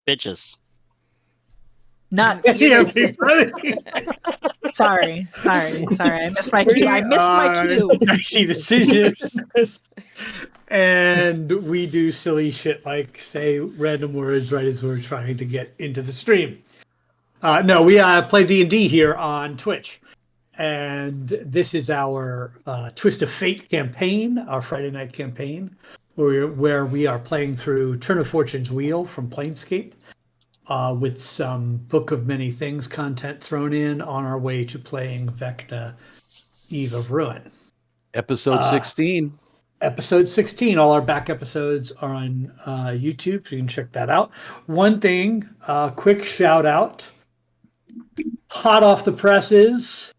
Bitches. Nuts. Yeah, Sorry. I missed my cue. Dicey decisions. And we do silly shit like say random words right as we're trying to get into the stream. No, we play D&D here on Twitch. And this is our Twist of Fate campaign, our Friday night campaign, where we are playing through Turn of Fortune's Wheel from Planescape with some Book of Many Things content thrown in on our way to playing Vecna, Eve of Ruin. Episode 16. Episode 16. All our back episodes are on YouTube, so you can check that out. One thing, quick shout out. Hot off the presses,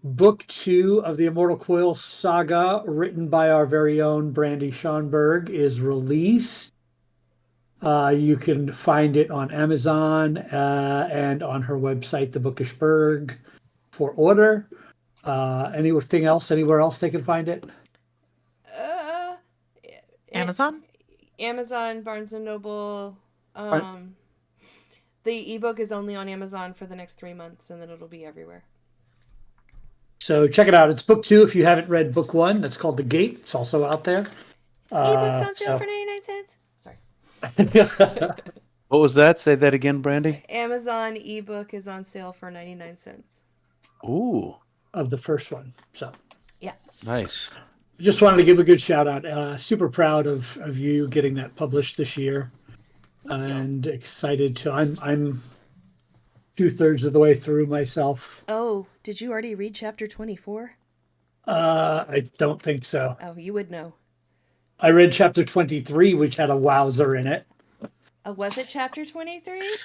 Book 2 of the Immortal Coil saga, written by our very own Brandy Schonberg, is released. You can find it on Amazon and on her website, The Bookish Berg, for order. Anything else? Anywhere else they can find it? Amazon, Barnes and Noble. The ebook is only on Amazon for the next 3 months, and then it'll be everywhere. So check it out. It's book 2. If you haven't read book 1, that's called The Gate. It's also out there. Ebooks on sale for 99 cents. Sorry. What was that? Say that again, Brandy. Amazon ebook is on sale for 99 cents. Ooh. Of the first one. So yeah. Nice. Just wanted to give a good shout out. Super proud of you getting that published this year. And excited to I'm 2/3 of the way through myself. Oh, did you already read chapter 24? I don't think so. Oh, you would know. I read chapter 23, which had a wowzer in it. Was it chapter 23?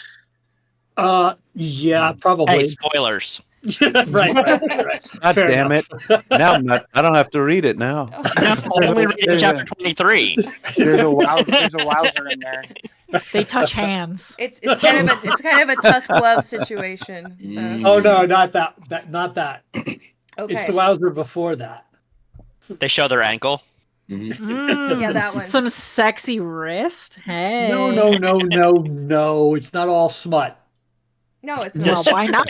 Yeah, probably. Hey, spoilers. right. God Fair damn enough. it. Now I don't have to read it now. Only read chapter 23. There's a wowzer in there. they touch hands. It's kind of a tusk glove situation. So. Oh no, not that. Okay. It's the wowzer before that. They show their ankle. Yeah, that one. Some sexy wrist. Hey. No. It's not all smut. No, it's Well, not. why not?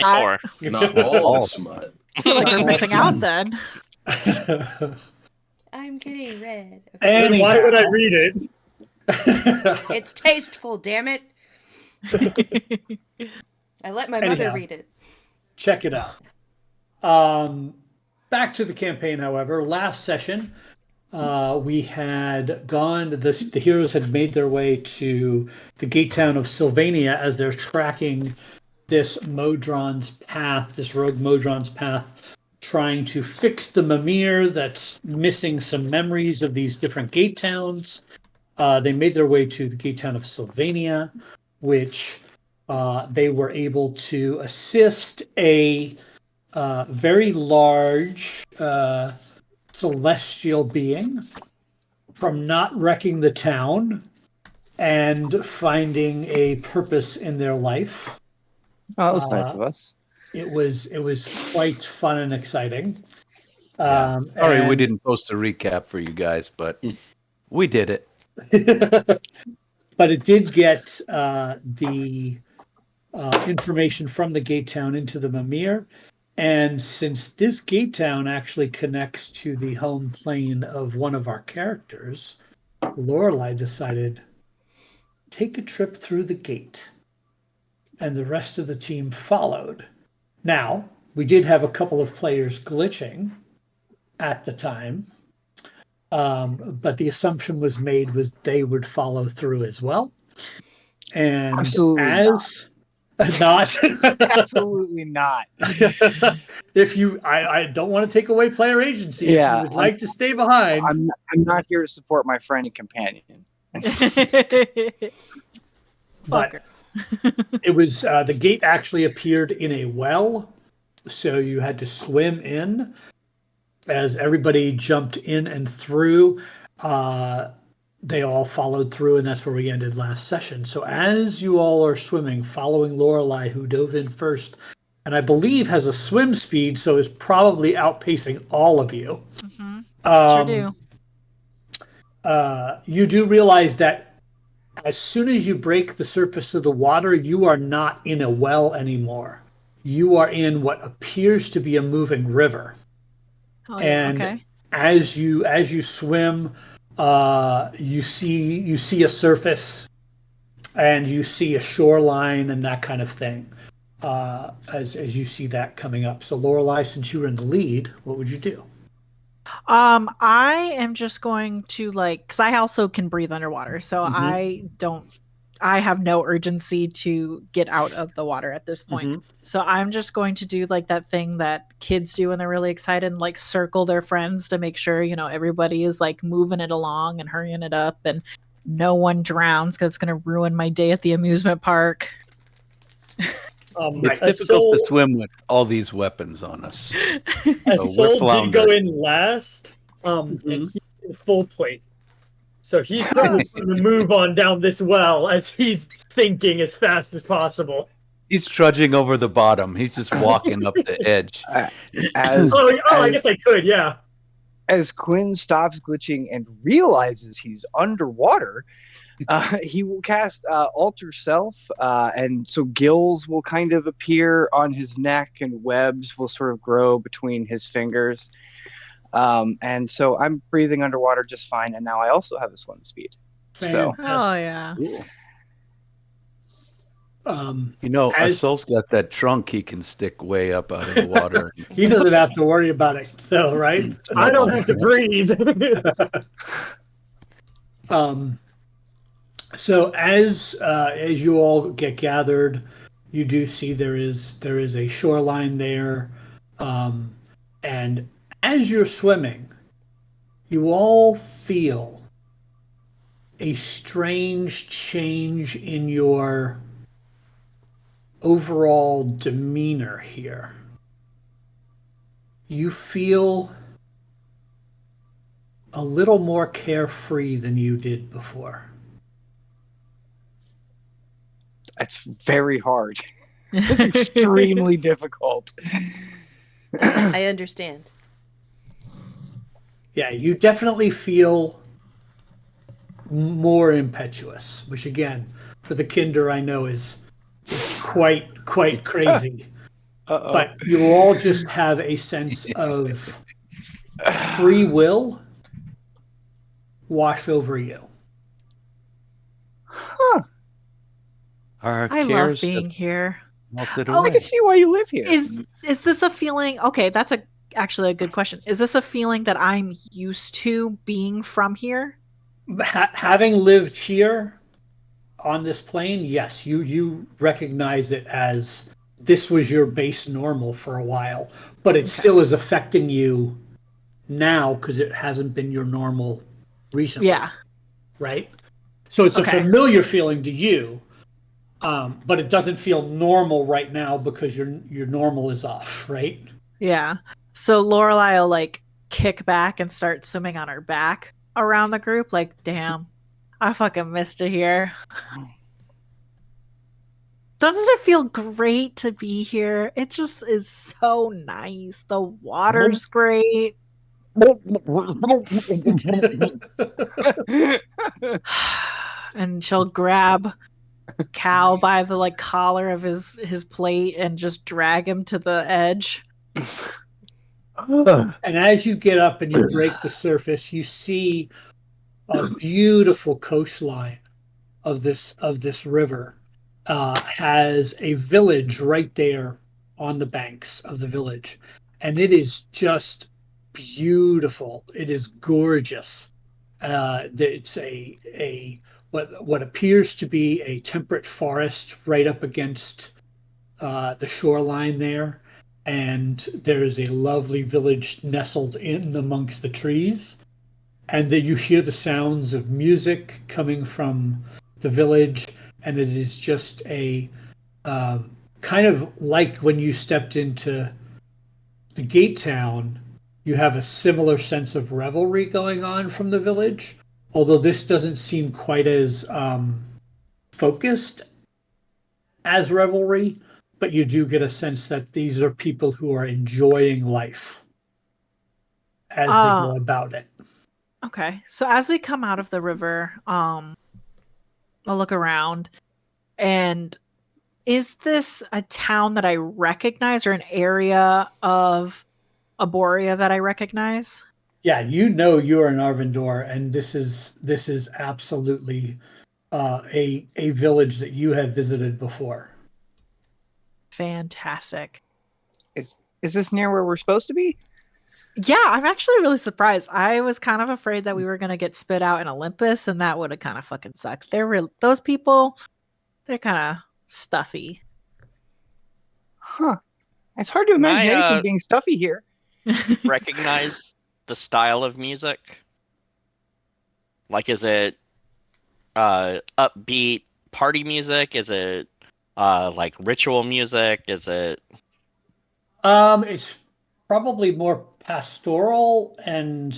Not all smut. I feel like we're missing out then. I'm getting red. Okay. And why would I read it? It's tasteful, damn it. I let my mother read it. Check it out. Back to the campaign, however. Last session, we had gone, the heroes had made their way to the gate town of Sylvania as they're tracking this Modron's path, this rogue Modron's path, trying to fix the Mimir that's missing some memories of these different gate towns. They made their way to the gate town of Sylvania, which they were able to assist a very large celestial being from not wrecking the town and finding a purpose in their life. Oh, that was nice of us. It was quite fun and exciting. Sorry, we didn't post a recap for you guys, but we did it. But it did get the information from the gate town into the Mimir. And since this gate town actually connects to the home plane of one of our characters, Lorelei decided, take a trip through the gate. And the rest of the team followed. Now, we did have a couple of players glitching at the time. But the assumption was made was they would follow through as well. And Absolutely not. Absolutely not. If you, I don't want to take away player agency. Yeah, if you would like to stay behind. I'm not here to support my friend and companion. But it was the gate actually appeared in a well, so you had to swim in. As everybody jumped in and through, they all followed through, and that's where we ended last session. So as you all are swimming, following Lorelei, who dove in first, and I believe has a swim speed, so is probably outpacing all of you. Sure do. You do realize that as soon as you break the surface of the water, you are not in a well anymore. You are in what appears to be a moving river. Oh yeah. And Okay. as you swim, you see a surface, and you see a shoreline and that kind of thing. As you see that coming up. So Lorelei, since you were in the lead, what would you do? I am just going to because I also can breathe underwater, so I have no urgency to get out of the water at this point. So I'm just going to do like that thing that kids do when they're really excited, and like circle their friends to make sure, everybody is like moving it along and hurrying it up and no one drowns because it's going to ruin my day at the amusement park. It's difficult to swim with all these weapons on us. Soul did go in last, and he's in full plate. So he's probably going to move on down this well as he's sinking as fast as possible. He's trudging over the bottom. He's just walking up the edge. I guess I could, yeah. As Quinn stops glitching and realizes he's underwater, he will cast Alter Self, and so gills will kind of appear on his neck, and webs will sort of grow between his fingers. And so I'm breathing underwater just fine, and now I also have a swim speed. So, oh yeah. Cool. Soul's got that trunk he can stick way up out of the water. He doesn't have to worry about it, though, right? I don't have to breathe. So as you all get gathered, you do see there is a shoreline there, and as you're swimming, you all feel a strange change in your overall demeanor here. You feel a little more carefree than you did before. That's very hard. It's extremely difficult. I understand. Yeah, you definitely feel more impetuous, which again, for the Kinder, I know is quite crazy. But you all just have a sense of free will wash over you. Huh. I love being here. I can see why you live here. Is this a feeling? Okay, that's actually a good question. Is this a feeling that I'm used to being from here? Having lived here on this plane, yes, you recognize it as this was your base normal for a while, but it still is affecting you now because it hasn't been your normal recently. Yeah. Right? So it's a familiar feeling to you, but it doesn't feel normal right now because your normal is off, right? Yeah. So Lorelei will like kick back and start swimming on her back around the group, like, damn, I fucking missed it here. Doesn't it feel great to be here? It just is so nice. The water's great. And she'll grab Cal by the like collar of his plate and just drag him to the edge. And as you get up and you break the surface, you see a beautiful coastline of this river. Has a village right there on the banks of the village, and it is just beautiful. It is gorgeous. It's a what appears to be a temperate forest right up against the shoreline there, and there is a lovely village nestled in amongst the trees, and then you hear the sounds of music coming from the village. And it is just a kind of like when you stepped into the gate town, you have a similar sense of revelry going on from the village, although this doesn't seem quite as focused as revelry, but you do get a sense that these are people who are enjoying life as they go about it. Okay. So as we come out of the river, I'll look around. And is this a town that I recognize or an area of Arborea that I recognize? Yeah, you know you're in Arvindor, and this is absolutely a village that you have visited before. Fantastic. Is this near where we're supposed to be? Yeah, I'm actually really surprised. I was kind of afraid that we were gonna get spit out in Olympus, and that would have kind of fucking sucked. Those people, they're kind of stuffy. Huh. It's hard to imagine anything being stuffy here. Recognize the style of music? Like, is it upbeat party music? Is it like ritual music? Is it? It's probably more pastoral and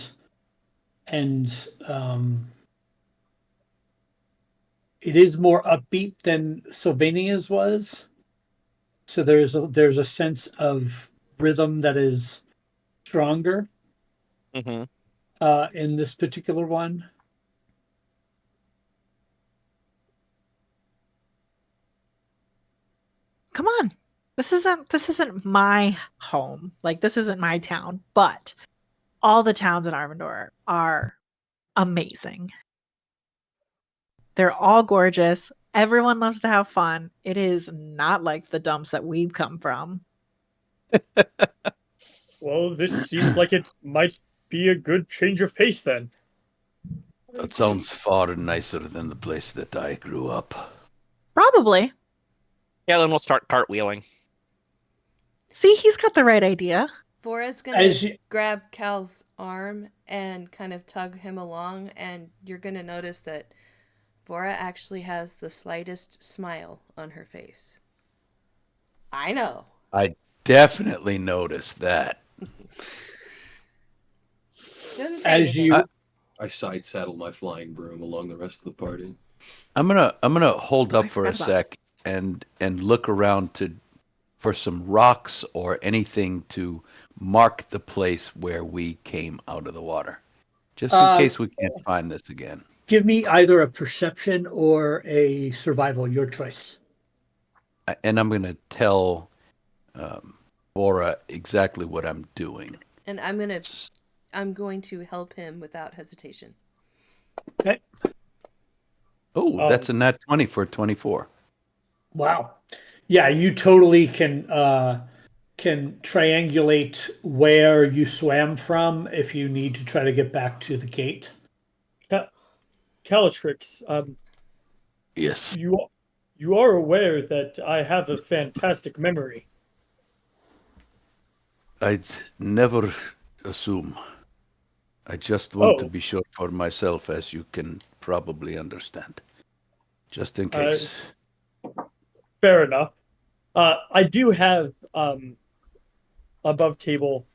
it is more upbeat than Sylvania's was. So there's a sense of rhythm that is stronger Mm-hmm. in this particular one. Come on. This isn't my home. Like, this isn't my town, but all the towns in Arvindor are amazing. They're all gorgeous. Everyone loves to have fun. It is not like the dumps that we've come from. Well, this seems like it might be a good change of pace then. That sounds far nicer than the place that I grew up. Probably. Yeah, then we'll start cartwheeling. See, he's got the right idea. Vora's gonna grab Cal's arm and kind of tug him along, and you're gonna notice that Vora actually has the slightest smile on her face. I know. I definitely noticed that. As you, I side saddle my flying broom along the rest of the party. I'm gonna hold up for a sec and look around for some rocks or anything to mark the place where we came out of the water, just in case we can't find this again. Give me either a perception or a survival, your choice. And I'm gonna tell Bora exactly what I'm doing. And I'm going to help him without hesitation. Okay. Oh, that's a nat 20 for 24. Wow. Yeah, you totally can triangulate where you swam from if you need to try to get back to the gate. Calatrix, Yes. You are aware that I have a fantastic memory. I'd never assume. I just want to be sure for myself, as you can probably understand. Just in case. Fair enough. I do have above table.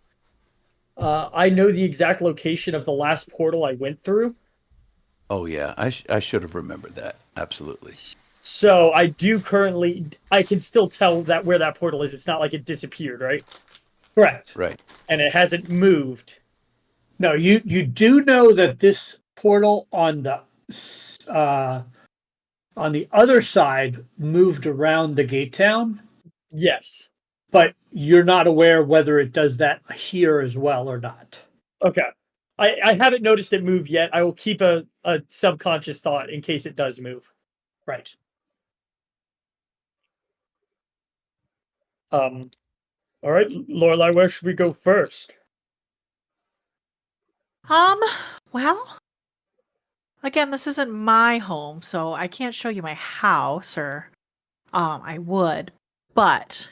I know the exact location of the last portal I went through. Oh yeah, I should have remembered that. Absolutely. So I can still tell that where that portal is. It's not like it disappeared, right? Correct. Right. And it hasn't moved. No, you do know that this portal on the other side moved around the gate town. Yes. But you're not aware whether it does that here as well or not. Okay. I haven't noticed it move yet. I will keep a subconscious thought in case it does move. Right. All right, Lorelai, where should we go first? Well, again, this isn't my home, so I can't show you my house, or I would, but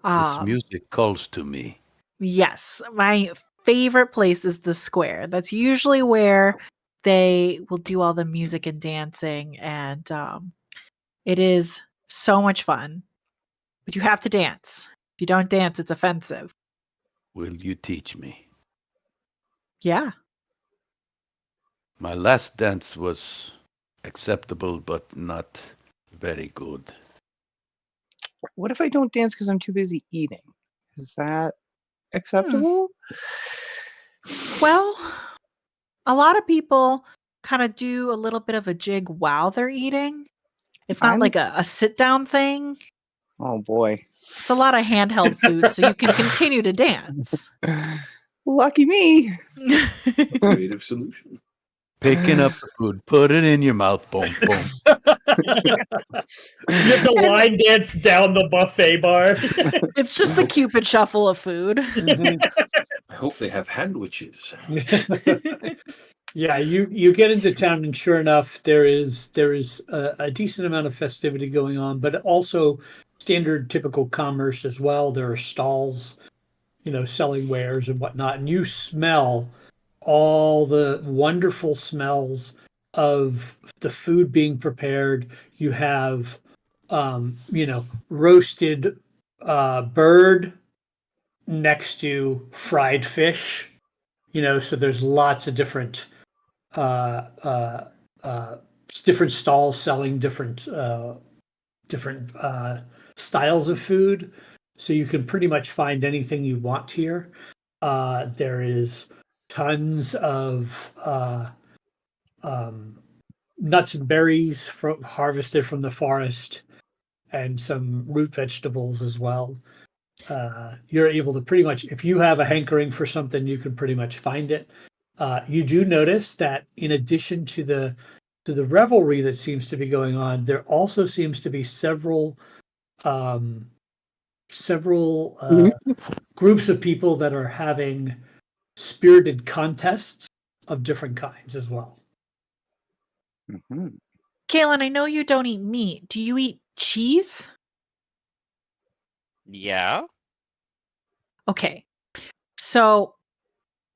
this music calls to me. Yes, my favorite place is the square. That's usually where they will do all the music and dancing, and it is so much fun. But you have to dance. If you don't dance, it's offensive. Will you teach me? Yeah. My last dance was acceptable, but not very good. What if I don't dance because I'm too busy eating? Is that acceptable? Well, a lot of people kind of do a little bit of a jig while they're eating. It's not I'm- like a sit down thing. Oh boy. It's a lot of handheld food, so you can continue to dance. Lucky me. Creative solution. Picking up the food, put it in your mouth, boom, boom. You have to line dance down the buffet bar. It's just the Cupid shuffle of food. I hope they have handwiches. Yeah, you get into town, and sure enough, there is a decent amount of festivity going on, but also standard typical commerce as well. There are stalls, selling wares and whatnot, and you smell all the wonderful smells of the food being prepared. You have, roasted bird next to fried fish. So there's lots of different different stalls selling different styles of food. So you can pretty much find anything you want here. There is tons of nuts and berries harvested from the forest, and some root vegetables as well. You're able to pretty much, if you have a hankering for something, you can pretty much find it. You do notice that in addition to the revelry that seems to be going on, there also seems to be several groups of people that are having spirited contests of different kinds as well. Mm-hmm. Kaylin, I know you don't eat meat. Do you eat cheese? Yeah. Okay. So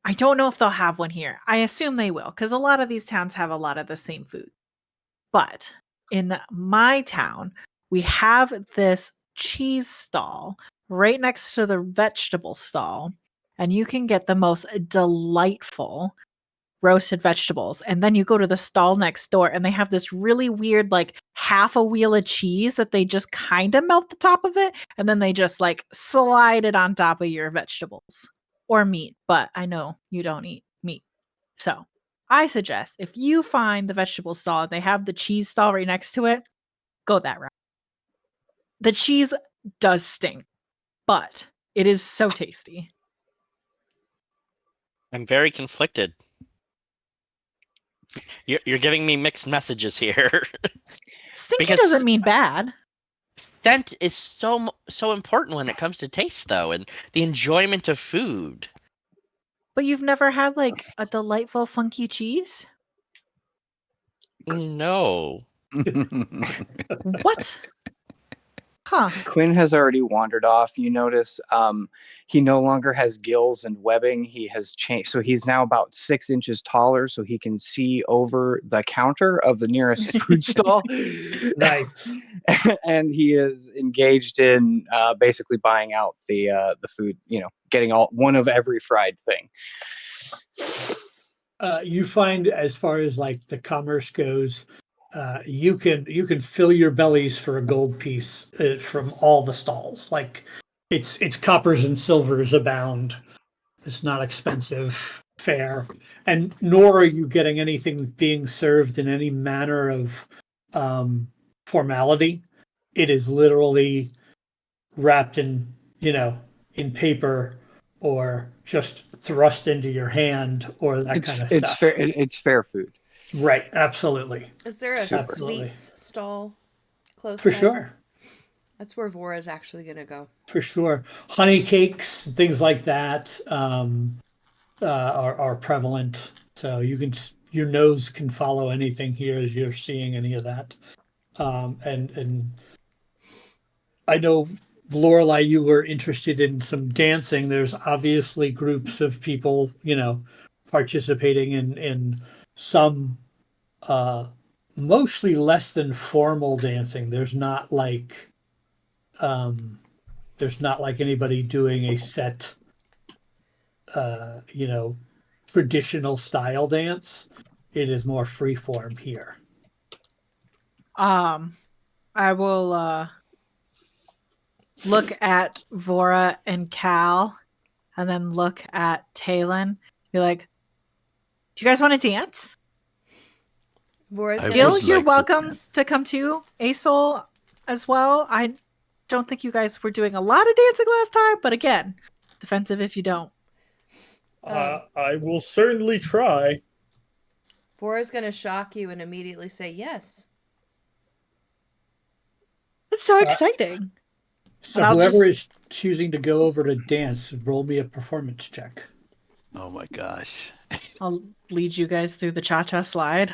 I don't know if they'll have one here. I assume they will, because a lot of these towns have a lot of the same food. But in my town, we have this cheese stall right next to the vegetable stall, and you can get the most delightful roasted vegetables. And then you go to the stall next door, and they have this really weird, like half a wheel of cheese that they just kind of melt the top of it, and then they just like slide it on top of your vegetables or meat. But I know you don't eat meat. So I suggest if you find the vegetable stall and they have the cheese stall right next to it, go that route. The cheese does stink, but it is so tasty. I'm very conflicted. You're giving me mixed messages here. Stinky Because- doesn't mean bad. Scent is so important when it comes to taste, though, and the enjoyment of food. But you've never had like a delightful funky cheese? No. What? Huh. Quinn has already wandered off. You notice he no longer has gills and webbing. He has changed. So he's now about 6 inches taller, so he can see over the counter of the nearest food stall. Nice. And he is engaged in basically buying out the food, getting one of every fried thing. You find, as far as like the commerce goes, you can fill your bellies for a gold piece from all the stalls. Like it's coppers and silvers abound. It's not expensive fare, and nor are you getting anything being served in any manner of formality. It is literally wrapped in paper, or just thrust into your hand, or that kind of It's stuff. fair. It's fair food. Right, absolutely. Is there a Absolutely. sweets stall close For by? sure. That's where Vora's actually going to go. For sure. Honey cakes, things like that are prevalent. So your nose can follow anything here as you're seeing any of that. And I know, Lorelai, you were interested in some dancing. There's obviously groups of people, participating in some mostly less than formal dancing. There's not like anybody doing a set traditional style dance. It is more free form here. I will look at Vora and Cal, and then look at Talon. Be like, "Do you guys want to dance?" Vora's I gonna Gil, would you're like to- welcome to come too. Asol as well. I don't think you guys were doing a lot of dancing last time, but again, defensive if you don't. I will certainly try. Vora's gonna shock you and immediately say yes. It's so exciting. So And I'll whoever just- is choosing to go over to dance, roll me a performance check. Oh my gosh. I'll lead you guys through the cha-cha slide.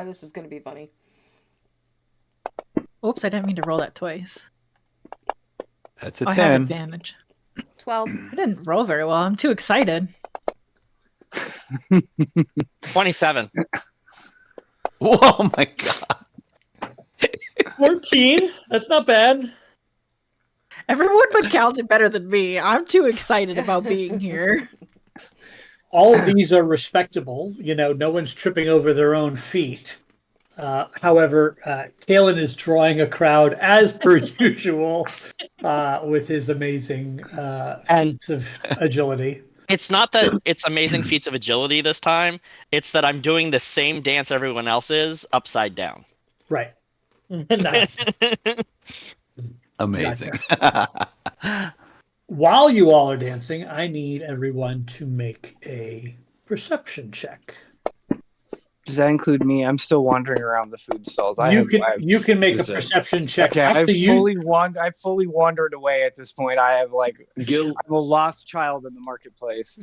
This is gonna be funny. Oops, I didn't mean to roll that twice. That's a I have 10. advantage. 12. I didn't roll very well. I'm too excited. 27. Oh my god. 14. That's not bad. Everyone but Cal did better than me. I'm too excited about being here. All of these are respectable. No one's tripping over their own feet. However, Kalen is drawing a crowd as per usual with his amazing feats of agility. It's not that it's amazing feats of agility this time. It's that I'm doing the same dance everyone else is upside down. Right. Nice. Amazing. While you all are dancing, I need everyone to make a perception check. Does that include me? I'm still wandering around the food stalls. You can make a Susan. perception check. Okay, Up I've to you. fully wandered away at this point. I have Gil I'm a lost child in the marketplace.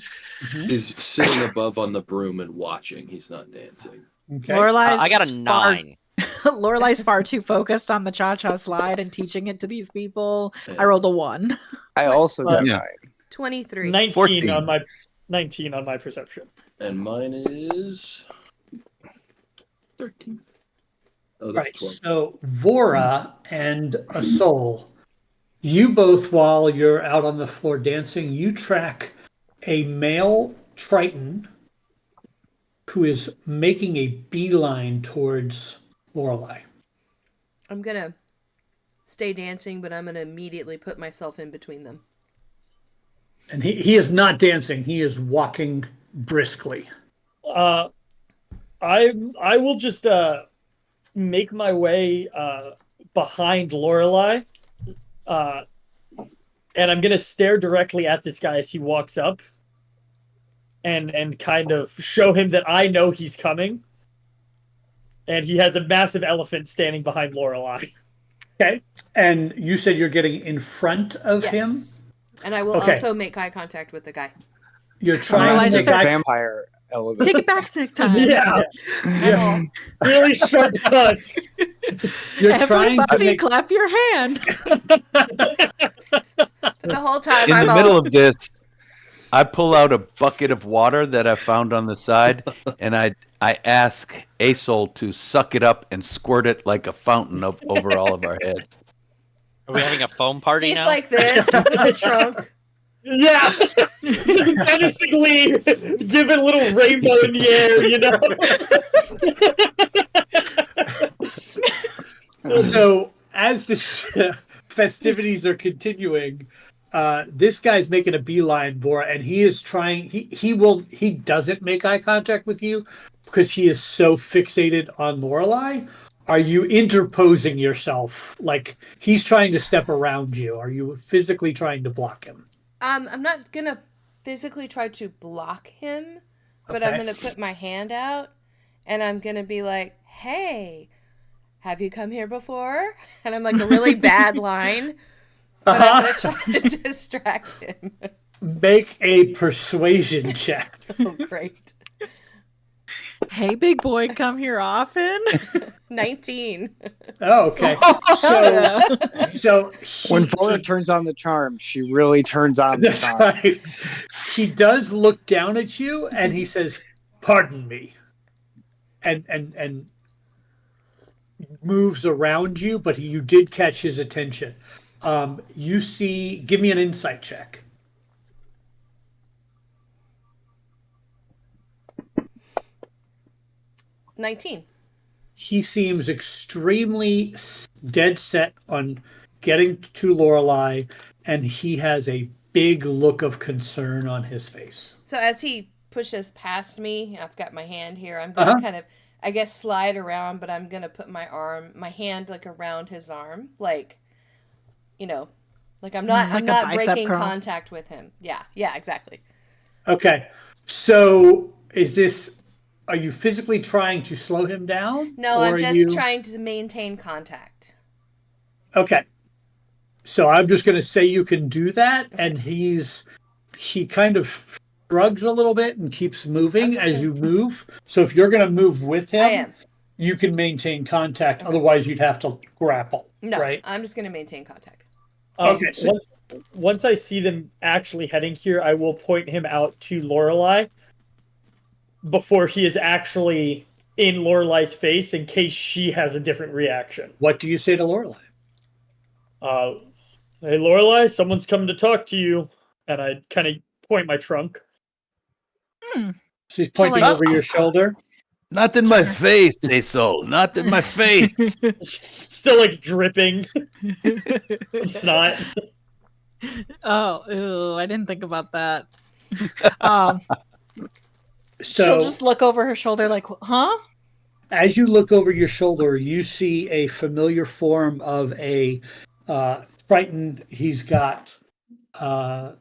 is sitting above on the broom and watching. He's not dancing. Okay. Lorelai's I got a far- 9. Lorelai's far too focused on the cha-cha slide and teaching it to these people. Yeah. I rolled a 1. I also got Yeah. 9. 23. 19 14. on my 19 on my perception. And mine is 13. Oh, that's Right. 12. So Vora and Asol, you both, while you're out on the floor dancing, you track a male Triton who is making a beeline towards Lorelai. I'm gonna stay dancing, but I'm gonna immediately put myself in between them. And he is not dancing, he is walking briskly. I will just make my way behind Lorelai, and I'm gonna stare directly at this guy as he walks up, and kind of show him that I know he's coming, and he has a massive elephant standing behind Lorelai. Okay. And you said you're getting in front of him? Yes. And I will Okay. also make eye contact with the guy. You're Lorelai's trying It's to just like a like- vampire elevator. Take it back next time. Yeah, Yeah. really sharp tusks. you're trying to Everybody make clap your hand. The whole time In I'm the all, middle of this, I pull out a bucket of water that I found on the side, and I ask Asol to suck it up and squirt it like a fountain up over all of our heads. Are we having a foam party he's now? like this with the trunk. Yeah, just menacingly give a little rainbow in the air, So as the festivities are continuing, this guy's making a beeline, Bora, and he is trying. He doesn't make eye contact with you because he is so fixated on Lorelai. Are you interposing yourself? Like he's trying to step around you. Are you physically trying to block him? I'm not gonna physically try to block him, but I'm Okay. gonna put my hand out and I'm gonna be like, "Hey, have you come here before?" And I'm like a really bad line, but I'm gonna try to distract him. Make a persuasion check. Oh, great. Hey, big boy, come here often. 19. Oh, okay. So When Vora turns on the charm, she really turns on the That's charm. right. He does look down at you and he says, "Pardon me," and moves around you, but you did catch his attention. You see, give me an insight check. $19. He seems extremely dead set on getting to Lorelai, and he has a big look of concern on his face. So as he pushes past me. I've got my hand here. I'm gonna kind of, I guess, slide around, but I'm gonna put my hand like around his arm, like, like I'm not breaking contact with him. Yeah, exactly. Okay, so are you physically trying to slow him down? No, I'm just trying to maintain contact. Okay. So I'm just going to say you can do that, and he kind of shrugs a little bit and keeps moving as you move. So if you're going to move with him, you can maintain contact. Okay. Otherwise, you'd have to grapple. No, right? I'm just going to maintain contact. Okay. So once I see them actually heading here, I will point him out to Lorelei before he is actually in Lorelei's face, in case she has a different reaction. What do you say to Lorelei? Hey, Lorelei, someone's coming to talk to you. And I kind of point my trunk. She's pointing over your shoulder. Not in my face, they so. Not in my face. Still like dripping. Snot. Oh, ew, I didn't think about that. So she'll just look over her shoulder like, huh? As you look over your shoulder, you see a familiar form of a Triton. He's got a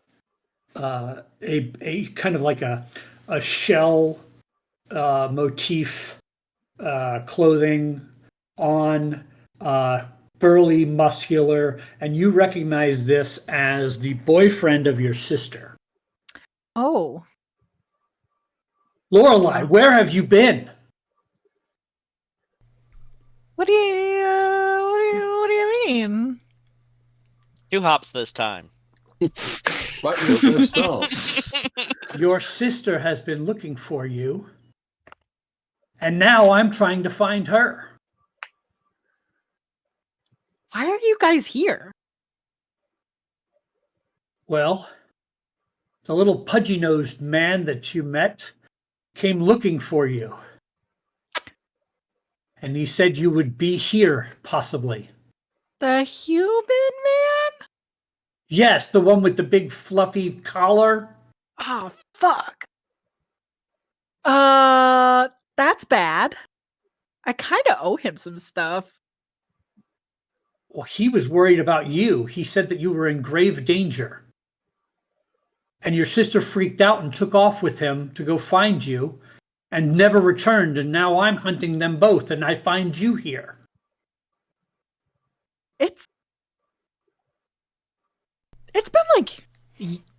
kind of like a shell motif clothing on, burly, muscular, and you recognize this as the boyfriend of your sister. Oh. Lorelei, where have you been? What do you mean? 2 hops this time. Your sister has been looking for you, and now I'm trying to find her. Why are you guys here? Well, the little pudgy-nosed man that you met came looking for you. And he said you would be here, possibly. The human man? Yes, the one with the big fluffy collar. Oh, fuck. That's bad. I kind of owe him some stuff. Well, he was worried about you. He said that you were in grave danger. And your sister freaked out and took off with him to go find you and never returned. And now I'm hunting them both and I find you here. It's been like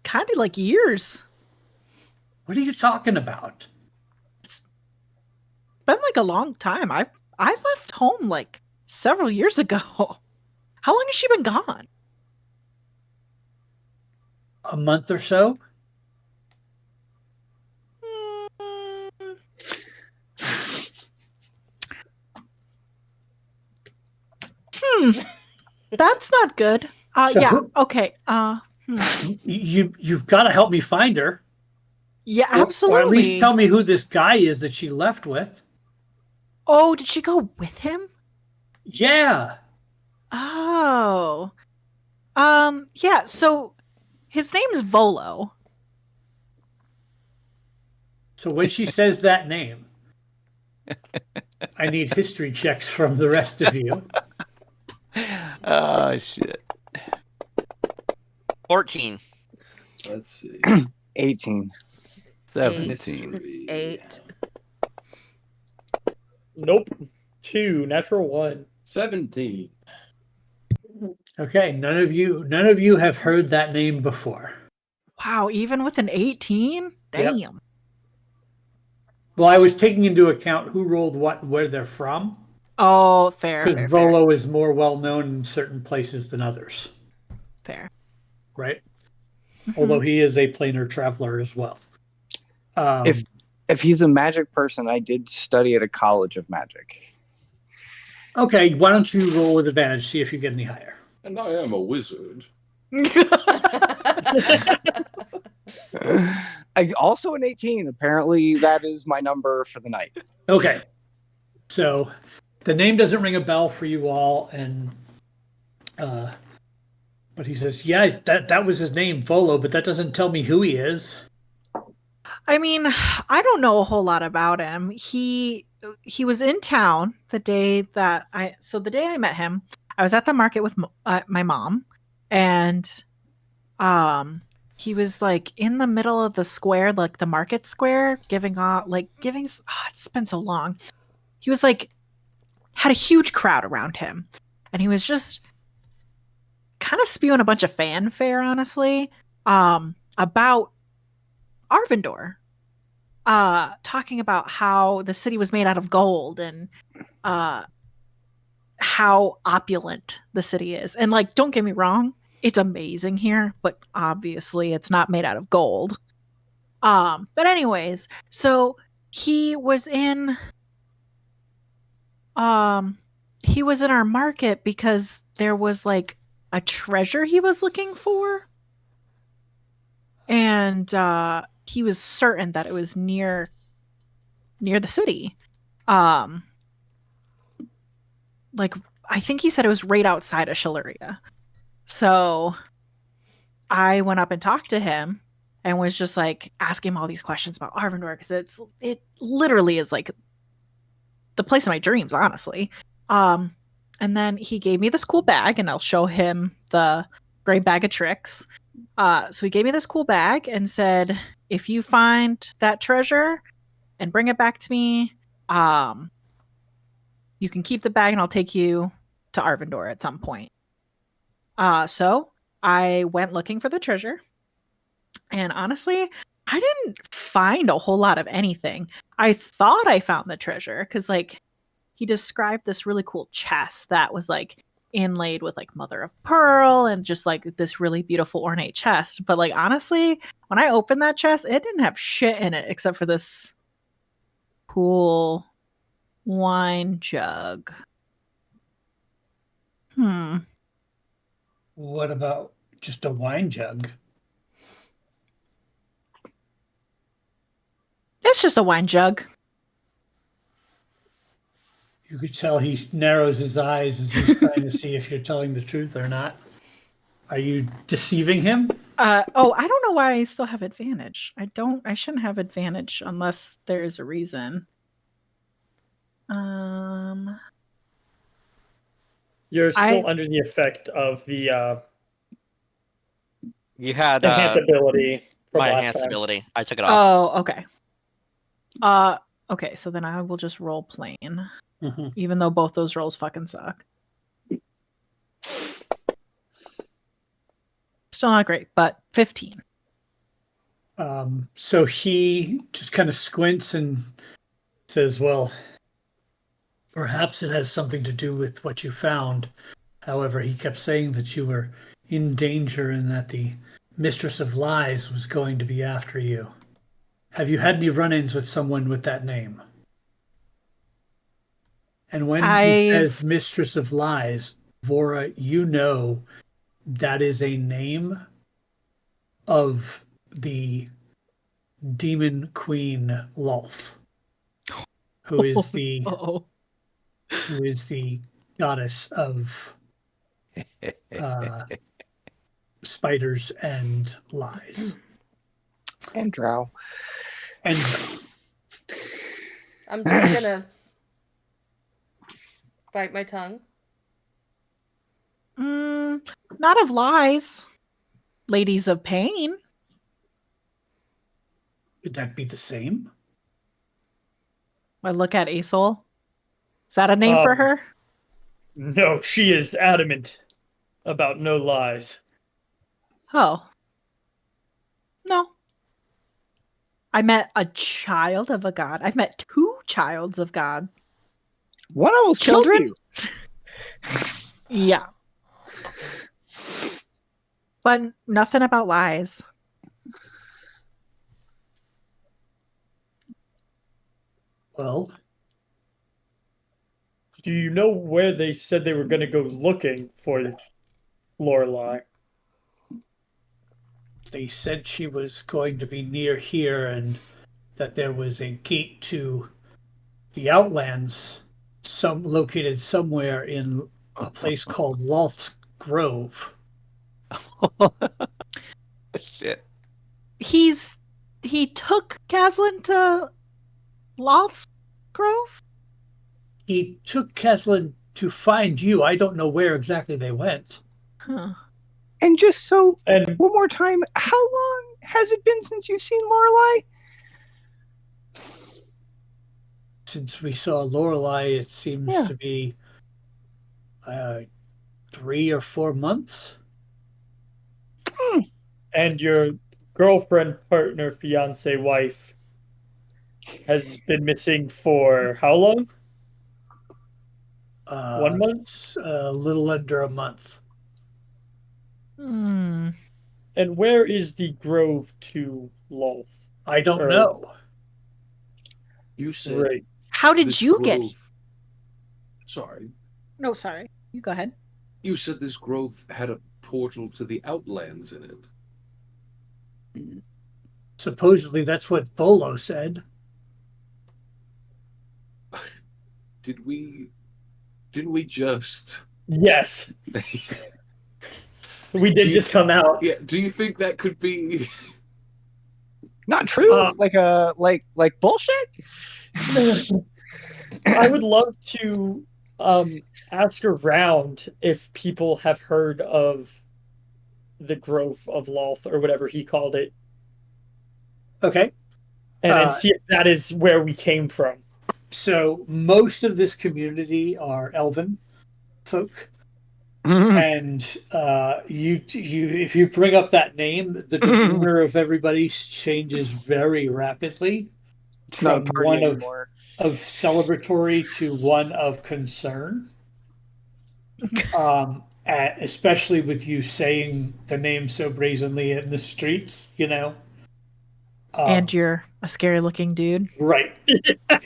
kind of like years. What are you talking about? It's been like a long time. I left home like several years ago. How long has she been gone? A month or so? That's not good. Okay. You've got to help me find her. Yeah, absolutely. Or at least tell me who this guy is that she left with. Oh, did she go with him? Yeah. Oh. Yeah, so his name's Volo. So when she says that name, I need history checks from the rest of you. Oh, shit. 14. Let's see. 18. 17. 8. Nope. 2. Natural 1. 17. Okay, none of you have heard that name before. Wow, even with an 18? Damn. Yep. Well, I was taking into account who rolled what and where they're from. Oh, fair. Because Volo is more well known in certain places than others. Fair. Right? Mm-hmm. Although he is a planar traveler as well. If he's a magic person, I did study at a college of magic. Okay, why don't you roll with advantage, see if you get any higher. And I am a wizard. I also an 18. Apparently, that is my number for the night. Okay. So, the name doesn't ring a bell for you all, and but he says, yeah, that was his name, Volo, but that doesn't tell me who he is. I mean, I don't know a whole lot about him. He was in town the day that the day I met him, I was at the market with my mom, and he was like in the middle of the square, like the market square, it's been so long. He was like had a huge crowd around him, and he was just kind of spewing a bunch of fanfare, honestly, about Arvindor, talking about how the city was made out of gold and how opulent the city is. And like, don't get me wrong, it's amazing here, but obviously it's not made out of gold. But anyways, so he was in our market because there was like a treasure he was looking for. And he was certain that it was near the city. Like I think he said it was right outside of Shaleria. So I went up and talked to him and was just like asking him all these questions about Arvindor, because it literally is like the place of my dreams, honestly. And then he gave me this cool bag, and I'll show him the gray bag of tricks. So he gave me this cool bag and said, if you find that treasure and bring it back to me, you can keep the bag and I'll take you to Arvindor at some point. So I went looking for the treasure, and honestly, I didn't find a whole lot of anything. I thought I found the treasure because like he described this really cool chest that was like inlaid with like mother of pearl and just like this really beautiful ornate chest. But like honestly, when I opened that chest, it didn't have shit in it except for this cool wine jug. What about just a wine jug? It's just a wine jug. You could tell he narrows his eyes as he's trying to see if you're telling the truth or not. Are you deceiving him? I don't know why I still have advantage. I shouldn't have advantage unless there is a reason. You're still under the effect of the you had enhance ability. My enhance ability. I took it off. Oh, okay. Okay, so then I will just roll plain. Even though both those rolls fucking suck. Still not great, but 15. So he just kind of squints and says, well, perhaps it has something to do with what you found. However, he kept saying that you were in danger and that the Mistress of Lies was going to be after you. Have you had any run-ins with someone with that name? And when he says Mistress of Lies, Vora, you know that is a name of the demon queen Lolth, who is the goddess of spiders and lies. And drow. I'm just gonna bite my tongue. Not of lies. Ladies of pain. Would that be the same? I look at Asol. Is that a name for her? No, she is adamant about no lies. Oh. No. I met a child of a god. I've met 2 childs of God. One almost children? Killed you. Yeah. But nothing about lies. Well, do you know where they said they were going to go looking for Lorelei? They said she was going to be near here and that there was a gate to the Outlands, located somewhere in a place called Lolth's Grove. Shit. He he took Caslin to Loth Grove? He took Keslin to find you. I don't know where exactly they went. Huh. And just so, And one more time, how long has it been since you've seen Lorelei? Since we saw Lorelei, it seems to be 3 or 4 months. and your girlfriend, partner, fiance, wife has been missing for how long? 1 month? A little under a month. Hmm. And where is the grove to Loth? I don't know. You said Right. How did this you get? grove. Sorry. No, sorry. You go ahead. You said this grove had a portal to the Outlands in it. Supposedly that's what Volo said. Didn't we just? Yes. We did just come out. Yeah. Do you think that could be? Not true. Like bullshit. I would love to ask around if people have heard of the Grove of Loth or whatever he called it. Okay. And see if that is where we came from. So most of this community are elven folk. And you if you bring up that name, the demeanor of everybody changes very rapidly. It's from not a party one anymore. of celebratory to one of concern. Especially with you saying the name so brazenly in the streets, you know. And you're a scary looking dude. Right.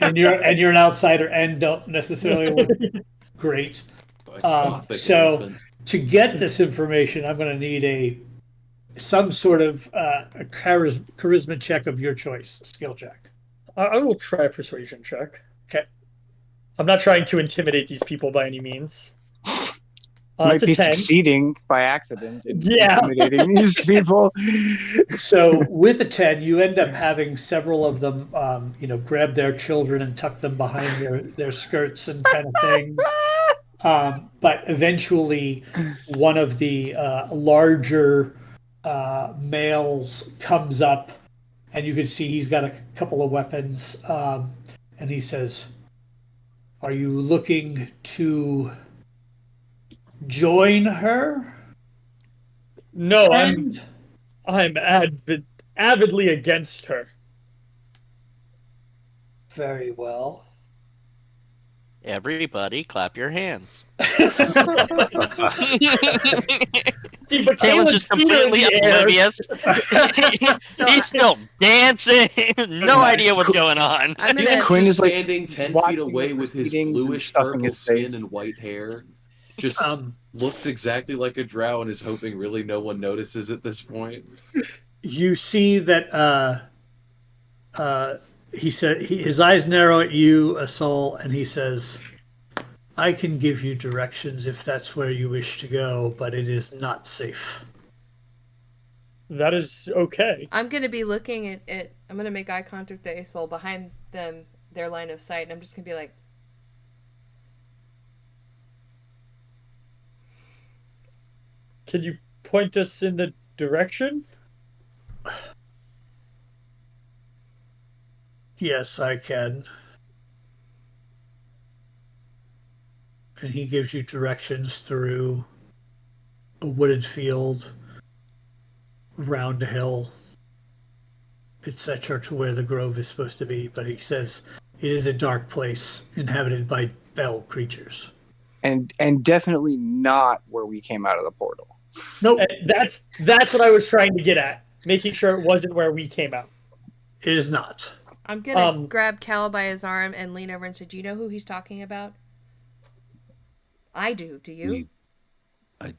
and you're an outsider and don't necessarily look great. So to get this information, I'm going to need some sort of a charisma check of your choice, skill check. I will try a persuasion check. Okay. I'm not trying to intimidate these people by any means. Might it's a be 10. succeeding by accident in Yeah. intimidating these people. So with the 10, you end up having several of them, grab their children and tuck them behind their skirts and kind of things. But eventually, one of the larger males comes up, and you can see he's got a couple of weapons, and he says, "Are you looking to join her?" No, friend? I'm avidly against her. Very well. Everybody, clap your hands. See, but Kalen's just completely oblivious. He's still dancing. No idea what's going on. I'm gonna. Quinn is like standing 10 feet away with his bluish purple skin and white hair. Just looks exactly like a drow and is hoping really no one notices at this point. You see that he said his eyes narrow at you, Asol, and he says, "I can give you directions if that's where you wish to go, but it is not safe." That is okay. I'm gonna be looking at it. I'm gonna make eye contact with the Asol behind them, their line of sight, and I'm just gonna be like, "Can you point us in the direction?" Yes, I can. And he gives you directions through a wooded field, around a hill, etc., to where the grove is supposed to be. But he says it is a dark place inhabited by fell creatures. And definitely not where we came out of the portal. Nope. That's what I was trying to get at. Making sure it wasn't where we came out. It is not. I'm gonna grab Cal by his arm and lean over and say, "Do you know who he's talking about?" I do. Do you? I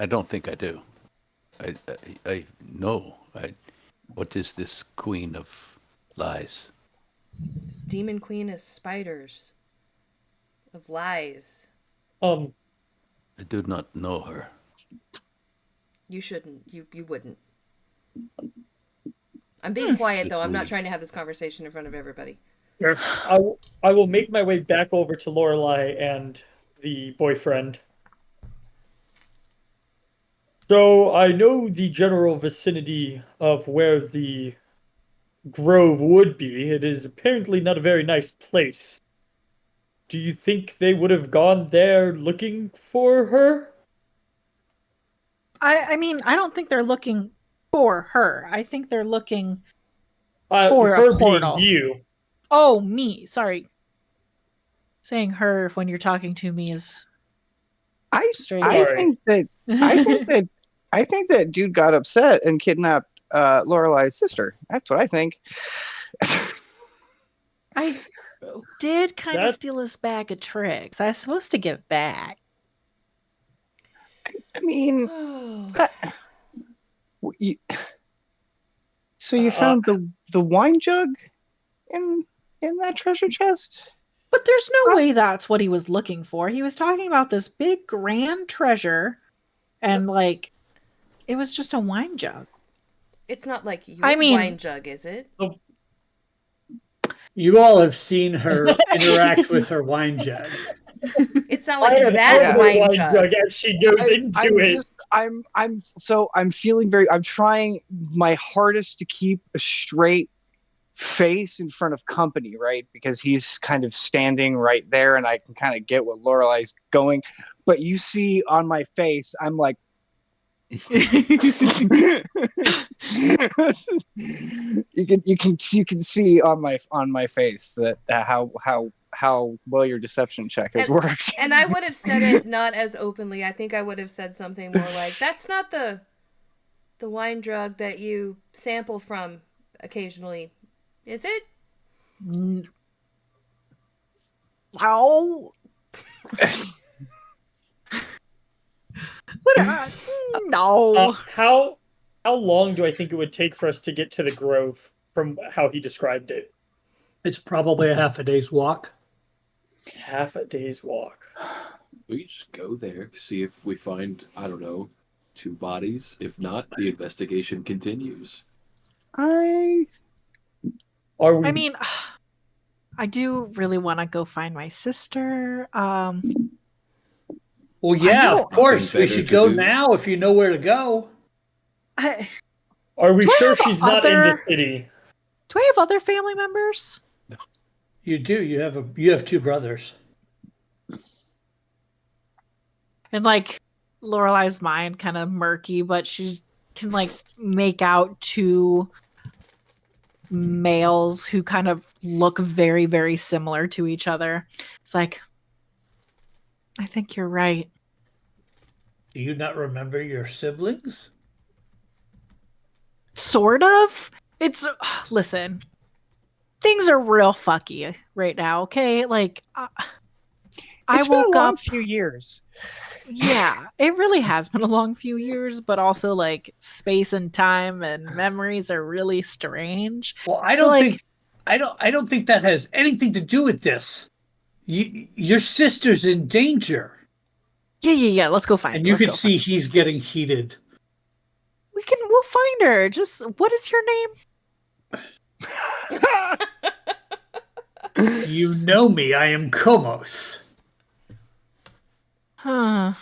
don't think I do. I know. What is this queen of lies? Demon queen of spiders. Of lies. I do not know her. You shouldn't. You wouldn't. I'm being quiet though. I'm not trying to have this conversation in front of everybody. Sure. I will make my way back over to Lorelai and the boyfriend. So I know the general vicinity of where the grove would be. It is apparently not a very nice place. Do you think they would have gone there looking for her? I mean, I don't think they're looking for her. I think they're looking for her a portal. being you. Oh, me. Sorry. Saying her when you're talking to me is strange. I think that dude got upset and kidnapped Lorelai's sister. That's what I think. I did kind of steal his bag of tricks. I was supposed to give back. I mean, so you found the wine jug in that treasure chest? But there's no way that's what he was looking for. He was talking about this big grand treasure, and like, it was just a wine jug. It's not like your wine jug, is it? You all have seen her interact with her wine jug. It's not like that wine jug. As she goes into it. I'm feeling I'm trying my hardest to keep a straight face in front of company, right? Because he's kind of standing right there and I can kind of get what Lorelai's going. But you see on my face, I'm like, you can see on my face that how well your deception check has worked. And I would have said it not as openly. I think I would have said something more like, "That's not the wine drug that you sample from occasionally, is it?" How? No. How long do I think it would take for us to get to the grove from how he described it? It's probably a half a day's walk. Half a day's walk. We can just go there, see if we find, I don't know, 2 bodies. If not, the investigation continues. I mean, I do really want to go find my sister. Well, yeah, of course. We should go now if you know where to go. Are we sure she's not in the city? Do I have other family members? No. You do. You have 2 brothers. And like Lorelai's mind kind of murky, but she can like make out 2 males who kind of look very, very similar to each other. It's like, I think you're right. Do you not remember your siblings? Sort of. Listen, things are real fucky right now, okay? Like, I woke up a few years. Yeah, it really has been a long few years, but also like space and time and memories are really strange. Well, I don't think that has anything to do with this. Your sister's in danger. Yeah. Let's go find her. And you can see he's getting heated. We'll find her. Just, what is your name? You know me. I am Komos. Huh.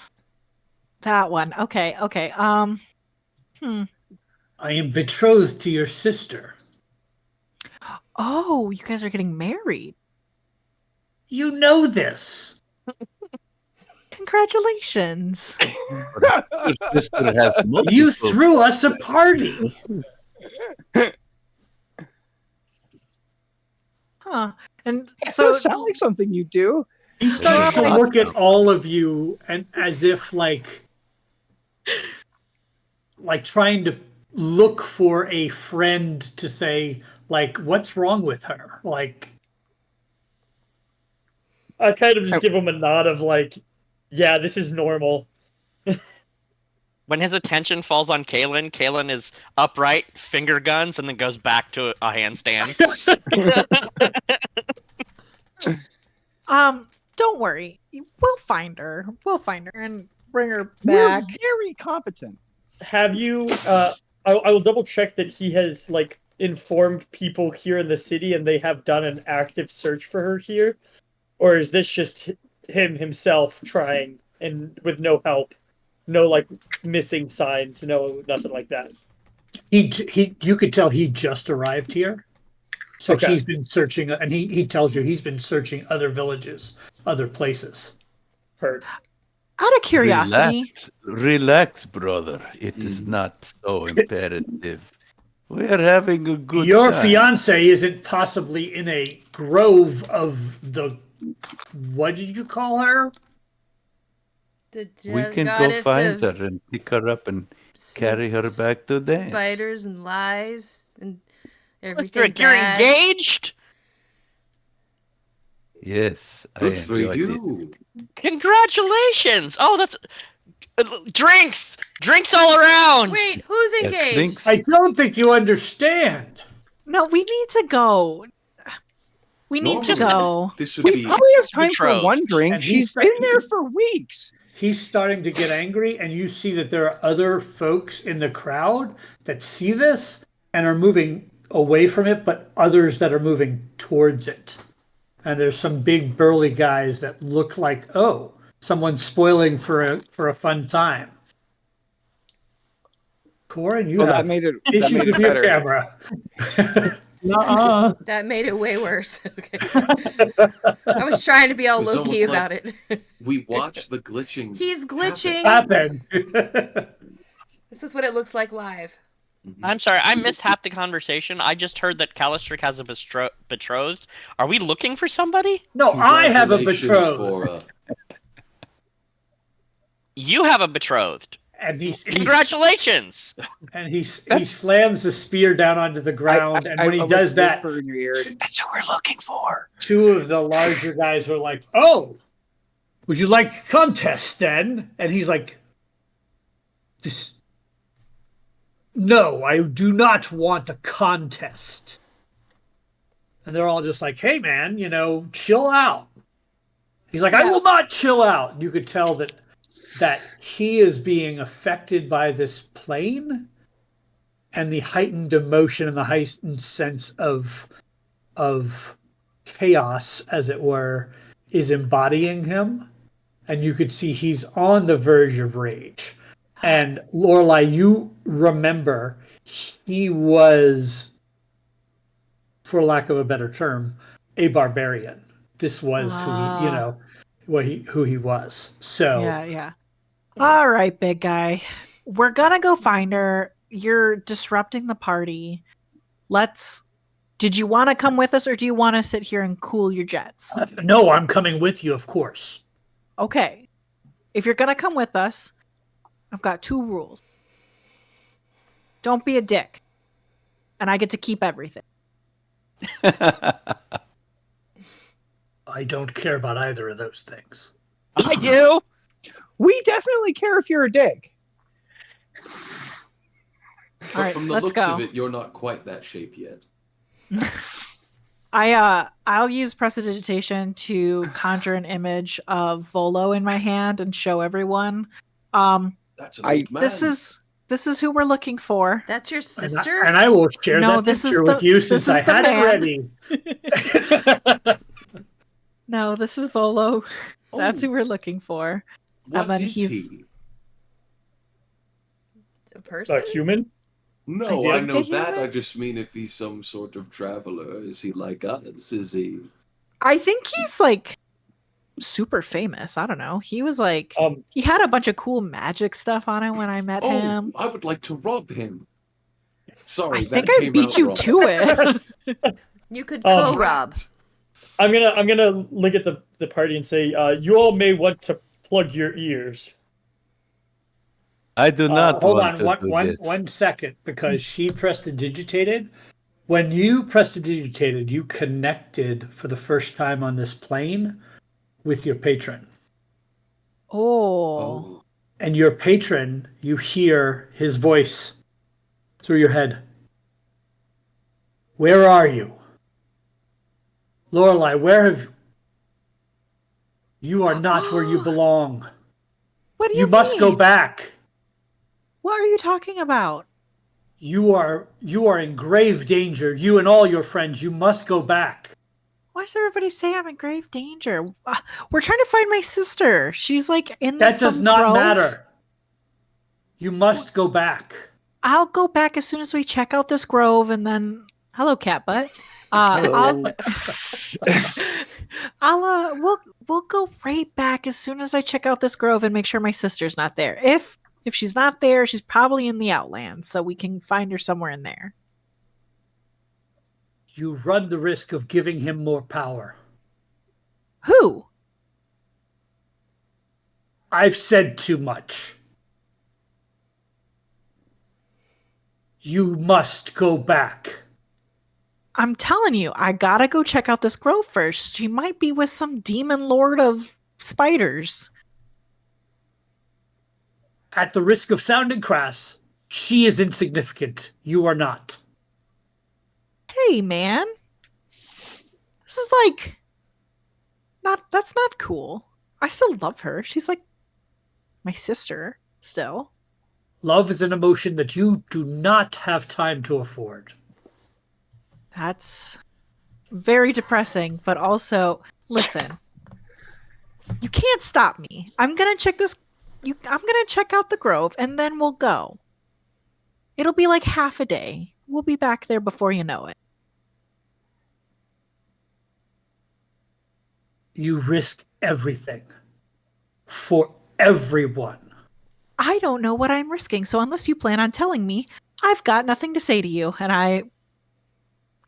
That one. Okay. I am betrothed to your sister. Oh, you guys are getting married. You know this. Congratulations. You threw us a party. Huh. And it does sound like something you do. He starts to look at all of you and as if like trying to look for a friend to say, like, what's wrong with her? Like, I kind of just give him a nod of like, yeah, this is normal. When his attention falls on Kaylin is upright, finger guns, and then goes back to a handstand. Don't worry. We'll find her. And bring her back. We're very competent. Have you I will double check that he has like informed people here in the city and they have done an active search for her here? Or is this just him himself trying and with no help? No, like, missing signs, no, nothing like that. You could tell he just arrived here. So Okay. he's been searching, and he tells you he's been searching other villages, other places. Heard. Out of curiosity. Relax, brother. It is not so imperative. We are having a good Your time. fiance isn't possibly in a grove of the... What did you call her? We can go find her and pick her up and carry her back to dance. Spiders and lies and everything You're bad. engaged? Yes, Good I for enjoyed you. it. Congratulations! Oh, that's drinks all around. Wait, who's Yes, engaged? drinks. I don't think you understand. No, we need to go. We need to Normally, go. This would We be probably have time for betrothed. one drink. And She's been there for weeks. He's starting to get angry, and you see that there are other folks in the crowd that see this and are moving away from it, but others that are moving towards it. And there's some big burly guys that look like, oh, someone's spoiling for a fun time. Corin, you have that made it issues with your better. camera. That made it way worse. Okay. I was trying to be all It was low-key almost about it. we watched the glitching. He's glitching. Happen. This is what it looks like live. I'm sorry, I missed half the conversation. I just heard that Calistric has a betrothed. Are we looking for somebody? No, I have a Congratulations betrothed. You have a betrothed. And Congratulations! And he slams the spear down onto the ground, and when he does that, in your ear, that's what we're looking for. two of the larger guys are like, "Oh, would you like a contest then?" And he's like, "This, no, I do not want a contest." And they're all just like, "Hey, man, chill out." He's like, "I will not chill out." You could tell that he is being affected by this plane and the heightened emotion and the heightened sense of chaos, as it were, is embodying him. And you could see he's on the verge of rage. And Lorelai, you remember he was, for lack of a better term, a barbarian. This was who he was. So Yeah. All right, big guy. We're gonna go find her. You're disrupting the party. Did you want to come with us, or do you want to sit here and cool your jets? No, I'm coming with you, of course. Okay. If you're gonna come with us, I've got 2 rules. Don't be a dick. And I get to keep everything. I don't care about either of those things. I do. We definitely care if you're a dick. But All right, from the let's looks go. of it, you're not quite that shape yet. I'll use prestidigitation to conjure an image of Volo in my hand and show everyone. That's an old man. This is who we're looking for. That's your sister? And I will share No, that this picture is with the- you this since is I the had man. it ready. No, this is Volo. That's who we're looking for. What then is he's- he? A person? A human? No, I I know think that. human? I just mean if he's some sort of traveler. Is he like us? Is he? I think he's like super famous. I don't know. He was like he had a bunch of cool magic stuff on him when I met him. I would like to rob him. Sorry, I that think I came beat out you wrong. to it. You could Oh. co-rob. I'm gonna look at the party and say, you all may want to plug your ears. I do not Hold want on to do this. one second, because she prestidigitated. When you prestidigitated, you connected for the first time on this plane with your patron. Oh. And your patron, you hear his voice through your head. Where are you? Lorelai, where have you are not where you belong. What do You must go mean? back. What are you talking about? You are in grave danger. You and all your friends. You must go back. Why does everybody say I'm in grave danger? We're trying to find my sister. She's like in That does some not grove. matter. You must go back. I'll go back as soon as we check out this grove, and then hello, cat butt. Hello. We'll go right back as soon as I check out this grove and make sure my sister's not there. If she's not there, she's probably in the Outlands, so we can find her somewhere in there. You run the risk of giving him more power. Who? I've said too much. You must go back. I'm telling you, I gotta go check out this grove first. She might be with some demon lord of spiders. At the risk of sounding crass, she is insignificant. You are not. Hey, man. This is like... That's not cool. I still love her. She's like my sister, still. Love is an emotion that you do not have time to afford. That's very depressing, but also, listen, you can't stop me. I'm gonna check out the grove, and then we'll go. It'll be like half a day. We'll be back there before you know it. You risk everything. For everyone. I don't know what I'm risking, so unless you plan on telling me, I've got nothing to say to you. And I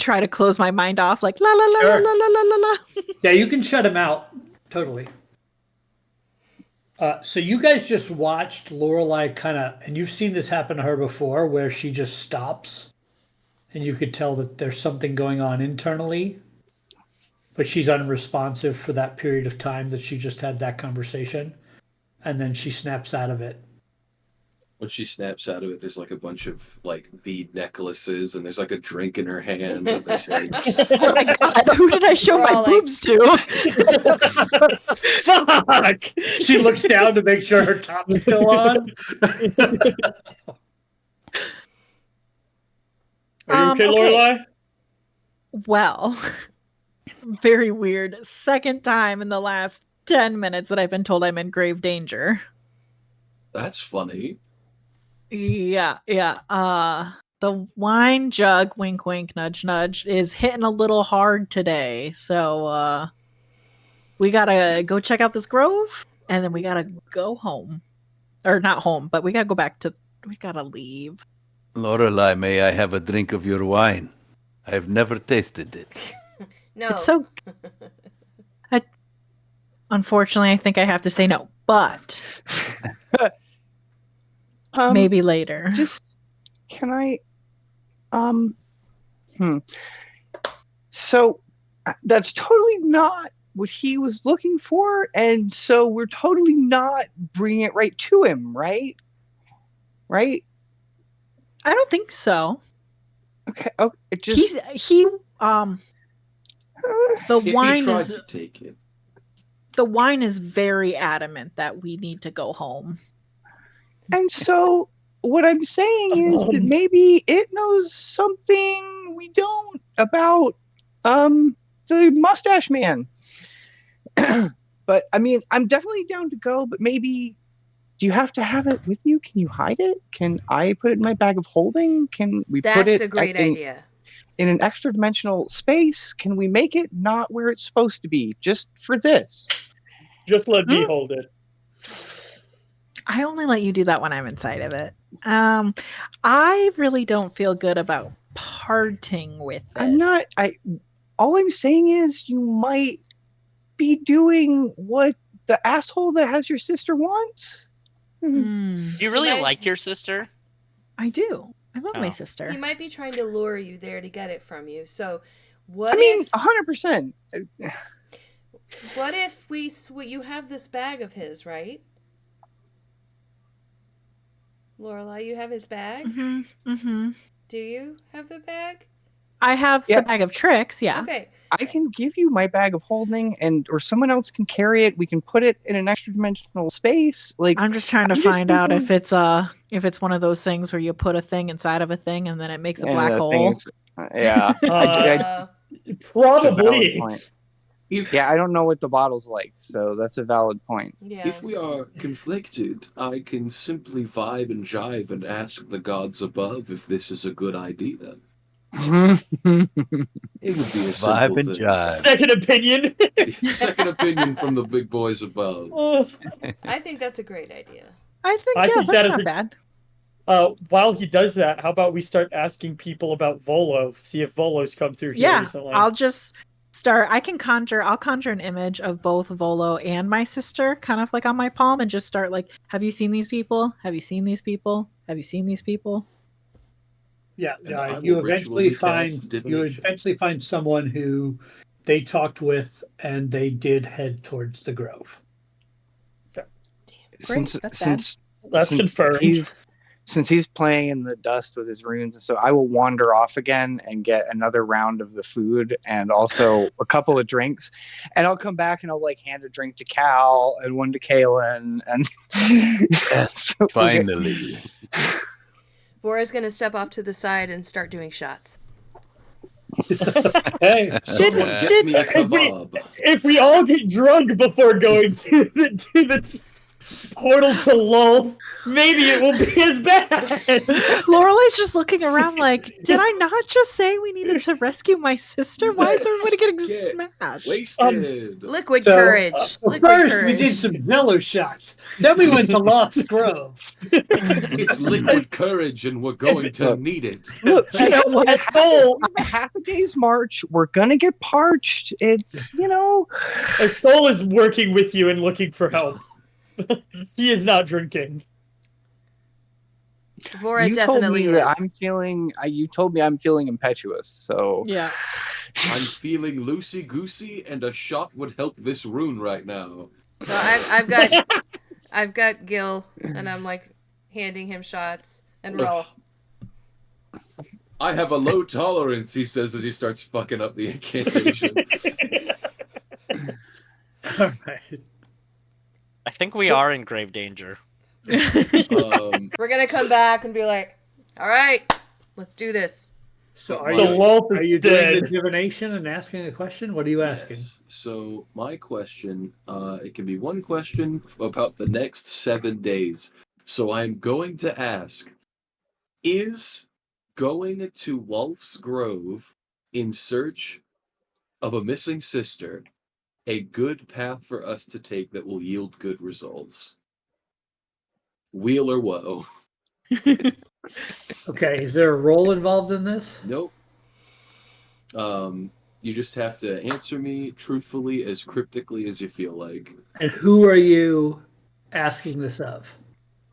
try to close my mind off like la la la Sure. la la la la la. Yeah, you can shut him out. Totally. So you guys just watched Lorelai and you've seen this happen to her before, where she just stops, and you could tell that there's something going on internally, but she's unresponsive for that period of time that she just had that conversation, and then she snaps out of it. When she snaps out of it, there's like a bunch of like bead necklaces, and there's like a drink in her hand. And there's like, Oh my god, who did I show my boobs to? Fuck! She looks down to make sure her top's still on. Are you okay, Lorelai? Well, very weird. Second time in the last 10 minutes that I've been told I'm in grave danger. that's funny. Yeah. The wine jug, wink, wink, nudge, nudge, is hitting a little hard today. So, we gotta go check out this grove, and then we gotta go home. Or not home, but we gotta leave. Lorelai, may I have a drink of your wine? I have never tasted it. No. It's so... Unfortunately, I think I have to say no, but... maybe later. Just, can I, So, that's totally not what he was looking for, and so we're totally not bringing it right to him, right? Right? I don't think so. Okay. Oh, it just the If wine he tried is to take it. the wine is very adamant that we need to go home. And so what I'm saying is that maybe it knows something we don't about the mustache man. But I mean, I'm definitely down to go, but maybe do you have to have it with you? Can you hide it? Can I put it in my bag of holding? Can we put it That's a great idea. In an extra dimensional space? Can we make it not where it's supposed to be just for this? Just let me hold it. I only let you do that when I'm inside of it. I really don't feel good about parting with it. All I'm saying is you might be doing what the asshole that has your sister wants. Do you really like your sister? I do. I love my sister. He might be trying to lure you there to get it from you. So, I mean, 100%. What if you have this bag of his, right? Lorelai, you have his bag? Mm-hmm. Do you have the bag? I have the bag of tricks. Yeah. Okay. I can give you my bag of holding, or someone else can carry it. We can put it in an extra dimensional space. Like, I'm just trying to find out if it's one of those things where you put a thing inside of a thing and then it makes a black hole. Yeah. Probably. Yeah, I don't know what the bottle's like, so that's a valid point. Yeah. If we are conflicted, I can simply vibe and jive and ask the gods above if this is a good idea. It would be a simple and thing. jive. Second opinion. Second opinion from the big boys above. I think that's a great idea. I think that that's is not bad. While he does that, how about we start asking people about Volo? See if Volo's come through here recently. I'll just start. I'll conjure an image of both Volo and my sister, kind of like on my palm, and just start like, have you seen these people? Have you seen these people? Have you seen these people? Yeah, you eventually find someone who they talked with, and they did head towards the grove. Great, that's confirmed. Since he's playing in the dust with his runes, so I will wander off again and get another round of the food and also a couple of drinks, and I'll come back and I'll like hand a drink to Cal and one to Kaylin, and yes, finally. Vora's gonna step off to the side and start doing shots. Hey, if we all get drunk before going to the portal to Lulth, maybe it will be as bad. Lorelei's just looking around like, did I not just say we needed to rescue my sister? Why is everybody getting smashed? Wasted. Liquid courage. We did some Jello shots. Then we went to Lost Grove. It's liquid courage, and we're going to need it. Look, half a day's march. We're gonna get parched. It's A soul is working with you and looking for help. He is not drinking. Vora definitely is. You told me I'm feeling impetuous, so yeah. I'm feeling loosey goosey, and a shot would help this rune right now. So I've got Gil, and I'm like handing him shots and roll. I have a low tolerance, he says as he starts fucking up the incantation. All right. I think we are in grave danger. We're gonna come back and be like, all right, let's do this. So are you doing the divination and asking a question? What are you asking? So my question, it can be one question about the next 7 days. So I'm going to ask, is going to Wolf's Grove in search of a missing sister a good path for us to take that will yield good results? Wheel or woe? Okay, is there a role involved in this? Nope. You just have to answer me truthfully, as cryptically as you feel like. And who are you asking this of?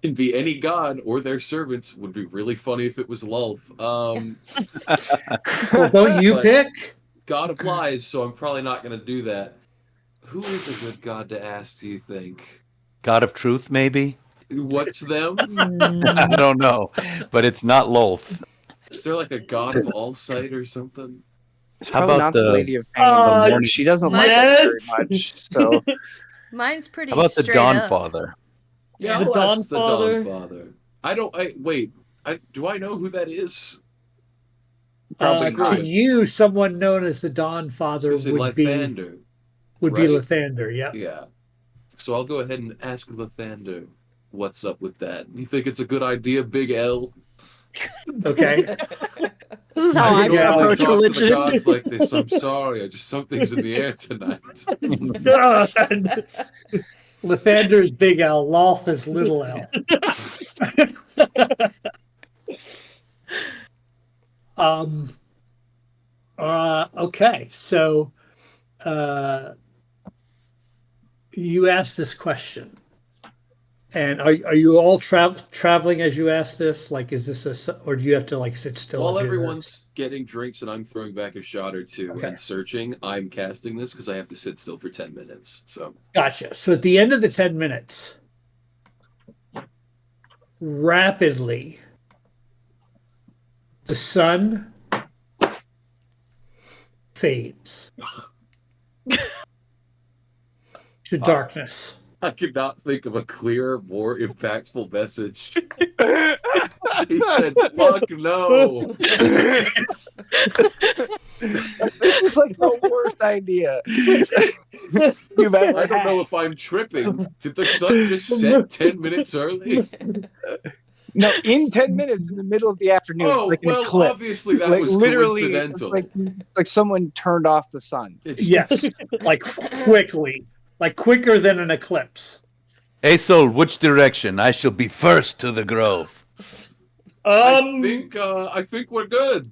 It can be any god or their servants. Would be really funny if it was Lulth. Well, don't you pick? God of lies, so I'm probably not going to do that. Who is a good god to ask, do you think? God of truth, maybe? What's them? I don't know, but it's not Lulth. Is there like a god of all sight or something? It's probably not the Lady of Pain. She doesn't like it very much. So mine's pretty. How about the Dawn Father? Yeah, the Dawn Father. Do I know who that is? To you, someone known as the Dawn Father would be Lathander. Would be Lathander, yeah. Yeah. So I'll go ahead and ask Lathander what's up with that. You think it's a good idea, Big L? Okay. This is how I approach religion. To the gods like this. I'm sorry, something's in the air tonight. God. Lathander's Big L, Lulth is Little L. Okay, so you asked this question, and are you all traveling as you ask this? Like, is this or do you have to like sit still? While everyone's getting drinks and I'm throwing back a shot or two and searching, I'm casting this because I have to sit still for 10 minutes. So gotcha. So at the end of the 10 minutes, rapidly, the sun fades to darkness. I could not think of a clearer, more impactful message. He said, "Fuck no." This is like the worst idea you've ever I don't had. know if I'm tripping. Did the sun just set 10 minutes early? No, in 10 minutes in the middle of the afternoon. Oh, like an well, eclipse. obviously that Like, was literally, coincidental. it's like someone turned off the sun. Yes, like quickly, like quicker than an eclipse. Aesol, which direction? I shall be first to the grove. I think we're good.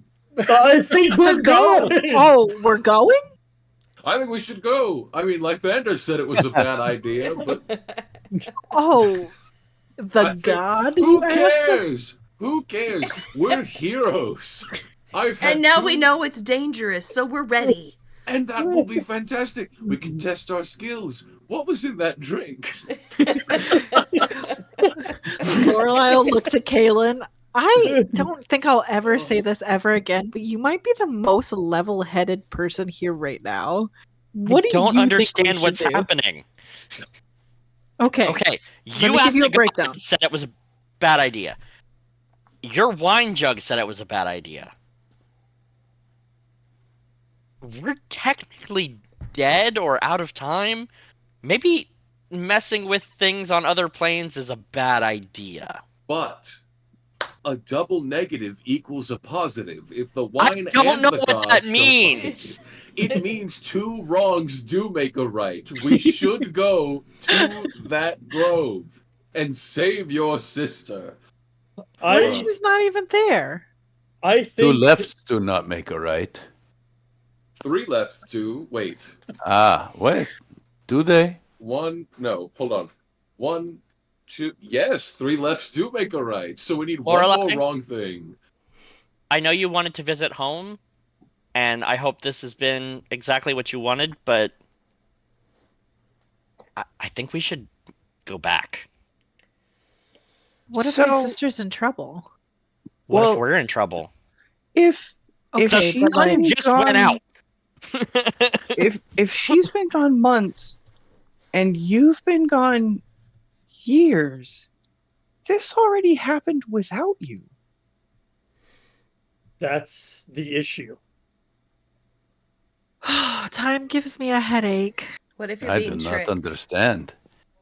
I think we're To go. good. Oh, we're going? I think we should go. I mean, Lythander said it was a bad idea, but Oh, the I think- god? who you asked? cares? Who cares? We're heroes. And now we know it's dangerous, so we're ready. And that will be fantastic. We can test our skills. What was in that drink? Lorelai looks at Kaylin. I don't think I'll ever say this ever again, but you might be the most level-headed person here right now. What do Don't you understand think we what's should do? happening. Okay. Okay, Let you me give asked you a a guy breakdown. that said it was a bad idea. Your wine jug said it was a bad idea. We're technically dead or out of time. Maybe messing with things on other planes is a bad idea. But a double negative equals a positive. If the I wine don't and know the what gods that don't means. like it means two wrongs do make a right. We should go to that grove and save your sister. What if I she's not even there? I Two think lefts do not make a right. 3 lefts, 2. Wait. Ah, wait. Do they? 1. No, hold on. 1, 2. Yes, 3 lefts do make a right. So we need one Lorelai? more wrong thing. I know you wanted to visit home, and I hope this has been exactly what you wanted, but I think we should go back. What if my So- sister's in trouble? What Well, if we're in trouble? If Okay, she's but like, been Just went gone- out. if she's been gone months and you've been gone years, this already happened without you. that's the issue. time gives me a headache. What if you're I do being not tricked? understand.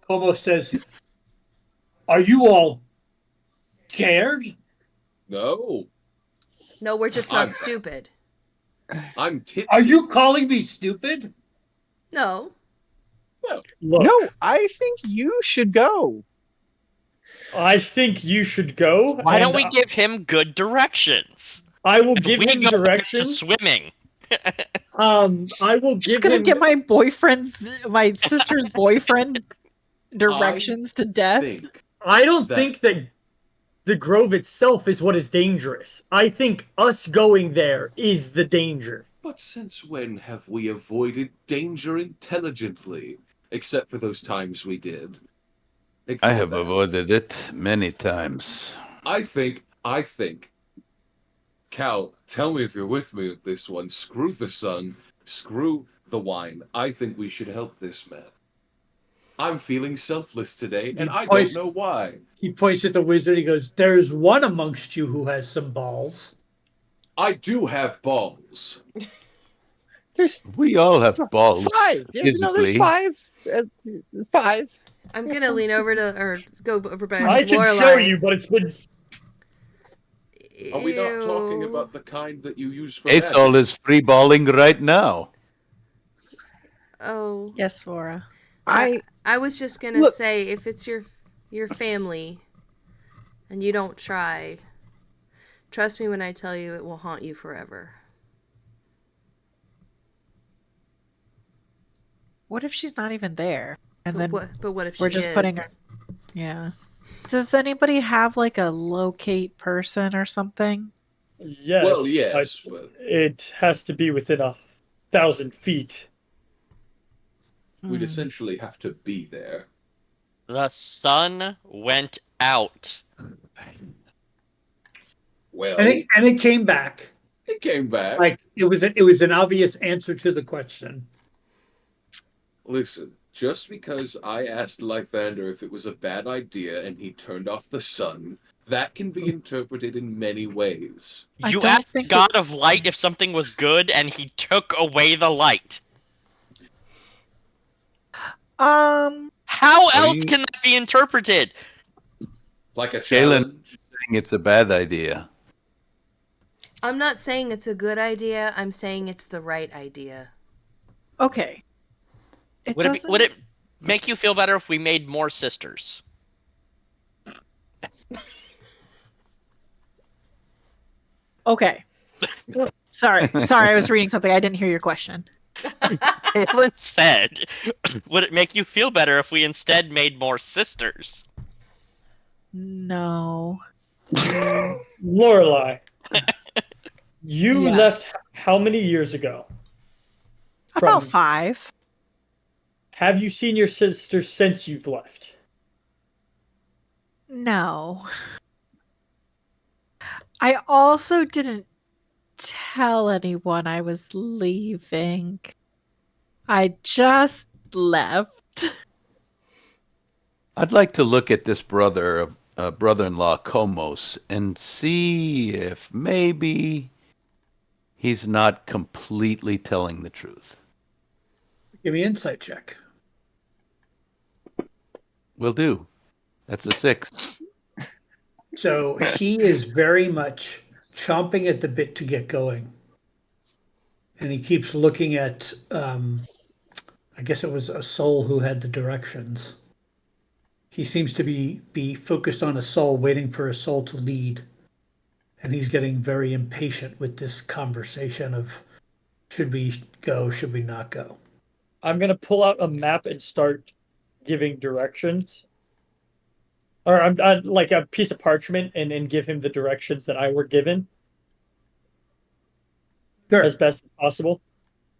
Como says, "Are you all scared?" No. No, we're just not I'm- stupid. I'm tipsy. Are you calling me stupid? No. Look, No, I think you should go. I think you should go. Why don't and we give him good directions? I will If give we him go back to directions. swimming. I will Just give gonna him. get my sister's boyfriend directions to death. I don't that- think that the grove itself is what is dangerous. I think us going there is the danger. But since when have we avoided danger intelligently? Except for those times we did. I Ignore have that. avoided it many times. I think. Cal, tell me if you're with me with this one. Screw the sun. Screw the wine. I think we should help this man. I'm feeling selfless today, and I don't Poison. know why. He points at the wizard. He goes, "There's one amongst you who has some balls." I do have balls. There's We all have balls. 5. Yeah, no, there's physically. 5. 5. I'm gonna lean over to or go over by I can Lorelai. show you, but it's been. Are we not talking Ew. about the kind that you use for Aesol magic? is free balling right now. Oh. Yes, Laura. I I was just gonna Look- say, if it's your family, and you don't try, trust me when I tell you, it will haunt you forever. What if she's not even there? And But then what if we're she just is? putting her- yeah. Does anybody have like a locate person or something? Yes. Well, yes, I- but it has to be within 1,000 feet. we'd Hmm. essentially have to be there. The sun went out. Well, And it came back. He came back. Like it was an obvious answer to the question. Listen, just because I asked Lythander if it was a bad idea and he turned off the sun, that can be interpreted in many ways. I You don't asked think God of Light if something was good, and he took away the light. What How are else you- can that be interpreted? Like a Galen challenge. saying it's a bad idea. I'm not saying it's a good idea. I'm saying it's the right idea. Okay. It Would doesn't. would it make you feel better if we made more sisters? Okay. Sorry, I was reading something. I didn't hear your question. Caitlin said, would it make you feel better if we instead made more sisters? No. Lorelai, you Yes. left how many years ago? About From- 5. Have you seen your sister since you've left? No. I also didn't tell anyone I was leaving. I just left. I'd like to look at this brother-in-law Komos and see if maybe he's not completely telling the truth. Give me an insight check. Will do. That's a 6. So he is very much chomping at the bit to get going. And he keeps looking at, I guess it was a soul who had the directions. He seems to be focused on a soul, waiting for a soul to lead. And he's getting very impatient with this conversation of should we go, should we not go? I'm going to pull out a map and start giving directions. Or I'm like a piece of parchment and give him the directions that I were given Sure. as best as possible.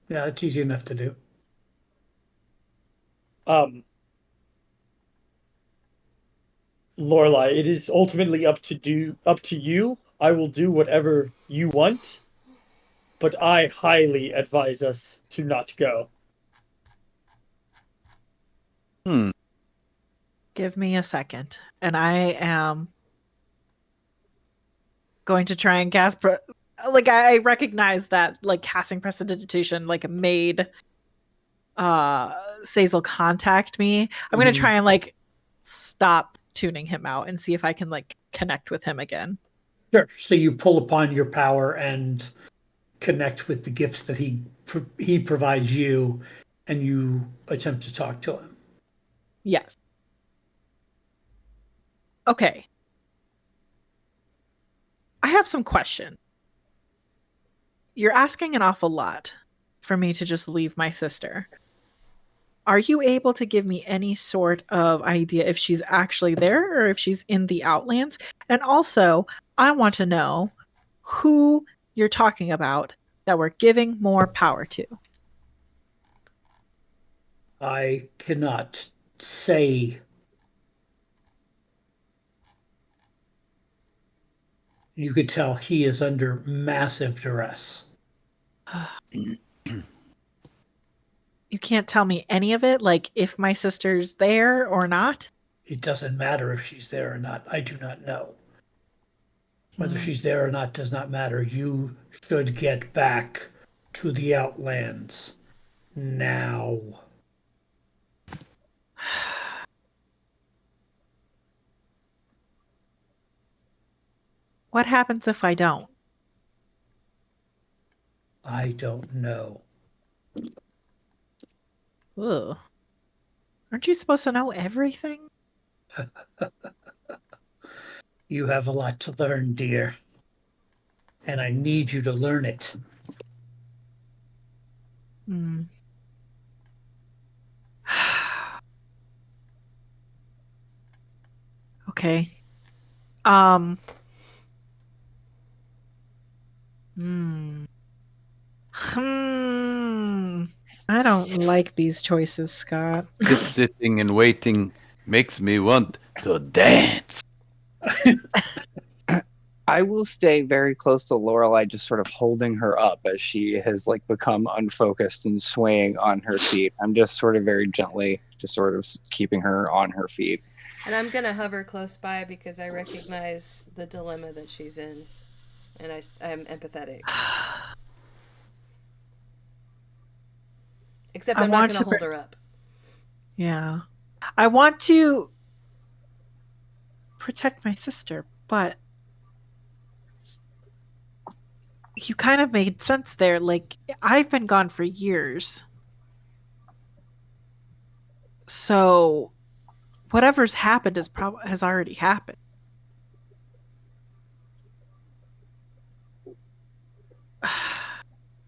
Yeah, it's easy enough to do. Lorelai, it is ultimately up to you. I will do whatever you want, but I highly advise us to not go. Give me a second. And I am going to try and cast... I recognize that, like, casting Prestidigitation, like, made Sazel contact me. I'm going to try and, like, stop tuning him out and see if I can, like, connect with him again. Sure. So you pull upon your power and connect with the gifts that he provides you, and you attempt to talk to him. Yes. Okay. I have some questions. You're asking an awful lot for me to just leave my sister. Are you able to give me any sort of idea if she's actually there or if she's in the Outlands? And also, I want to know who you're talking about that we're giving more power to. I cannot say. You could tell he is under massive duress. You can't tell me any of it, like if my sister's there or not? It doesn't matter if she's there or not. I do not know. Whether she's there or not does not matter. You should get back to the Outlands now. What happens if I don't? I don't know. Ugh. Aren't you supposed to know everything? You have a lot to learn, dear. And I need you to learn it. Okay. I don't like these choices, Scott. Just sitting and waiting makes me want to dance. I will stay very close to Lorelai, just sort of holding her up as she has like become unfocused and swaying on her feet. I'm just sort of very gently, just sort of keeping her on her feet. And I'm going to hover close by because I recognize the dilemma that she's in. And I'm empathetic. Except I'm not going to hold her up. Yeah. I want to protect my sister, but you kind of made sense there. Like, I've been gone for years. So whatever's happened has already happened.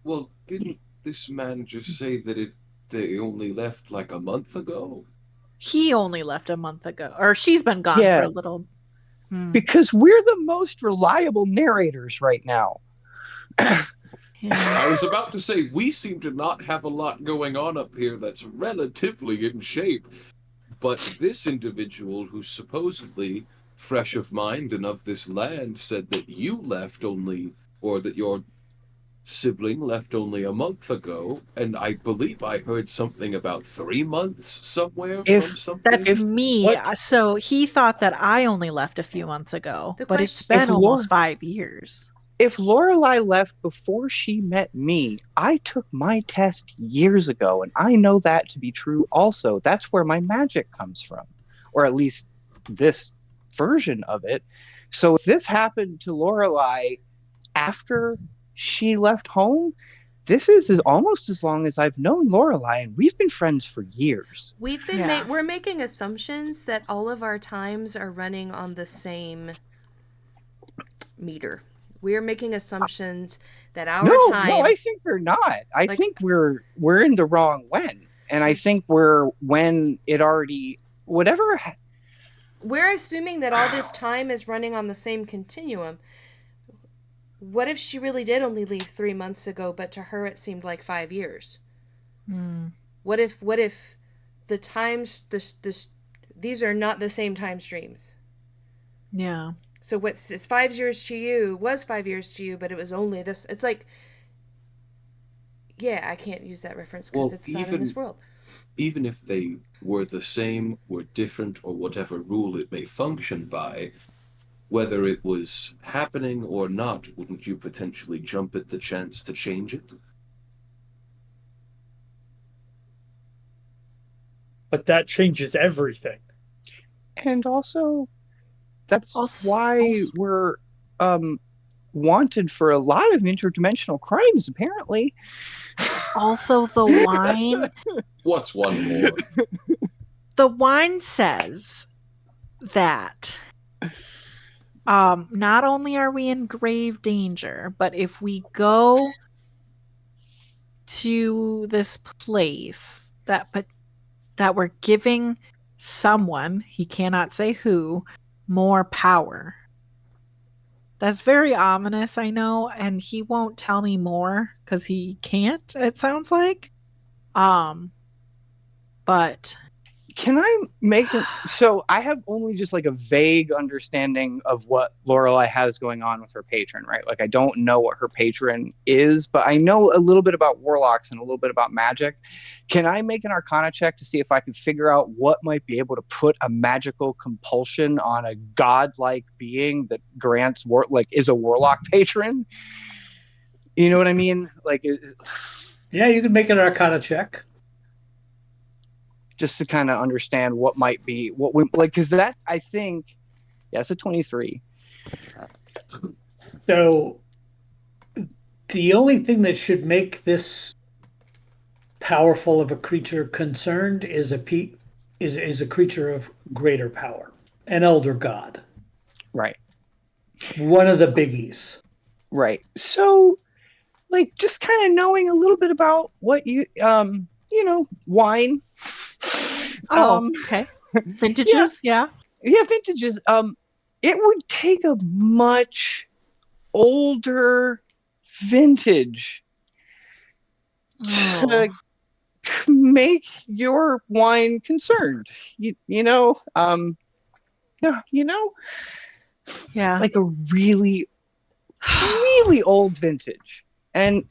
Well, didn't this man just say that they only left like a month ago? He only left a month ago. Or she's been gone for a little. Because we're the most reliable narrators right now. I was about to say, we seem to not have a lot going on up here that's relatively in shape. But this individual, who's supposedly fresh of mind and of this land, said that you left only, or that your sibling left only a month ago, and I believe I heard something about 3 months somewhere from something. That's me. What? So he thought that I only left a few months ago, but it's been almost 5 years. If Lorelai left before she met me, I took my test years ago, and I know that to be true also. That's where my magic comes from, or at least this version of it. So if this happened to Lorelai after she left home, this is almost as long as I've known Lorelai, and we've been friends for years. We're making assumptions that all of our times are running on the same meter. We're making assumptions that our time. No, I think we're not. I think we're in the wrong when, and I think we're when it already whatever. We're assuming that all this time is running on the same continuum. What if she really did only leave 3 months ago, but to her it seemed like 5 years? What if the times these are not the same time streams? Yeah. So what's 5 years to you was 5 years to you, but it was only this. It's like, yeah, I can't use that reference because it's not in this world. Even if they were the same, were different, or whatever rule it may function by, whether it was happening or not, wouldn't you potentially jump at the chance to change it? But that changes everything. And also, that's why we're wanted for a lot of interdimensional crimes, apparently. Also, the wine. What's one more? The wine says that not only are we in grave danger, but if we go to this place that we're giving someone, he cannot say who, more power. That's very ominous, I know, and he won't tell me more because he can't, it sounds like. But can I make it so I have only just like a vague understanding of what Lorelai has going on with her patron, right? Like I don't know what her patron is, but I know a little bit about warlocks and a little bit about magic. Can I make an Arcana check to see if I can figure out what might be able to put a magical compulsion on a godlike being that grants is a warlock patron? You know what I mean? Like, yeah, you can make an Arcana check. Just to kind of understand what might be what we like, because that I think, it's a 23. So the only thing that should make this powerful of a creature concerned is a creature of greater power, an elder god. Right. One of the biggies. Right. So, like, just kind of knowing a little bit about what wine. Okay. Vintages, yeah. Yeah, vintages. It would take a much older vintage to make your wine concerned. Yeah. Like a really really old vintage. And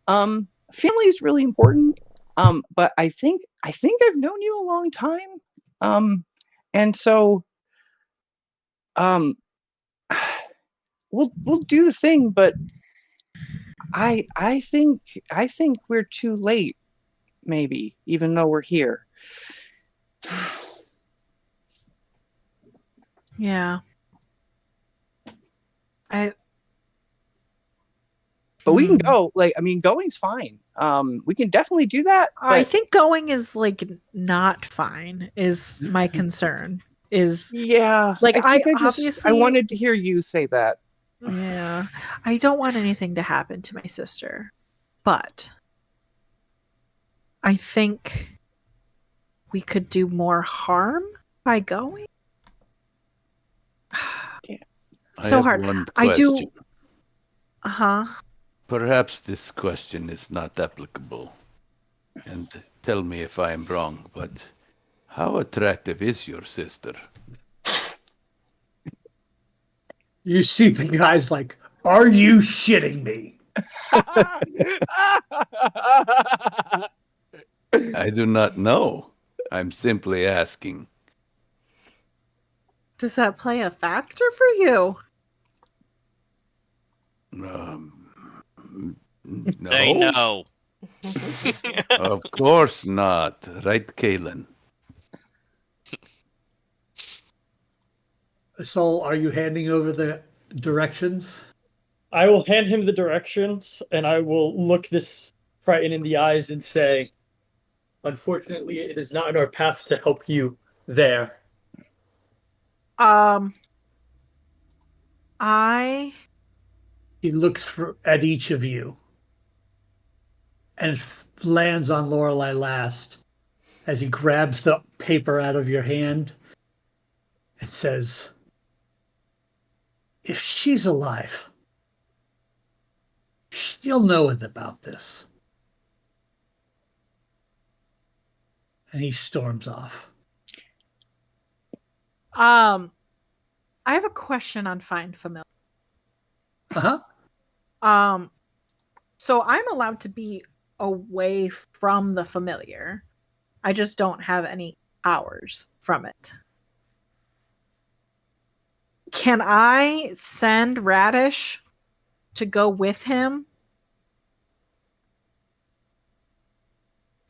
family is really important. But I think I've known you a long time. And so um we'll do the thing, but I think we're too late, maybe, even though we're here. Yeah. But we can go. Like, I mean, going's fine. We can definitely do that. But I think going is like not fine is my concern. Is yeah, like I I wanted to hear you say that. Yeah. I don't want anything to happen to my sister. But I think we could do more harm by going. So hard. One I question. do. Uh-huh. Perhaps this question is not applicable, and tell me if I am wrong, but how attractive is your sister? You see the guy's like, are you shitting me? I do not know. I'm simply asking. Does that play a factor for you? No. Say no. Of course not. Right, Kaylin? So are you handing over the directions? I will hand him the directions, and I will look this Triton in the eyes and say, unfortunately, it is not in our path to help you there. He looks at each of you and lands on Lorelei last as he grabs the paper out of your hand and says, if she's alive, she'll know about this. And he storms off. I have a question on Find Familiar. So I'm allowed to be away from the familiar. I just don't have any powers from it. Can I send Radish to go with him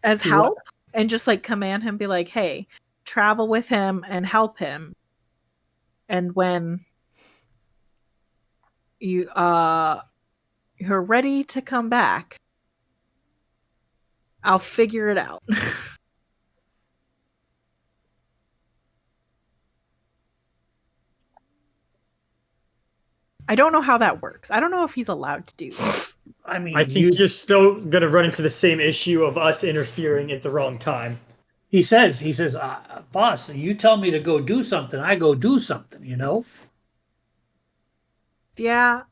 as help and just like command him, be like, hey, travel with him and help him. And when you're ready to come back, I'll figure it out. I don't know how that works. I don't know if he's allowed to do that. I mean, I think you're still going to run into the same issue of us interfering at the wrong time. He says, boss, you tell me to go do something, I go do something, you know? Yeah.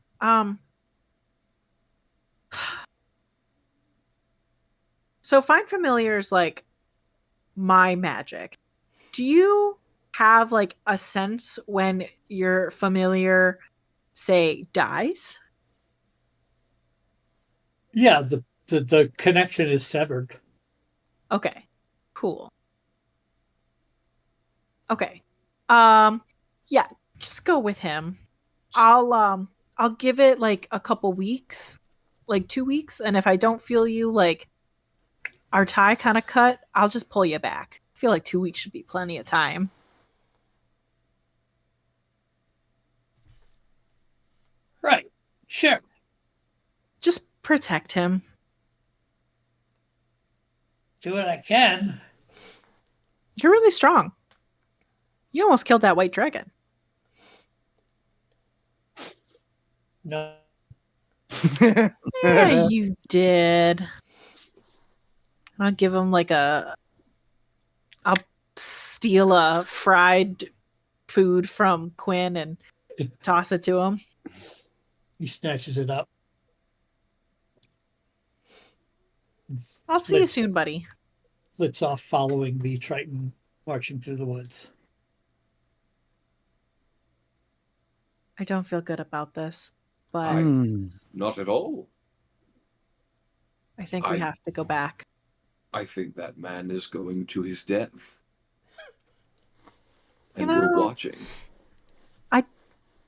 So Find Familiar is like my magic. Do you have like a sense when your familiar, say, dies? Yeah, the connection is severed. Okay. Cool. Okay. Yeah, just go with him. I'll give it like a couple weeks, like 2 weeks, and if I don't feel you like our tie kind of cut, I'll just pull you back. I feel like 2 weeks should be plenty of time. Right. Sure. Just protect him. Do what I can. You're really strong. You almost killed that white dragon. No. Yeah, you did. I'll give him like I'll steal a fried food from Quinn and toss it to him. He snatches it up. I'll see you soon, buddy. Flits off following the Triton marching through the woods. I don't feel good about this. but Not at all. I think we have to go back. I think that man is going to his death. And You know, we're watching.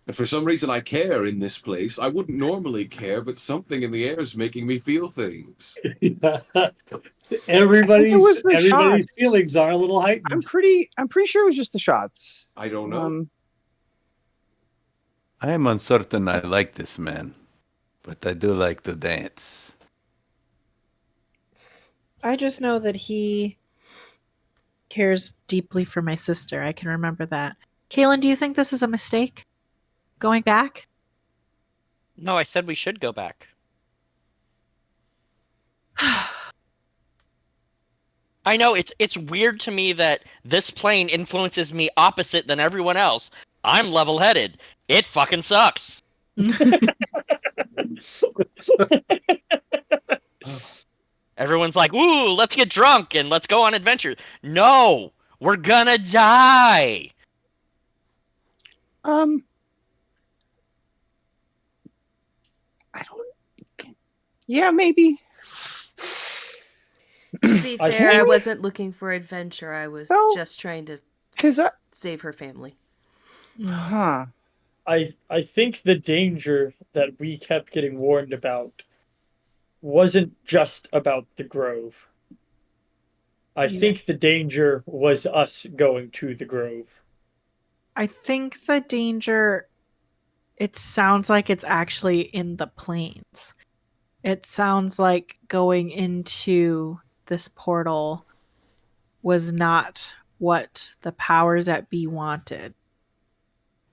And for some reason I care in this place. I wouldn't normally care, but something in the air is making me feel things. Everybody's feelings are a little heightened. I'm pretty sure it was just the shots. I don't know. I am uncertain I like this man, but I do like to dance. I just know that he cares deeply for my sister. I can remember that. Kaylin, do you think this is a mistake? Going back? No, I said we should go back. I know it's weird to me that this plane influences me opposite than everyone else. I'm level-headed. It fucking sucks. Everyone's like, "Ooh, let's get drunk and let's go on adventures." No, we're gonna die. I don't. Yeah, maybe. To be fair, I wasn't looking for adventure. I was just trying to save her family. Huh. I think the danger that we kept getting warned about wasn't just about the grove. I think the danger was us going to the grove. I think the danger, it sounds like it's actually in the plains. It sounds like going into this portal was not what the powers that be wanted.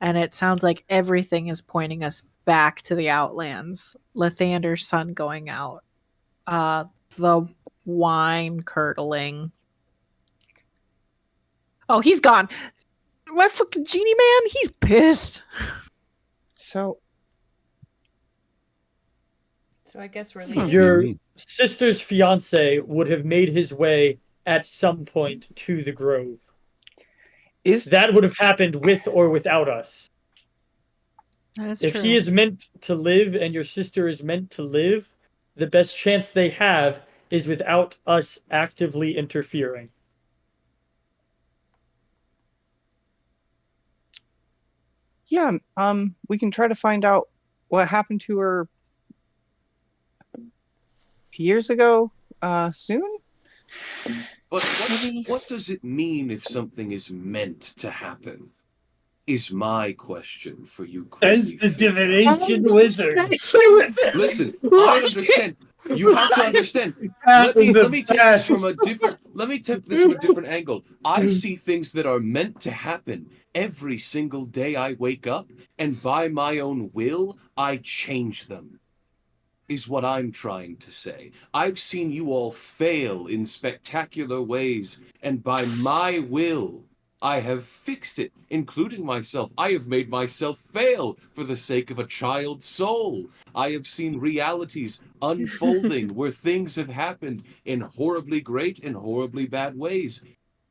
And it sounds like everything is pointing us back to the Outlands. Lathander's sun going out. The wine curdling. Oh, he's gone. My fucking genie man, he's pissed. So I guess we're leaving. Your sister's fiance would have made his way at some point to the grove. That would have happened with or without us. That is if true. he is meant to live and your sister is meant to live, the best chance they have is without us actively interfering. Yeah, we can try to find out what happened to her years ago, soon. But what does it mean if something is meant to happen? Is my question for you. As the divination wizard. Listen, I understand. You have to understand. Let me take this from a different angle. I see things that are meant to happen every single day I wake up, and by my own will, I change them. Is what I'm trying to say. I've seen you all fail in spectacular ways, and by my will, I have fixed it, including myself. I have made myself fail for the sake of a child's soul. I have seen realities unfolding where things have happened in horribly great and horribly bad ways.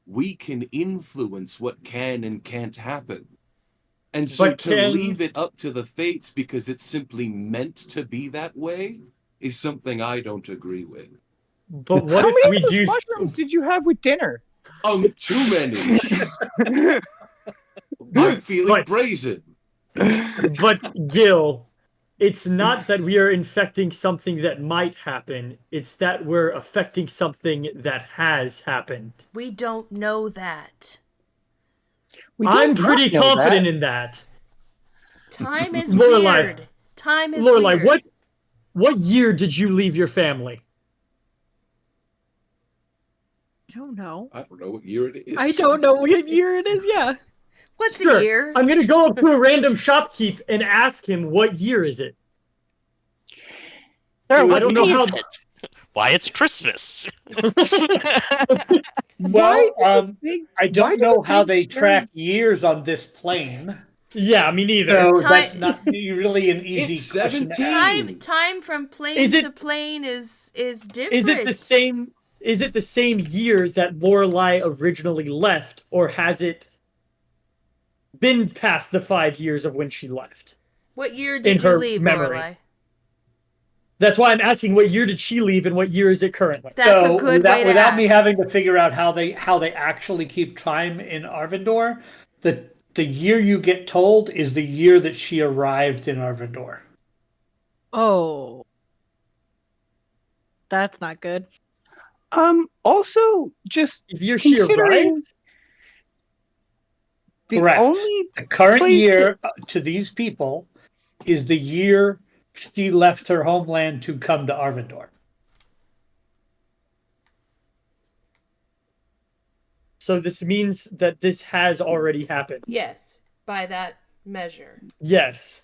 We can influence what can and can't happen. And so leave it up to the fates because it's simply meant to be that way is something I don't agree with. But what How many of those mushrooms did you have with dinner? Too many. I'm feeling brazen. But Gil, it's not that we are infecting something that might happen. It's that we're affecting something that has happened. We don't know that. I'm pretty confident in that. Time is weird. Time is Lorelai, weird. what year did you leave your family? I don't know. I don't know what year it is. I don't know what year it is, yeah. What's a year? I'm going to go up to a random shopkeep and ask him, what year is it? I don't know how... Why, it's Christmas. Well, I don't know how they track years on this plane. Yeah, me neither. So that's not really an easy it's question. 17. Time from plane to plane is different. Is it the same year that Lorelai originally left, or has it been past the 5 years of when she left? What year in did you her leave, memory. Lorelai? That's why I'm asking what year did she leave and what year is it currently? That's a good way to without ask. me having to figure out how they actually keep time in Arvindor, the year you get told is the year that she arrived in Arvindor. Oh. That's not good. Also, just If year she considering arrived? the Correct. only The current place year to these people is the year she left her homeland to come to Arvindor. So this means that this has already happened. Yes, by that measure. Yes.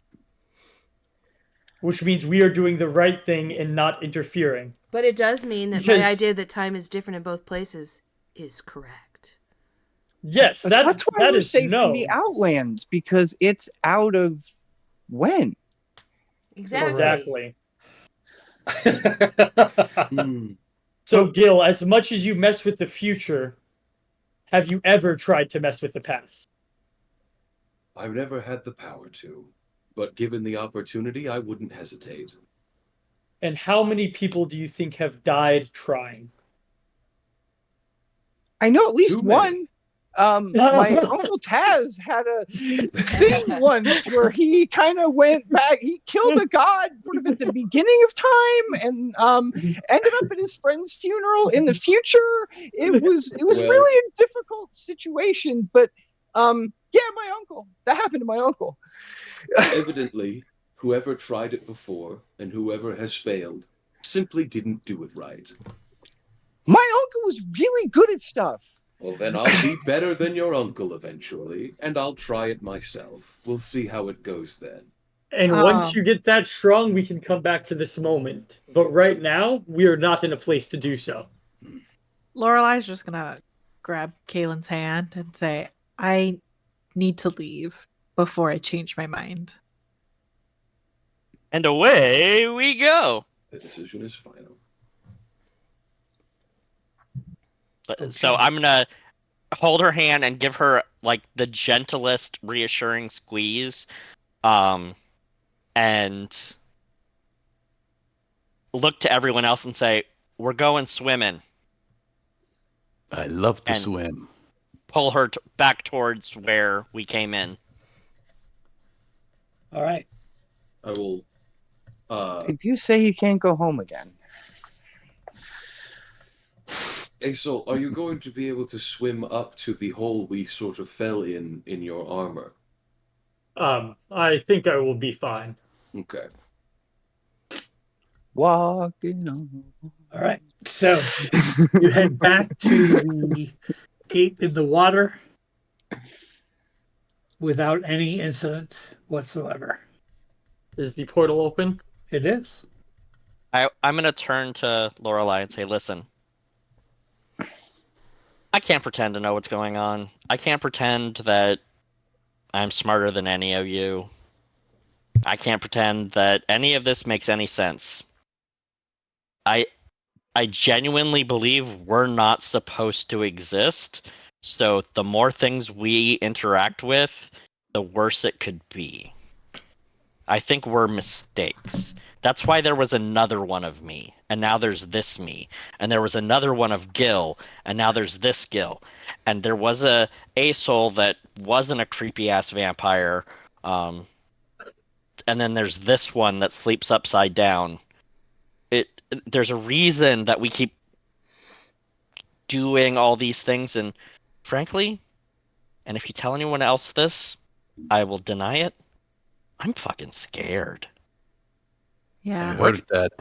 Which means we are doing the right thing and not interfering. But it does mean that Because- my idea that time is different in both places is correct. Yes, that's why that we're is safe in no. the Outlands, because it's out of when? Exactly. So, Gil, as much as you mess with the future, have you ever tried to mess with the past? I've never had the power to, but given the opportunity, I wouldn't hesitate. And how many people do you think have died trying? I know at least Too many. one. My Uncle Taz had a thing once where he kind of went back. He killed a god sort of at the beginning of time, and ended up at his friend's funeral in the future. It was Well- really a difficult situation, but yeah, my uncle. That happened to my uncle. Evidently, whoever tried it before and whoever has failed simply didn't do it right. My uncle was really good at stuff. Well, then I'll be better than your uncle eventually, and I'll try it myself. We'll see how it goes then. And once you get that strong, we can come back to this moment. But right now, we are not in a place to do so. Lorelai's just gonna grab Kaylin's hand and say, I need to leave before I change my mind. And away we go. The decision is final. So I'm gonna hold her hand and give her like the gentlest, reassuring squeeze, and look to everyone else and say, "We're going swimming." I love to And- swim. Pull her back towards where we came in. All right. I will. Did you say you can't go home again? Aesol, are you going to be able to swim up to the hole we sort of fell in your armor? I think I will be fine. Okay. Walking on. All right. So you head back to the gate in the water without any incident whatsoever. Is the portal open? It is. I'm gonna turn to Lorelai and say, "Listen, I can't pretend to know what's going on. I can't pretend that I'm smarter than any of you. I can't pretend that any of this makes any sense. I genuinely believe we're not supposed to exist. So the more things we interact with, the worse it could be. I think we're mistakes. That's why there was another one of me, and now there's this me, and there was another one of Gil, and now there's this Gil, and there was a soul that wasn't a creepy ass vampire, and then there's this one that sleeps upside down. There's a reason that we keep doing all these things, and frankly, and if you tell anyone else this, I will deny it. I'm fucking scared. I Yeah. heard that.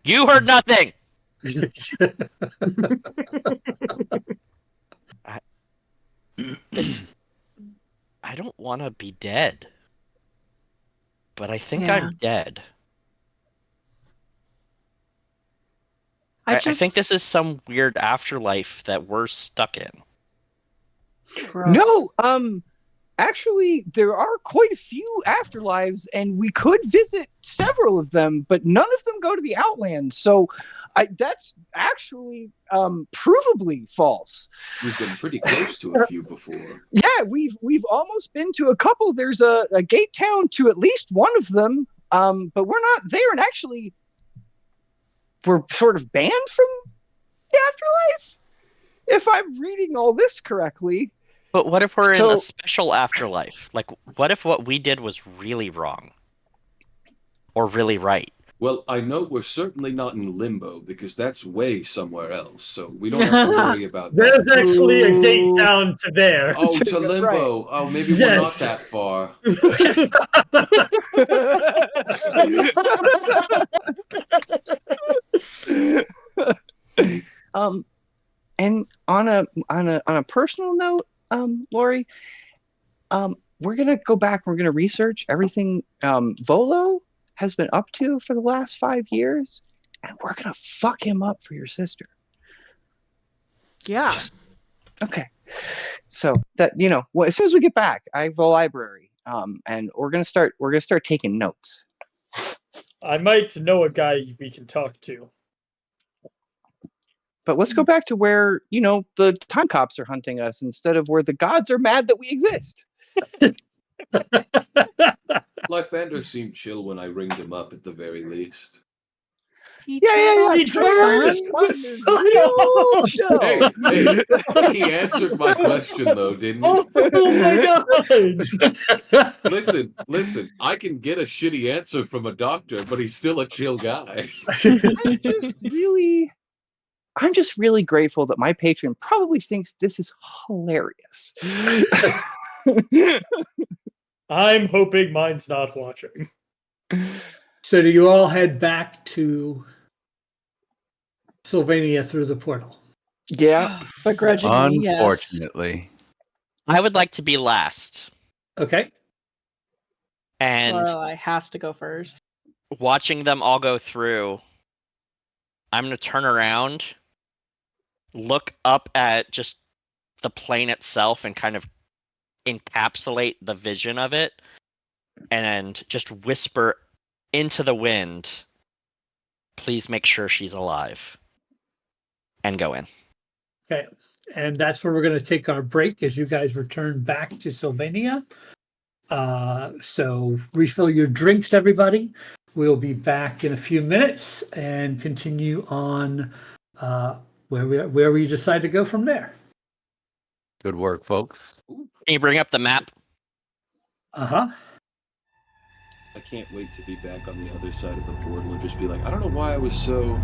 You heard nothing. I don't want to be dead, but I think Yeah. I'm dead. I I think this is some weird afterlife that we're stuck in. Gross. No, actually, there are quite a few afterlives, and we could visit several of them, but none of them go to the Outlands. So That's actually provably false. We've been pretty close to a few before. Yeah, we've almost been to a couple. There's a gate town to at least one of them, but we're not there. And actually, we're sort of banned from the afterlife, if I'm reading all this correctly. But what if we're in a special afterlife? Like, what if what we did was really wrong? Or really right? Well, I know we're certainly not in limbo, because that's way somewhere else, so we don't have to worry about that. There's actually a gate down to there. Oh, to limbo. Right. Oh, maybe we're not that far. And on a personal note, Lori, we're gonna go back. We're gonna research everything Volo has been up to for the last 5 years, and we're gonna fuck him up for your sister. Yeah. Okay. So that as soon as we get back, I have a library, and we're gonna start taking notes. I might know a guy we can talk to. But let's go back to where the time cops are hunting us instead of where the gods are mad that we exist. Lysander seemed chill when I ringed him up at the very least. Yeah. He turned Real chill. Hey, he answered my question though, didn't he? Oh my god! Listen, I can get a shitty answer from a doctor, but he's still a chill guy. I'm just really grateful that my patron probably thinks this is hilarious. I'm hoping mine's not watching. So do you all head back to Sylvania through the portal? Yeah. Begrudgingly, yes. Unfortunately. I would like to be last. Okay. And Lorelai has to go first. watching them all go through, I'm going to turn around, look up at just the plane itself and kind of encapsulate the vision of it, and just whisper into the wind, please make sure she's alive, and go in. Okay. And that's where we're going to take our break as you guys return back to Sylvania. So refill your drinks, everybody. We'll be back in a few minutes and continue on where we decide to go from there. Good work, folks. Can you bring up the map? Uh-huh. I can't wait to be back on the other side of the portal and just be like, I don't know why I was so...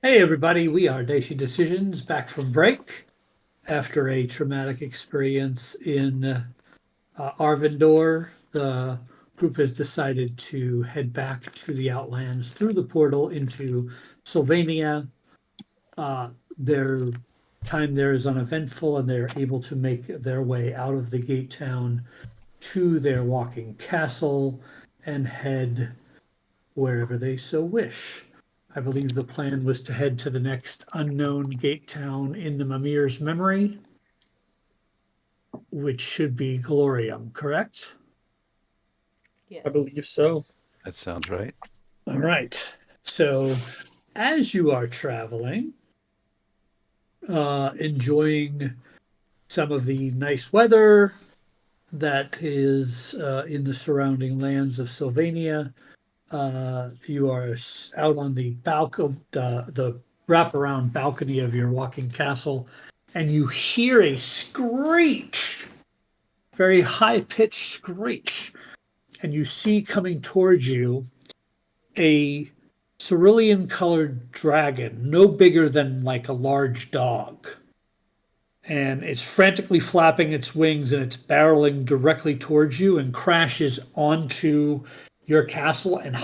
Hey everybody, we are Dicey Decisions, back from break after a traumatic experience in Arvindor. The group has decided to head back to the Outlands through the portal into Sylvania. Their time there is uneventful, and they're able to make their way out of the gate town to their walking castle and head wherever they so wish. I believe the plan was to head to the next unknown gate town in the Mimir's memory, which should be Glorium, correct? Yes. I believe so. That sounds right. All right. So, as you are traveling, enjoying some of the nice weather that is in the surrounding lands of Sylvania, you are out on the balcony, the wraparound balcony of your walking castle, and you hear a screech, very high pitched screech, and you see coming towards you a cerulean colored dragon, no bigger than like a large dog. And it's frantically flapping its wings and it's barreling directly towards you and crashes onto your castle and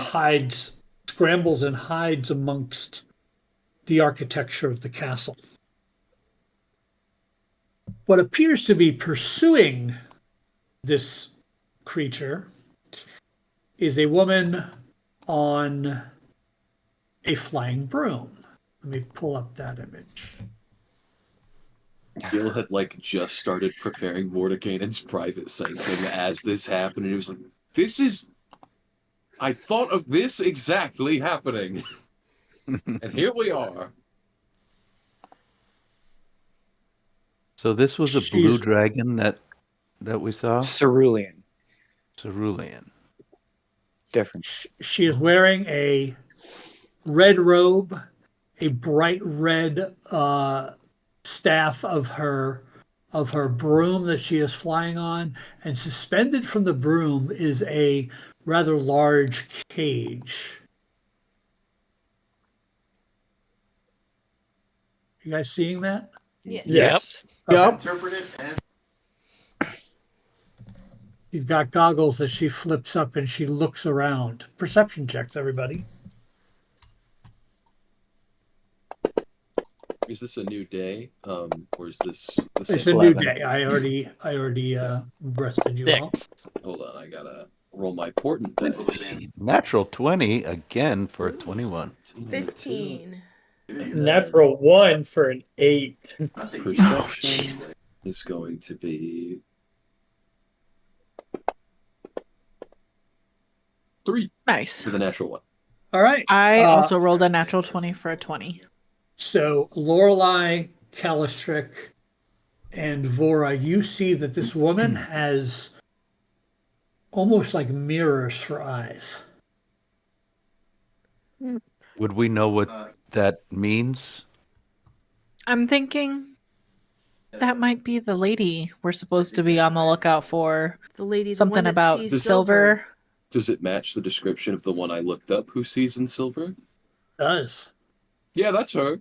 scrambles and hides amongst the architecture of the castle. What appears to be pursuing this creature is a woman on a flying broom. Let me pull up that image. Gil had just started preparing Mordenkainen's private sanctum as this happened, and he was like, I thought of this exactly happening. And here we are. So this was a blue dragon that we saw? Cerulean. Cerulean. Different. She is wearing a red robe, a bright red staff of her broom that she is flying on, and suspended from the broom is a rather large cage. You guys seeing that? Yes. Yes. Yep. Interpret it as You've got goggles that she flips up and she looks around. Perception checks, everybody. Is this a new day? Or is this the It's same? a new 11. day. I already breasted you all. Six. Hold on, I gotta roll my portent dice. Natural 20 again for a 21. 15. Natural 1 for an 8. Perception is going to be 3 Nice. for the natural 1. All right. I also rolled a natural 20 for a 20. So Lorelei, Calistric, and Vora, you see that this woman has almost like mirrors for eyes. Would we know what that means? I'm thinking that might be the lady we're supposed to be on the lookout for. The lady, the Something one that about sees silver. Does it match the description of the one I looked up who sees in silver? Does. Yeah, that's her.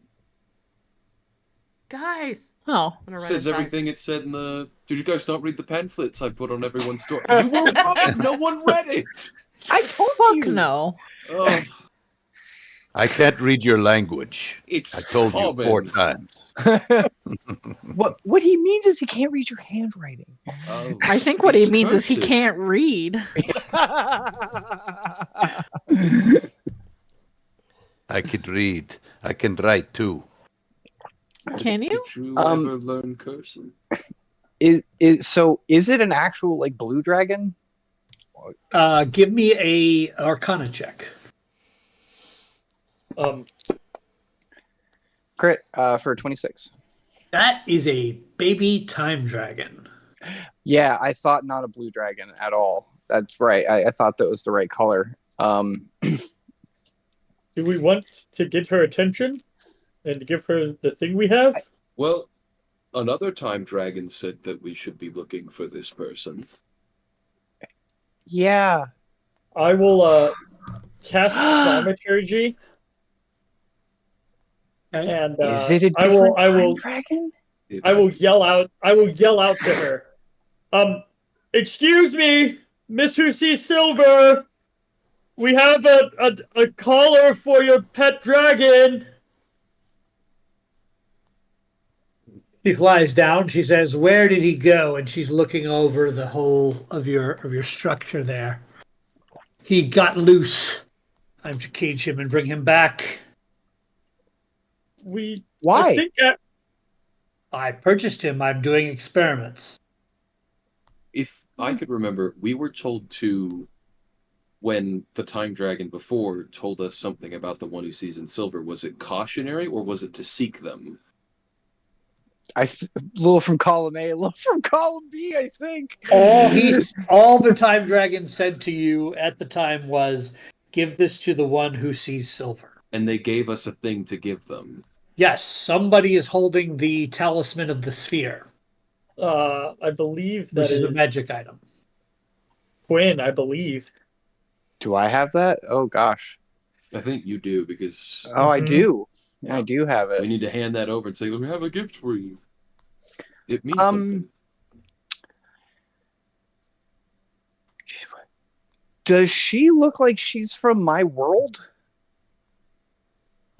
Guys. Oh. I'm gonna run Says inside. everything it said in the. Did you guys not read the pamphlets I put on everyone's door? You were right. No one read it. I fuck no. Oh, I can't read your language. it's I told you 4 common. times. What he means is he can't read your handwriting. Oh, I think what he it's means is he cursive. can't read. I could read. I can write too. Can you? Did you Um, ever learn cursive? Is it an actual blue dragon? Give me a Arcana check. Crit for 26. That is a baby time dragon. Yeah, I thought not a blue dragon at all. That's right. I thought that was the right color. Do we want to get her attention and give her the thing we have? Well, another time dragon said that we should be looking for this person. Yeah. I will cast thaumaturgy And Is it a different I time will dragon? I will yell out. I will yell out to her. Excuse me, Miss Who Sees Silver. We have a caller for your pet dragon. She flies down. She says, "Where did he go?" And she's looking over the whole of your structure there. He got loose. I'm to cage him and bring him back. I Why? think I purchased him. I'm doing experiments. If I could remember, we were told to, when the time dragon before told us something about the one who sees in silver, was it cautionary or was it to seek them? A little from column A, a little from column B, I think. All the time dragon said to you at the time was, "Give this to the one who sees silver." And they gave us a thing to give them. Yes, somebody is holding the talisman of the sphere, I believe that which is a is magic item. Quinn. I believe. Do I have that? Oh gosh. I think you do, because Oh, I do. I do have we it. need to hand that over and say, we have a gift for you. It means something. Does she look like she's from my world?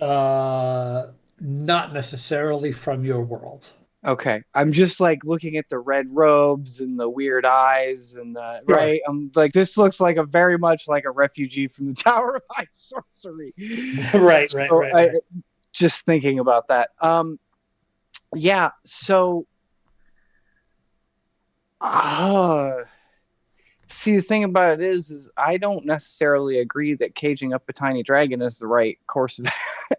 Not necessarily from your world. Okay, I'm just like looking at the red robes and the weird eyes and the Sure. right. I'm like, this looks like a very much like a refugee from the Tower of High Sorcery. Right. Just thinking about that. Yeah. So, see, the thing about it is I don't necessarily agree that caging up a tiny dragon is the right course of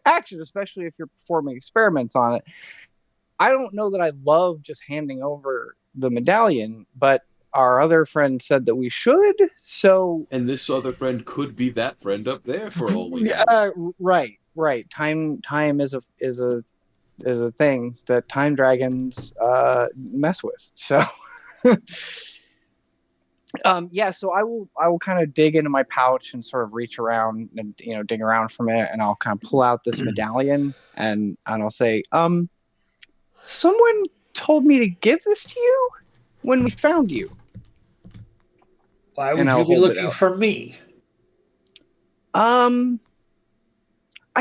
action, especially if you're performing experiments on it. I don't know that I love just handing over the medallion, but our other friend said that we should. So, and this other friend could be that friend up there for all we know. Right. Time is a thing that time dragons mess with. So, yeah. So I will kind of dig into my pouch and sort of reach around and dig around for a minute, and I'll kind of pull out this medallion and I'll say, someone told me to give this to you when we found you. Why would you be looking for me? I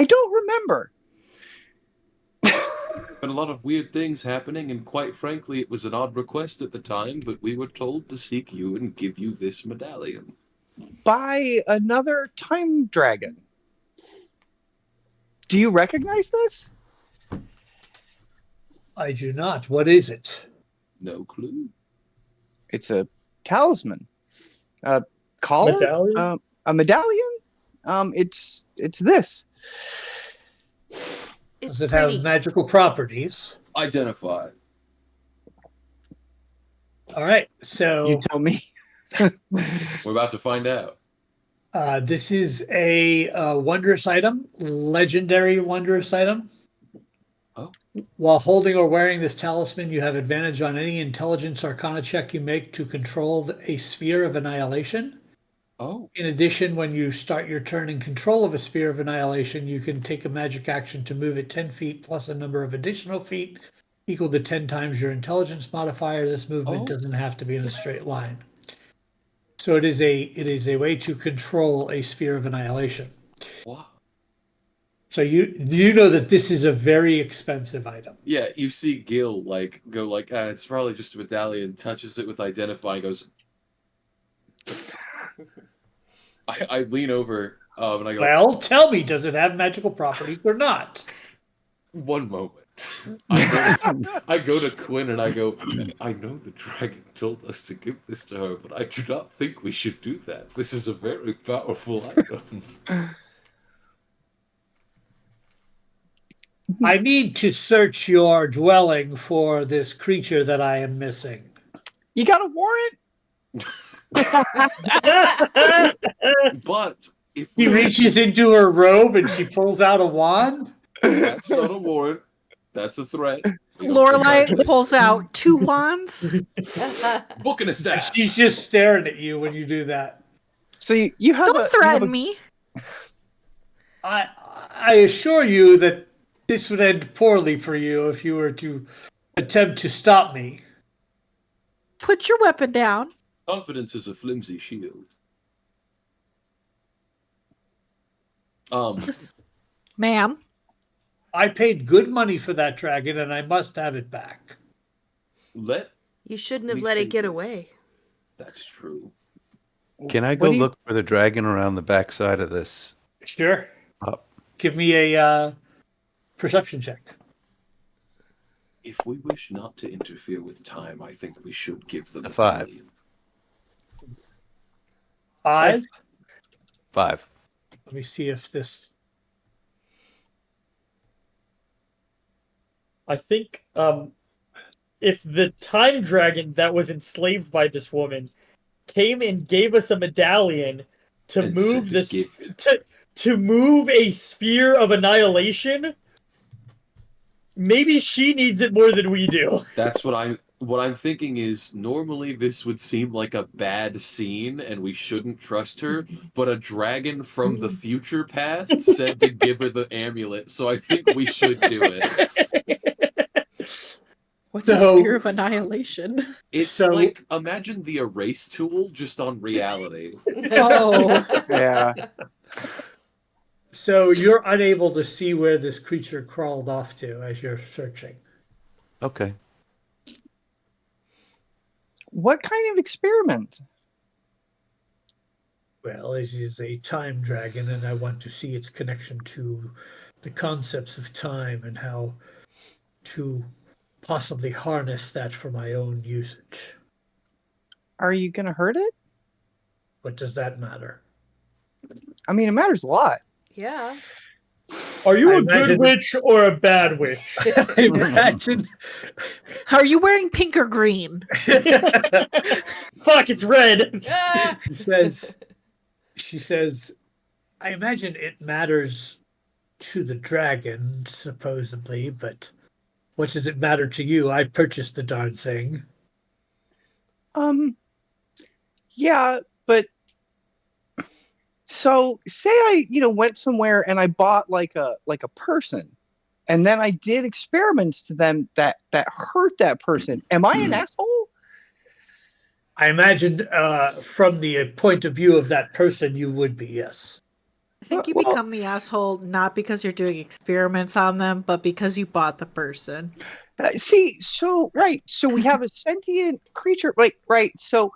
don't remember. Been a lot of weird things happening, and quite frankly, it was an odd request at the time, but we were told to seek you and give you this medallion. By another time dragon. Do you recognize this? I do not. What is it? No clue. It's a talisman. A collar? Medallion? A medallion? It's this. Does it have magical properties? Identify. All right, so you tell me. We're about to find out. This is a wondrous item, legendary wondrous item. Oh. While holding or wearing this talisman, you have advantage on any intelligence arcana check you make to control a sphere of annihilation. Oh. In addition, when you start your turn in control of a sphere of annihilation, you can take a magic action to move it 10 feet plus a number of additional feet equal to 10 times your intelligence modifier. This movement doesn't have to be in a straight line. So it is a way to control a sphere of annihilation. Wow. So you know that this is a very expensive item. Yeah, you see Gil go it's probably just a medallion, touches it with identify, goes. I lean over and I go, well, tell me, does it have magical properties or not? One moment. I go to Quinn and I go, I know the dragon told us to give this to her, but I do not think we should do that. This is a very powerful item. I need to search your dwelling for this creature that I am missing. You got a warrant? But if he reaches into her robe and she pulls out a wand, that's not a warrant. That's a threat. Lorelai pulls out 2 wands. Book and a staff. She's just staring at you when you do that. So you have Don't threaten me. I assure you that This would end poorly for you if you were to attempt to stop me. Put your weapon down. Confidence is a flimsy shield. Ma'am. I paid good money for that dragon, and I must have it back. You shouldn't have let it get away. That's true. Can I go look for the dragon around the backside of this? Sure. Up. Give me a perception check. If we wish not to interfere with time, I think we should give them a 5. 5? 5. Let me see if this... I think if the time dragon that was enslaved by this woman came and gave us a medallion to move this to move a sphere of annihilation, maybe she needs it more than we do. That's what I'm thinking is normally this would seem like a bad scene and we shouldn't trust her, but a dragon from the future past said to give her the amulet, so I think we should do it. What's a sphere of annihilation? It's like, imagine the erase tool just on reality. Oh. Yeah. So you're unable to see where this creature crawled off to as you're searching. Okay. What kind of experiment? Well, it is a time dragon, and I want to see its connection to the concepts of time and how to possibly harness that for my own usage. Are you going to hurt it? What does that matter? I mean, it matters a lot. Yeah. Are you a good witch or a bad witch? I imagine. Are you wearing pink or green? Fuck, it's red. She says, I imagine it matters to the dragon, supposedly, but what does it matter to you? I purchased the darn thing. Yeah, but so say I, went somewhere and I bought like a person, and then I did experiments to them that hurt that person. Am I an asshole? I imagine from the point of view of that person, you would be, yes. I think you become the asshole not because you're doing experiments on them, but because you bought the person. So we have a sentient creature, right? So,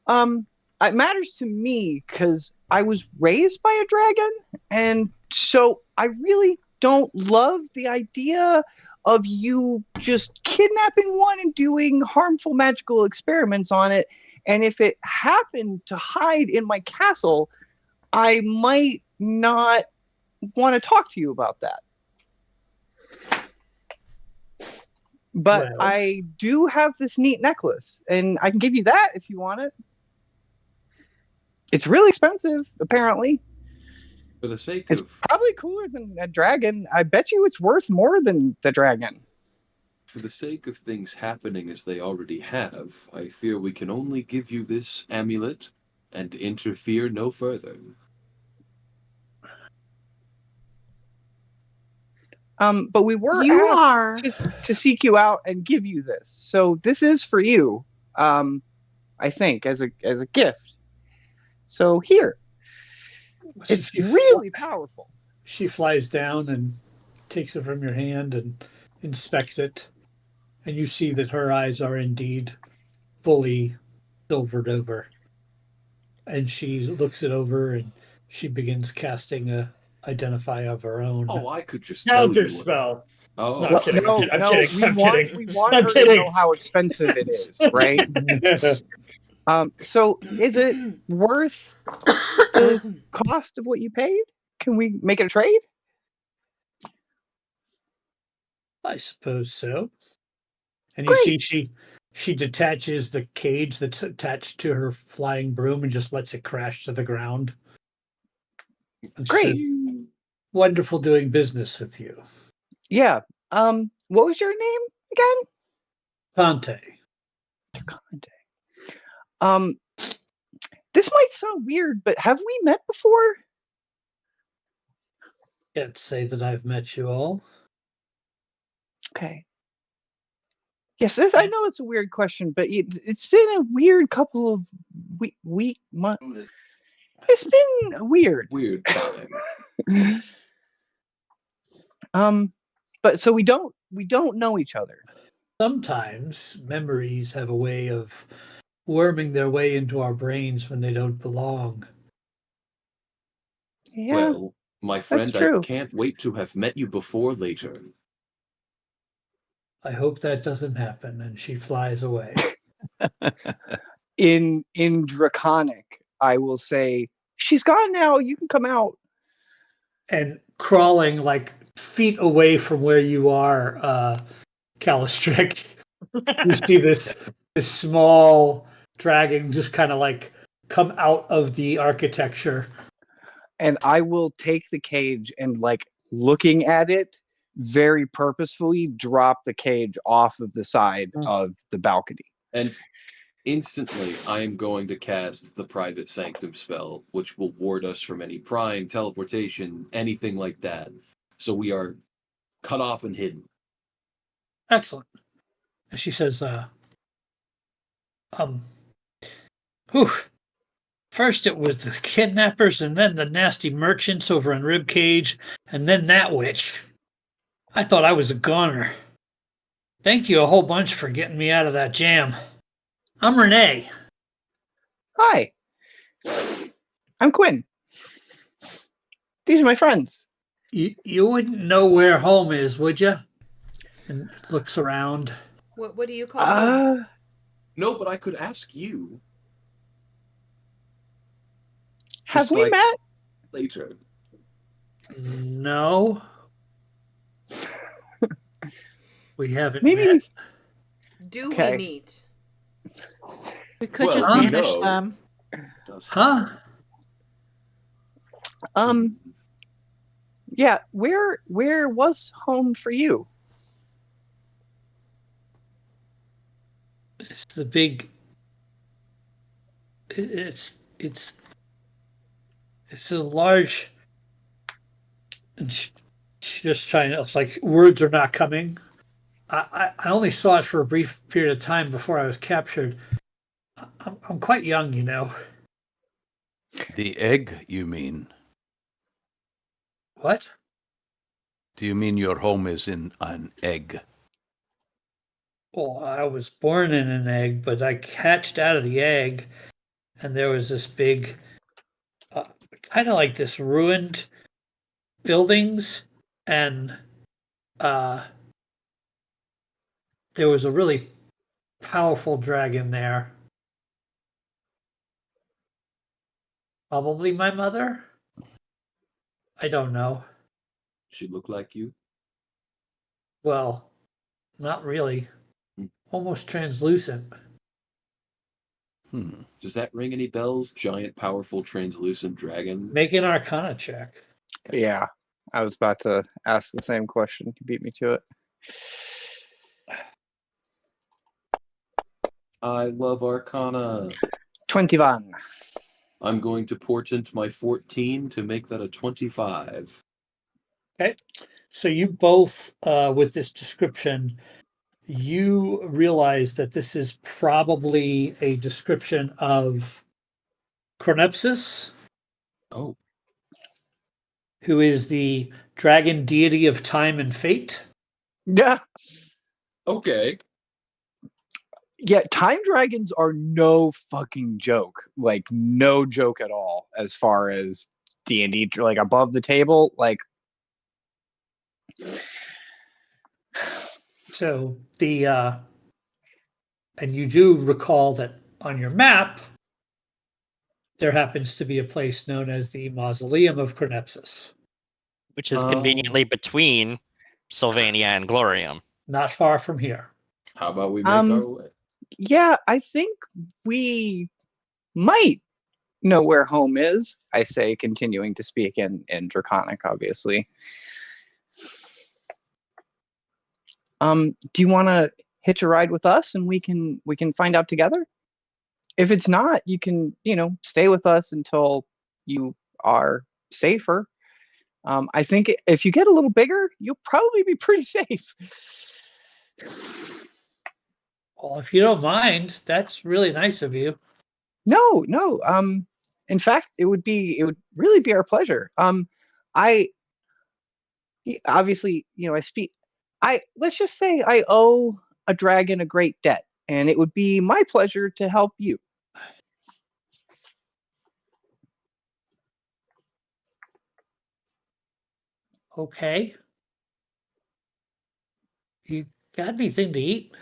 it matters to me because I was raised by a dragon, and so I really don't love the idea of you just kidnapping one and doing harmful magical experiments on it. And if it happened to hide in my castle, I might not want to talk to you about that. But I do have this neat necklace, and I can give you that if you want it. It's really expensive, apparently. For the sake it's probably cooler than a dragon. I bet you it's worth more than the dragon. For the sake of things happening as they already have, I fear we can only give you this amulet and interfere no further. But we were asked to seek you out and give you this. So this is for you, I think, as a gift. So here. It's really powerful. She flies down and takes it from your hand and inspects it. And you see that her eyes are indeed fully silvered over. And she looks it over and she begins casting a identify of her own. Oh, I could just tell counter you spell. Oh, no, I'm kidding. No, I'm kidding. We want her to know how expensive it is, right? So is it worth the cost of what you paid? Can we make it a trade? I suppose so. And Great. you see she detaches the cage that's attached to her flying broom and just lets it crash to the ground. And Great. Says, wonderful doing business with you. Yeah. What was your name again? Conte. This might sound weird, but have we met before? Can't say that I've met you all. Okay. Yes, I know it's a weird question, but it's been a weird couple of months. It's been weird. Weird time. But so we don't know each other. Sometimes memories have a way of worming their way into our brains when they don't belong. Yeah, Well, my friend, I true. can't wait to have met you before later. I hope that doesn't happen. And she flies away. In Draconic, I will say, she's gone now. You can come out. And crawling like feet away from where you are, Calistric, you see this small dragon just kind of like come out of the architecture. And I will take the cage and, like, looking at it, very purposefully drop the cage off of the side of the balcony. And instantly, I am going to cast the Private Sanctum spell, which will ward us from any prying, teleportation, anything like that. So we are cut off and hidden. Excellent. She says, whew. First it was the kidnappers, and then the nasty merchants over in Ribcage, and then that witch. I thought I was a goner. Thank you a whole bunch for getting me out of that jam. I'm Renee. Hi. I'm Quinn. These are my friends. You wouldn't know where home is, would you? And looks around. What do you call home? No, but I could ask you. Have we met? Later. No. We haven't Maybe met. Do Okay. we meet? We could just we banish know. them. Huh? Yeah, where was home for you? It's the big. It's a large. And she's just trying to. It's like words are not coming. I only saw it for a brief period of time before I was captured. I'm quite young, you know. The egg, you mean? What? Do you mean your home is in an egg? Well, I was born in an egg, but I hatched out of the egg, and there was this big, kind of like this ruined buildings, and there was a really powerful dragon there. Probably my mother? I don't know. She look like you? Well, not really. Almost translucent. Does that ring any bells? Giant, powerful, translucent dragon? Make an Arcana check. Yeah, I was about to ask the same question. You beat me to it. I love Arcana. 21. I'm going to portent my 14 to make that a 25. Okay. So you both, with this description, you realize that this is probably a description of Chronepsis. Oh. Who is the dragon deity of time and fate. Yeah. Okay. Yeah, time dragons are no fucking joke. Like, no joke at all as far as D&D, like, above the table. Like, so and you do recall that on your map, there happens to be a place known as the Mausoleum of Chronepsis. Which is conveniently between Sylvania and Glorium. Not far from here. How about we make our way? Yeah, I think we might know where home is, I say, continuing to speak in Draconic, obviously. Do you want to hitch a ride with us and we can find out together? If it's not, you can, stay with us until you are safer. I think if you get a little bigger, you'll probably be pretty safe. Well, if you don't mind, that's really nice of you. No, no. In fact, it would really be our pleasure. I obviously, I speak. Let's just say I owe a dragon a great debt, and it would be my pleasure to help you. Okay. You got anything to eat?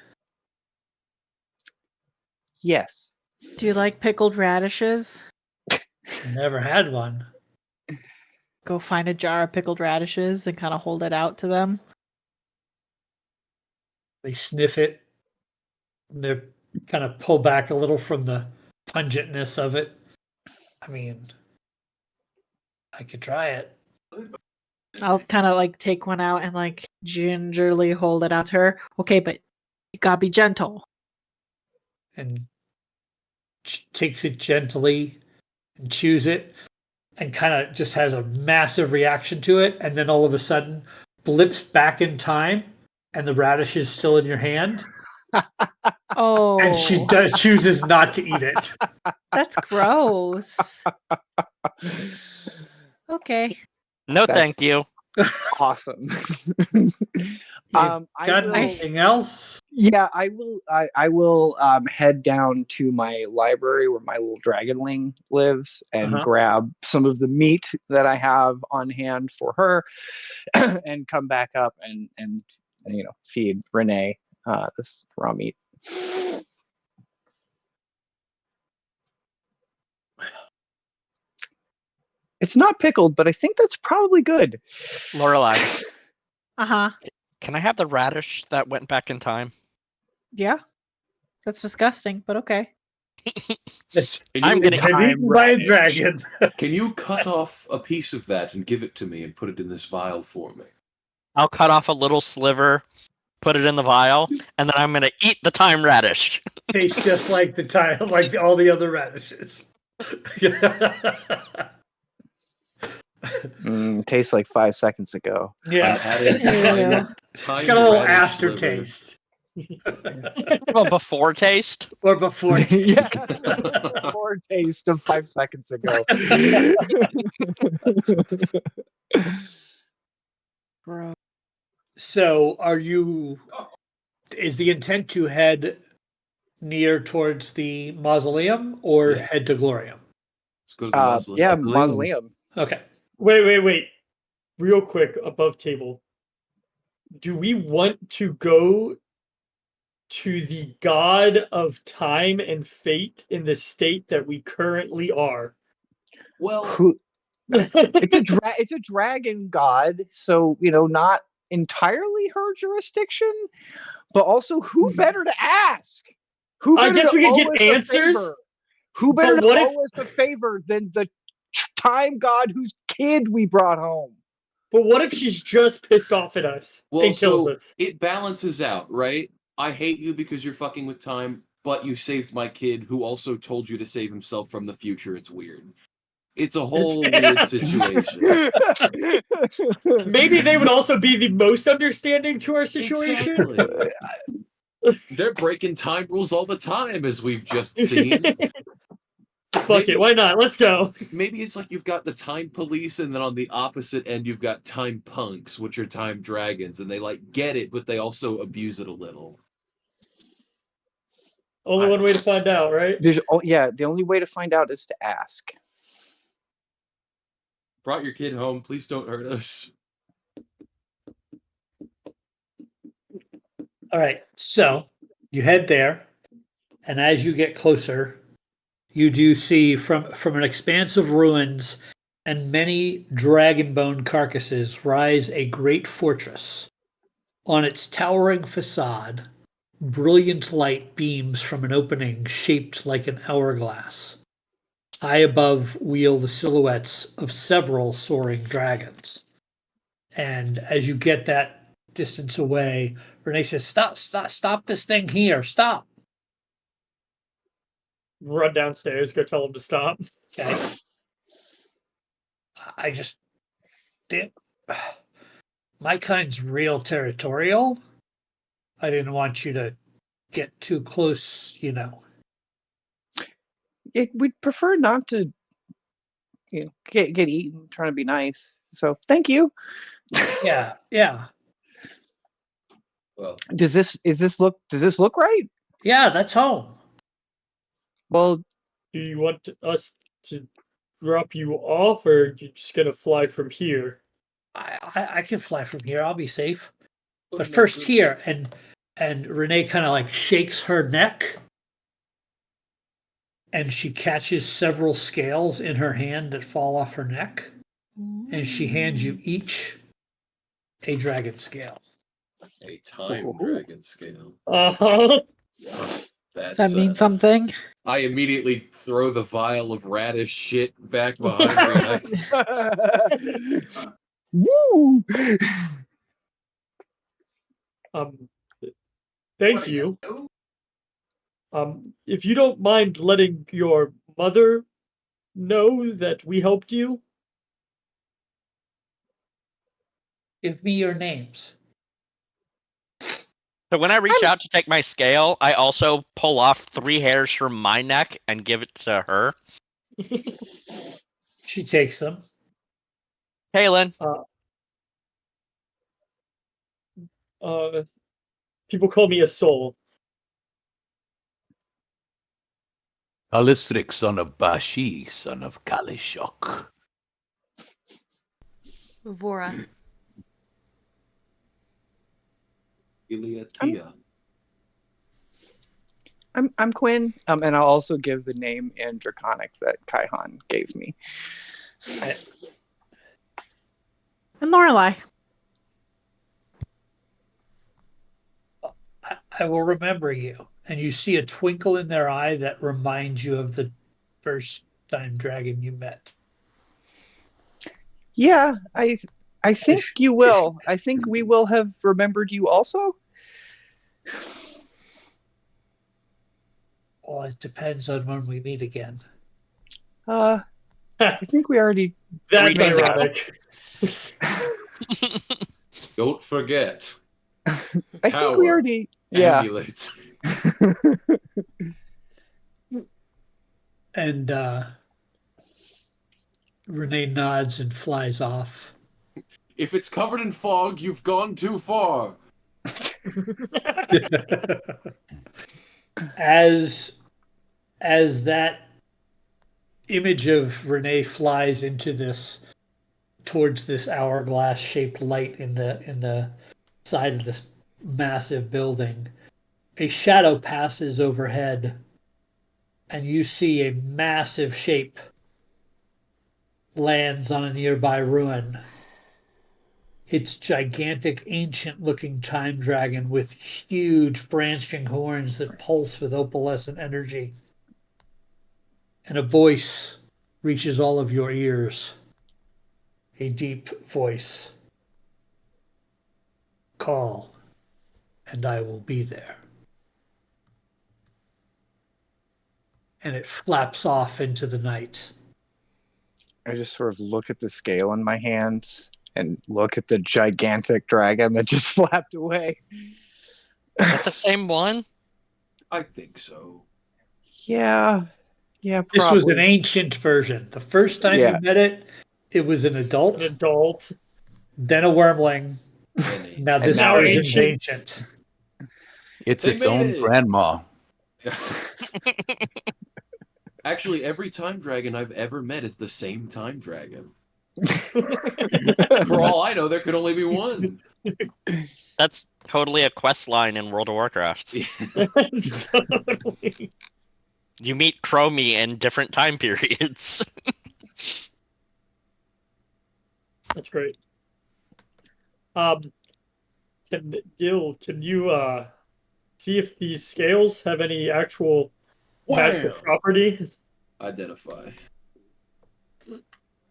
Yes. Do you like pickled radishes? Never had one. Go find a jar of pickled radishes and kind of hold it out to them. They sniff it. And they kind of pull back a little from the pungentness of it. I mean, I could try it. I'll kind of like take one out and like gingerly hold it out to her. Okay, but you gotta be gentle. And takes it gently and chews it and kind of just has a massive reaction to it. And then all of a sudden blips back in time and the radish is still in your hand. Oh. And she chooses not to eat it. That's gross. Okay. No, thank you. Awesome. Got anything else? Yeah, I will. I will head down to my library where my little dragonling lives and grab some of the meat that I have on hand for her, and come back up and feed Renee this raw meat. It's not pickled, but I think that's probably good. Lorelai, Uh-huh. can I have the radish that went back in time? Yeah. That's disgusting, but okay. I'm getting been eaten by a dragon. Can you cut off a piece of that and give it to me and put it in this vial for me? I'll cut off a little sliver, put it in the vial, and then I'm gonna eat the time radish. Tastes just like the time, like all the other radishes. Tastes like 5 seconds ago. Yeah. Got a little aftertaste. Well, before taste? Or before taste. Yeah. Before taste of 5 seconds ago. So is the intent to head near towards the mausoleum or head to Glorium? Let's go to the mausoleum. Yeah, mausoleum. Okay. Wait. Real quick, above table. Do we want to go to the god of time and fate in the state that we currently are? Well, it's a dragon god, so not entirely her jurisdiction, but also who better to ask? Who better I guess to we could owe get us a answers. favor? Who better to owe us a favor than the time god whose kid we brought home? But what if she's just pissed off at us and kills us? It balances out, right? I hate you because you're fucking with time, but you saved my kid who also told you to save himself from the future. It's weird. It's a whole weird situation. Maybe they would also be the most understanding to our situation. Exactly. They're breaking time rules all the time, as we've just seen. Fuck it, why not? Let's go. Maybe it's like you've got the time police, and then on the opposite end, you've got time punks, which are time dragons, and they get it, but they also abuse it a little. Only one way to find out, right? The only way to find out is to ask. Brought your kid home. Please don't hurt us. All right. So you head there, and as you get closer, you do see from an expanse of ruins and many dragon bone carcasses rise a great fortress. On its towering facade, brilliant light beams from an opening shaped like an hourglass. High above wheel the silhouettes of several soaring dragons. And as you get that distance away, Renee says, stop this thing here, stop. Run downstairs, go tell him to stop. Okay. My kind's real territorial. I didn't want you to get too close, We'd prefer not to get eaten, trying to be nice. So thank you. Yeah. Well, Does this look right? Yeah, that's home. Well, Do you want us to drop you off, or are you just gonna fly from here? I can fly from here. I'll be safe. well, But no, first good. here, and Renee kind of like shakes her neck, and she catches several scales in her hand that fall off her neck, and she hands you each a dragon scale. A time Ooh. dragon scale. Uh-huh. Does that mean something? I immediately throw the vial of radish shit back behind me. Woo! Thank you. If you don't mind letting your mother know that we helped you. Give me your names. So when I reach out to take my scale, I also pull off 3 hairs from my neck and give it to her. She takes them. Kaylin. People call me a soul. Alistrik, son of Bashi, son of Kalishok. Vora. Iliatia. I'm Quinn, and I'll also give the name in Draconic that Kaihan gave me. And Lorelai. I will remember you. And you see a twinkle in their eye that reminds you of the first time dragon you met. Yeah, I think you will. I think we will have remembered you also. Well, it depends on when we meet again. I think we already. That's ironic. Don't forget. I think we already. Yeah. Amulet. And Renee nods and flies off. If it's covered in fog, you've gone too far. As that image of Renee flies towards this hourglass shaped light in the side of this massive building, a shadow passes overhead, and you see a massive shape lands on a nearby ruin. It's gigantic, ancient-looking time dragon with huge branching horns that pulse with opalescent energy. And a voice reaches all of your ears. A deep voice. Call, and I will be there. And it flaps off into the night. I just sort of look at the scale in my hand and look at the gigantic dragon that just flapped away. Is that the same one? I think so. Yeah, probably. This was an ancient version. The first time you met it, it was an adult. Then a wormling. Now this version's ancient. It's its own grandma. Actually, every time dragon I've ever met is the same time dragon. For all I know, there could only be one. That's totally a quest line in World of Warcraft. Totally. You meet Chromie in different time periods. That's great. Gil, can you see if these scales have any actual magical property? Identify.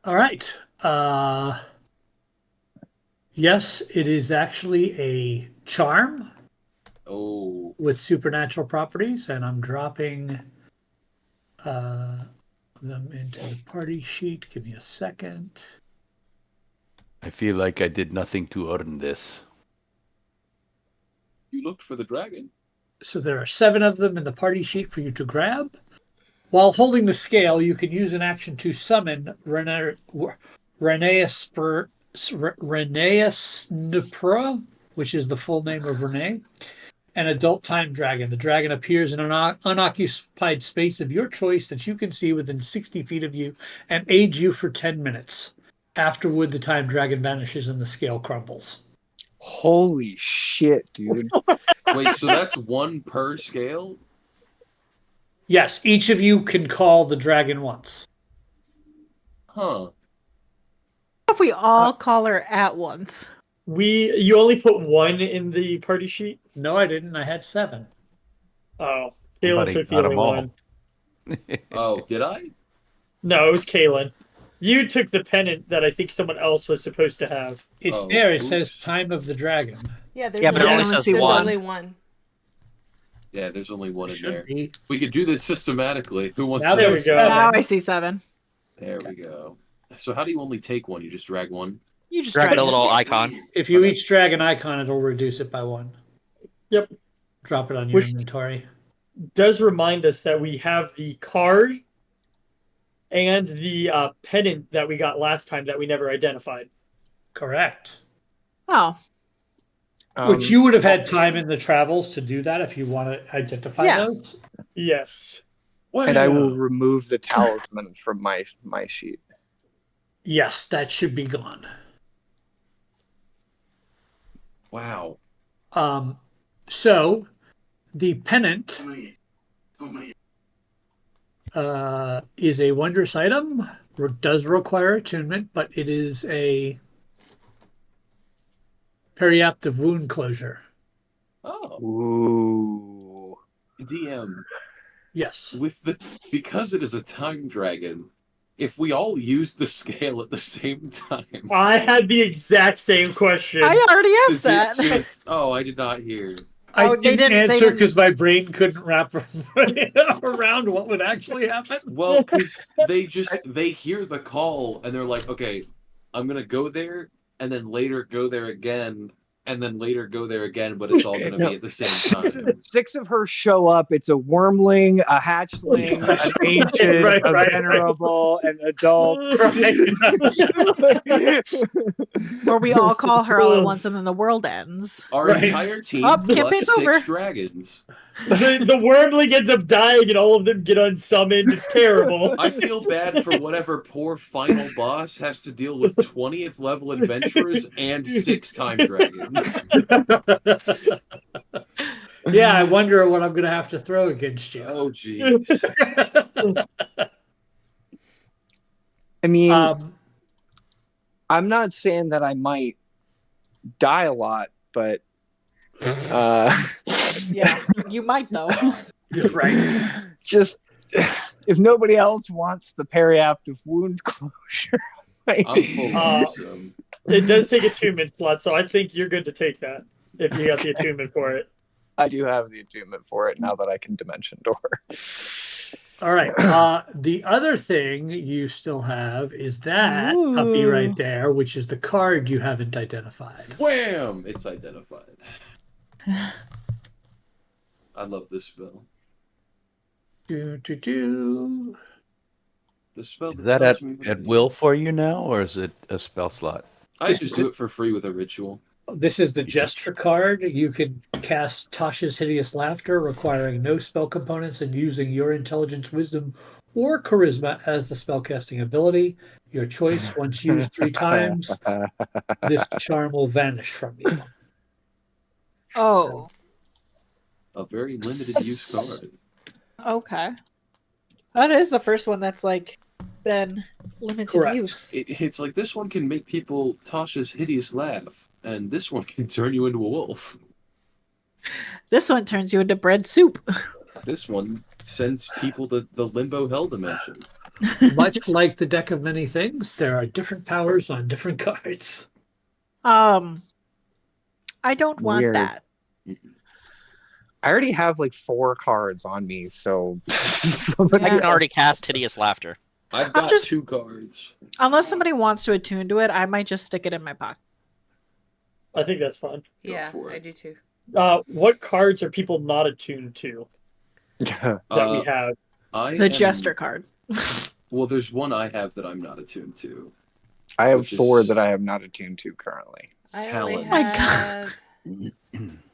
All right. Yes, it is actually a charm. Oh. With supernatural properties, and I'm dropping them into the party sheet. Give me a second. I feel like I did nothing to earn this. You looked for the dragon. So there are 7 of them in the party sheet for you to grab. While holding the scale, you can use an action to summon Reneasnipra, which is the full name of Renee, an adult time dragon. The dragon appears in an unoccupied space of your choice that you can see within 60 feet of you and aids you for 10 minutes. Afterward, the time dragon vanishes and the scale crumbles. Holy shit, dude. Wait, so that's 1 per scale? Yes, each of you can call the dragon once. Huh. If we all call her at once. You only put 1 in the party sheet? No, I didn't. I had 7. Oh, Somebody Kaylin took the got other 'em all. one. Oh, did I? No, it was Kaylin. You took the pennant that I think someone else was supposed to have. It's Oh, there. It oops. says time of the dragon. Yeah, there's Yeah, but it only there's says there's one. only one. Yeah, there's only 1 in Should there. be. We could do this systematically. Who wants Now to? There we go. Now I see 7. There we go. So how do you only take 1? You just drag 1? You just Drag drag the it. little icon. If you Okay. each drag an icon, it'll reduce it by 1. Yep. Drop it on your Which- inventory. Does remind us that we have the card and the pennant that we got last time that we never identified. Correct. Oh, Which you would have had time in the travels to do that if you want to identify Yeah. those. Yes. And I will remove the talisman from my sheet. Yes, that should be gone. Wow. So the pennant is a wondrous item. Does require attunement, but it is a periaptive wound closure. Oh, Ooh. DM. Yes. Because it is a time dragon, if we all use the scale at the same time, I had the exact same question. I already does asked it that. just? Oh, I did not hear. I Oh, they didn't didn't- they answer didn't- because my brain couldn't wrap around what would actually happen. Well, because they hear the call and they're like, okay, I'm gonna go there, and then later go there again, and then later go there again, but it's all gonna be at the same time. 6 of her show up. It's a wormling, a hatchling, an ancient, Right, a right, venerable, an adult. Or we all call her all at once and then the world ends. Our Right. entire team Oh, plus campaign's 6 over. dragons. The wormling ends up dying and all of them get unsummoned. It's terrible. I feel bad for whatever poor final boss has to deal with 20th level adventurers and 6 time dragons. Yeah, I wonder what I'm going to have to throw against you. Oh, jeez. I mean, Um, I'm not saying that I might die a lot, but Yeah, you might though. you're right. just if nobody else wants the periaptive wound closure, I'm full of It does take a attunement slot, so I think you're good to take that if you got the attunement for it. I do have the attunement for it now that I can dimension door. All right. The other thing you still have is that puppy Ooh. right there, which is the card you haven't identified. Wham! It's identified. I love this spell. Do, do, do. The spell Is that tells at, me what at it is. will for you now, or is it a spell slot? I just do it for free with a ritual. This is the gesture card. You can cast Tasha's Hideous Laughter, requiring no spell components and using your intelligence, wisdom, or charisma as the spellcasting ability. Your choice. Once used 3 times, this charm will vanish from you. Oh, A very limited use card. okay. That is the first one that's like been limited Correct. use. It's like this one can make people Tasha's hideous laugh, and this one can turn you into a wolf. This one turns you into bread soup. This one sends people to the limbo hell dimension. Much like the deck of many things, there are different powers on different cards. I don't want Weird. that. I already have like 4 cards on me, so I somebody can already cast Hideous Laughter. I've I'm got just- 2 cards. Unless somebody wants to attune to it, I might just stick it in my pocket. I think that's fun. Yeah, for I it. do too. What cards are people not attuned to that we have? The Jester card. Well, there's one I have that I'm not attuned to. I have 4 that I am not attuned to currently. I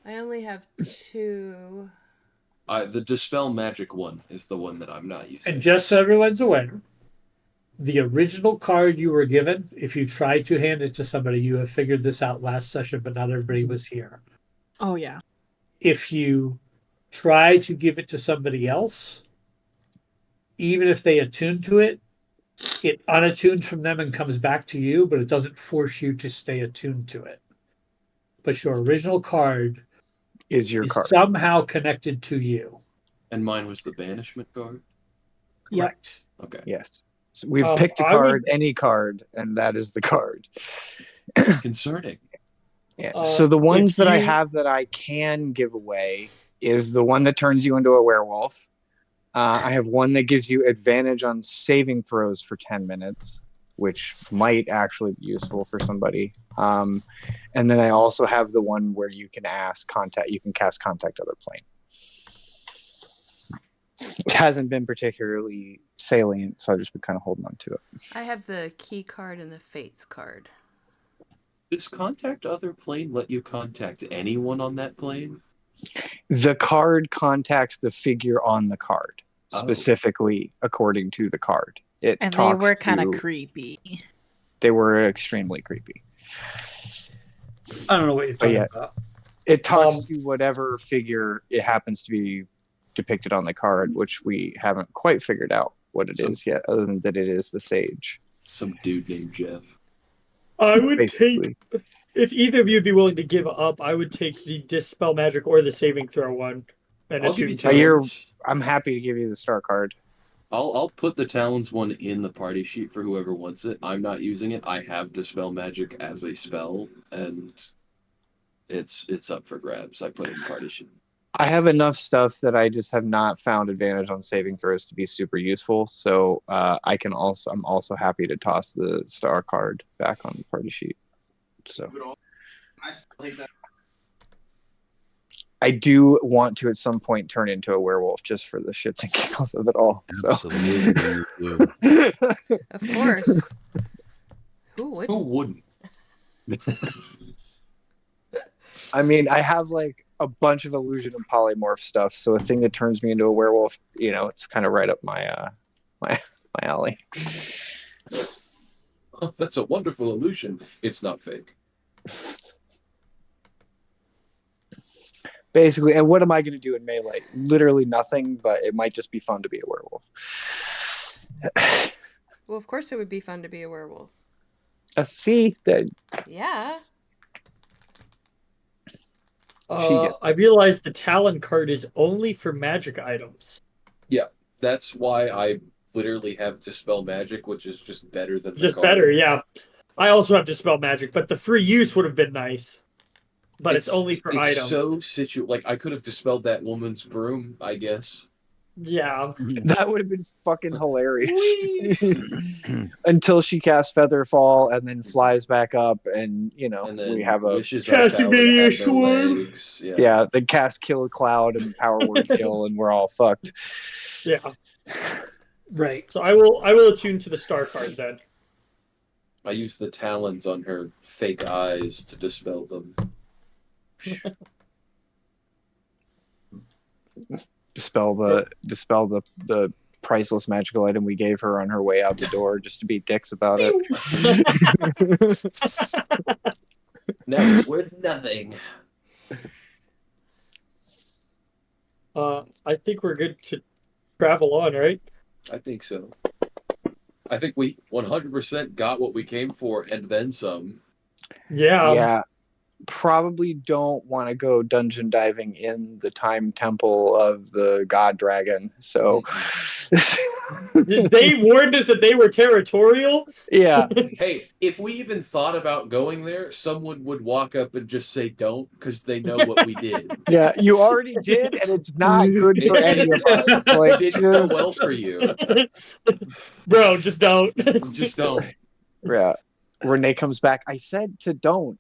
only have 2. The Dispel Magic one is the one that I'm not using. And just so everyone's aware, the original card you were given, if you try to hand it to somebody, you have figured this out last session, but not everybody was here. Oh, yeah. If you try to give it to somebody else, even if they attune to it, it unattunes from them and comes back to you, but it doesn't force you to stay attuned to it. But your original card is card. Somehow connected to you. And mine was the Banishment card? Correct. Okay. Yes. So we've picked a card, any card, and that is the card. Concerning. Yeah. So the ones that I have that I can give away is the one that turns you into a werewolf. I have one that gives you advantage on saving throws for 10 minutes, which might actually be useful for somebody. And then I also have the one where you can cast Contact Other Plane. It hasn't been particularly salient, so I've just been kind of holding on to it. I have the Key card and the Fates card. Does Contact Other Plane let you contact anyone on that plane? The card contacts the figure on the card, specifically according to the card. And they were kind of creepy. They were extremely creepy. I don't know what you're talking about. It talks to whatever figure it happens to be depicted on the card, which we haven't quite figured out what it is yet, other than that it is the Sage. Some dude named Jeff. I would take, if either of you would be willing to give up, I would take the Dispel Magic or the Saving Throw one. And I'm happy to give you the star card. I'll put the Talons one in the party sheet for whoever wants it. I'm not using it. I have Dispel Magic as a spell, and it's up for grabs. I put it in the party sheet. I have enough stuff that I just have not found advantage on saving throws to be super useful. So I'm also happy to toss the star card back on the party sheet. So I still hate that. I do want to at some point turn into a werewolf just for the shits and giggles of it all. Absolutely. Of course. Who wouldn't? I mean, I have like a bunch of illusion and polymorph stuff, so a thing that turns me into a werewolf, it's kind of right up my my alley. Oh, that's a wonderful illusion. It's not fake. Basically, and what am I going to do in melee? Literally nothing, but it might just be fun to be a werewolf. Well, of course it would be fun to be a werewolf. See that? Yeah. I realized the Talon card is only for magic items. Yeah, that's why I literally have Dispel Magic, which is just better than the card. Better, yeah. I also have Dispel Magic, but the free use would have been nice. But it's only for items. So I could have dispelled that woman's broom, I guess. Yeah. That would have been fucking hilarious. Until she casts Featherfall and then flies back up, and we have a Casimir Swarm. Yeah, then cast Kill a Cloud and Power Word Kill, and we're all fucked. Yeah. Right. So I will attune to the star card then. I use the talons on her fake eyes to dispel them. Dispel the priceless magical item we gave her on her way out the door, just to be dicks about it. Now it's worth nothing. I think we're good to travel on, right? I think so. I think we 100% got what we came for and then some. Yeah. Yeah. Probably don't want to go dungeon diving in the time temple of the god dragon. So they warned us that they were territorial. Yeah. Hey, if we even thought about going there, someone would walk up and just say don't, because they know what we did. Yeah, you already did, and it's not good for any of us. Like, it didn't go well for you. Bro, just don't. Just don't. Yeah. Renee comes back. I said to don't.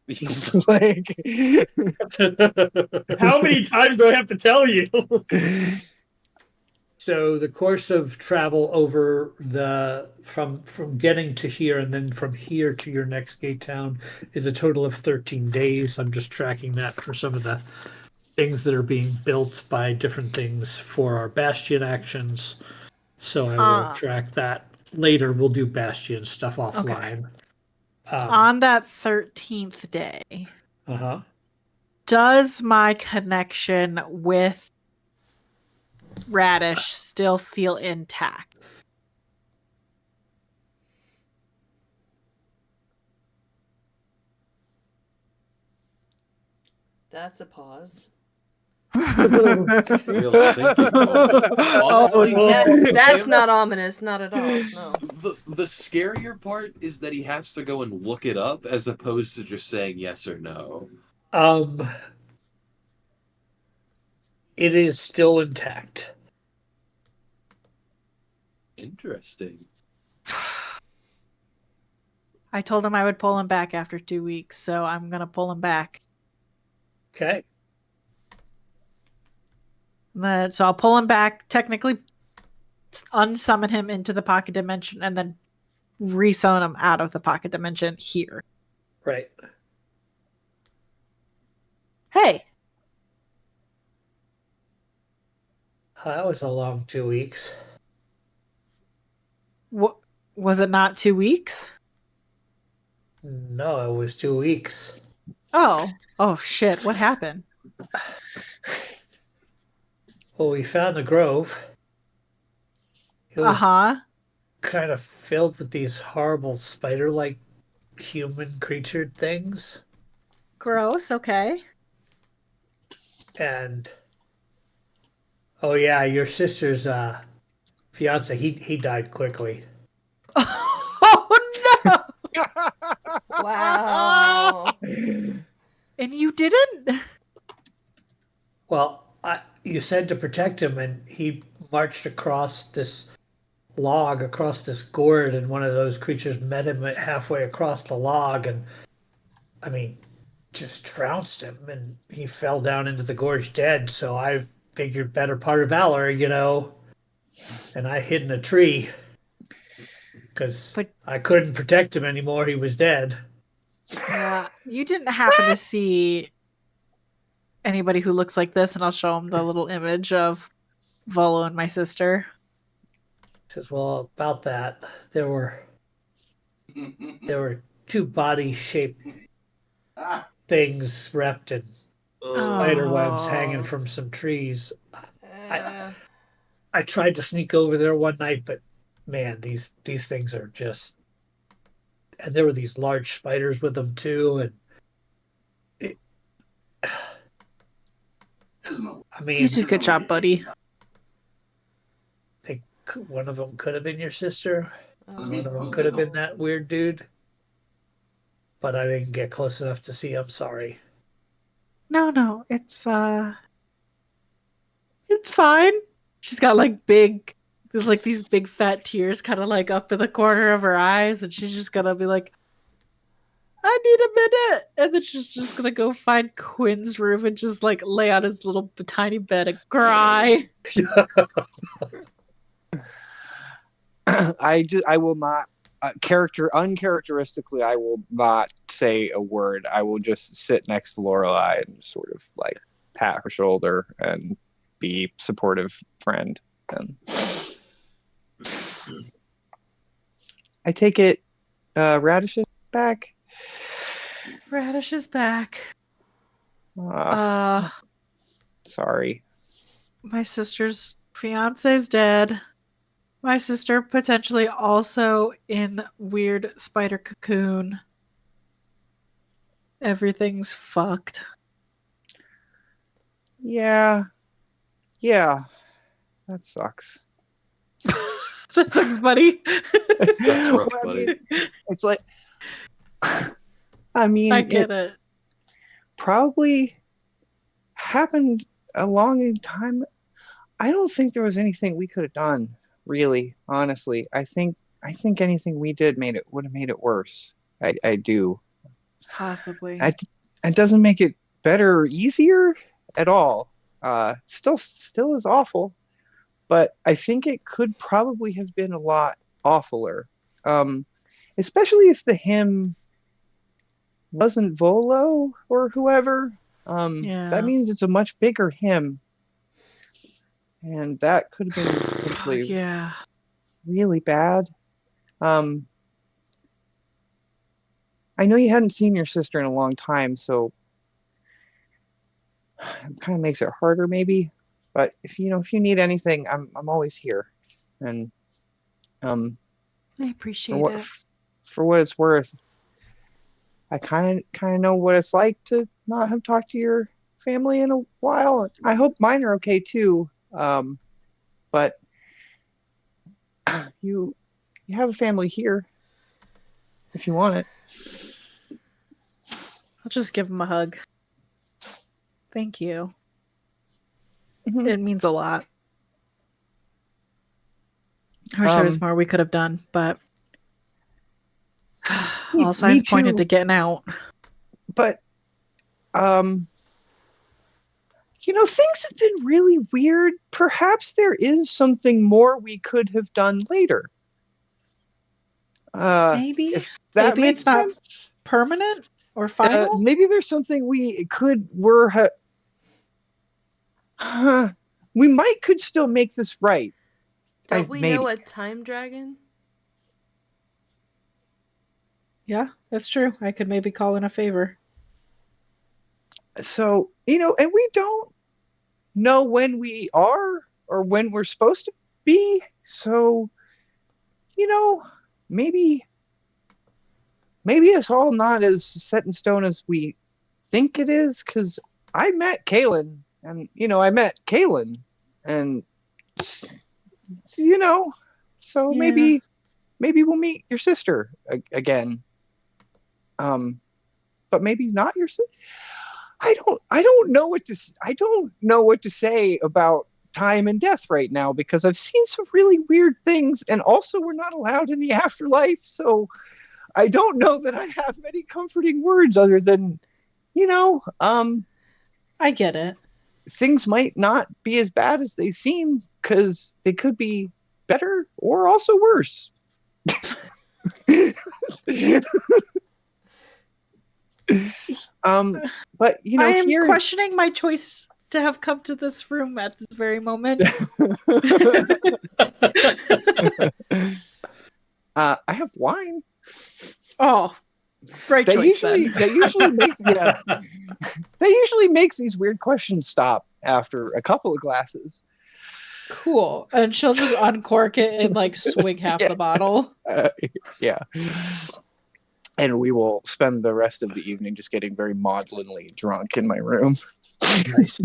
Like, How many times do I have to tell you? So the course of travel over from getting to here and then from here to your next gate town is a total of 13 days. I'm just tracking that for some of the things that are being built by different things for our Bastion actions. So I will track that later. We'll do Bastion stuff offline. On that 13th day, does my connection with Radish still feel intact? That's a pause. Real thinking. Honestly, That's not ominous, not at all. No. The scarier part is that he has to go and look it up as opposed to just saying yes or no. It is still intact. Interesting. I told him I would pull him back after 2 weeks, so I'm going to pull him back. Okay. So I'll pull him back, technically unsummon him into the pocket dimension, and then resummon him out of the pocket dimension here. Right. Hey! That was a long 2 weeks. What, was it not 2 weeks? No, it was 2 weeks. Oh shit, what happened? Well, we found a grove. It was kind of filled with these horrible spider-like human creature things. Gross, okay. And oh yeah, your sister's fiance, he died quickly. Oh no! Wow. And you didn't? Well, you said to protect him, and he marched across this log, across this gourd, and one of those creatures met him halfway across the log, and I mean, just trounced him, and he fell down into the gorge dead. So I figured better part of valor, and I hid in a tree because I couldn't protect him anymore. He was dead. Yeah, you didn't happen to see anybody who looks like this, and I'll show him the little image of Volo and my sister. He says, well, about that, there were two body-shaped things wrapped in spider webs hanging from some trees. I tried to sneak over there one night, but man, these things are just, and there were these large spiders with them too, and I mean, You did a good job, buddy. One of them could have been your sister. One of them could have been that weird dude. But I didn't get close enough to see. I'm sorry. No, it's fine. She's got there's like these big fat tears kind of like up in the corner of her eyes, and she's just gonna be like, I need a minute. And then she's just gonna go find Quinn's room and just like lay on his little tiny bed and cry. I will not uncharacteristically, I will not say a word. I will just sit next to Lorelai and sort of like pat her shoulder and be supportive friend. And I take it Radish is back. Radish is back. Sorry. My sister's fiance's dead. My sister potentially also in weird spider cocoon. Everything's fucked. Yeah. That sucks. That sucks, buddy. That's rough, buddy. It's like, I mean, I get it. Probably happened a long time. I don't think there was anything we could have done, really, honestly. I think anything we did would have made it worse. I do. Possibly. It doesn't make it better or easier at all. Still is awful, but I think it could probably have been a lot awfuler. Especially if the hymn wasn't Volo or whoever. That means it's a much bigger hymn. And that could have been potentially really bad. I know you hadn't seen your sister in a long time, so it kind of makes it harder maybe. But if you need anything, I'm always here. And I appreciate it. For what it's worth, I kind of know what it's like to not have talked to your family in a while. I hope mine are okay too. But you have a family here if you want it. I'll just give him a hug. Thank you. Mm-hmm. It means a lot. I wish there was more we could have done, but all signs pointed to getting out. But things have been really weird. Perhaps there is something more we could have done later. Maybe. If that maybe makes it's not sense. permanent or final. Maybe there's something we could could still make this right. Don't we know a time dragon? Yeah, that's true. I could maybe call in a favor. So, and we don't know when we are or when we're supposed to be. So, maybe it's all not as set in stone as we think it is. Because I met Kaylin, and so maybe we'll meet your sister again. But maybe not your sister. I don't know what to say about time and death right now, because I've seen some really weird things, and also we're not allowed in the afterlife, so I don't know that I have many comforting words other than, I get it. Things might not be as bad as they seem, because they could be better or also worse. But I am questioning my choice to have come to this room at this very moment. I have wine. Oh, great choice then. They usually makes these weird questions stop after a couple of glasses. Cool. And she'll just uncork it and swig half the bottle. Yeah. And we will spend the rest of the evening just getting very maudlinly drunk in my room. Nice.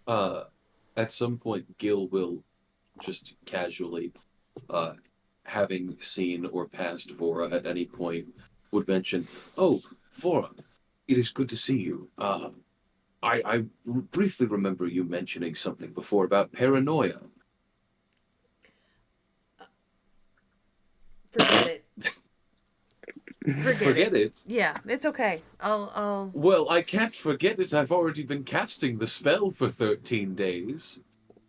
At some point, Gil will just casually, having seen or passed Vora at any point, would mention, "Oh, Vora, it is good to see you. I briefly remember you mentioning something before about paranoia." Forget it. Forget it? Yeah, it's okay. I'll... Well, I can't forget it. I've already been casting the spell for 13 days.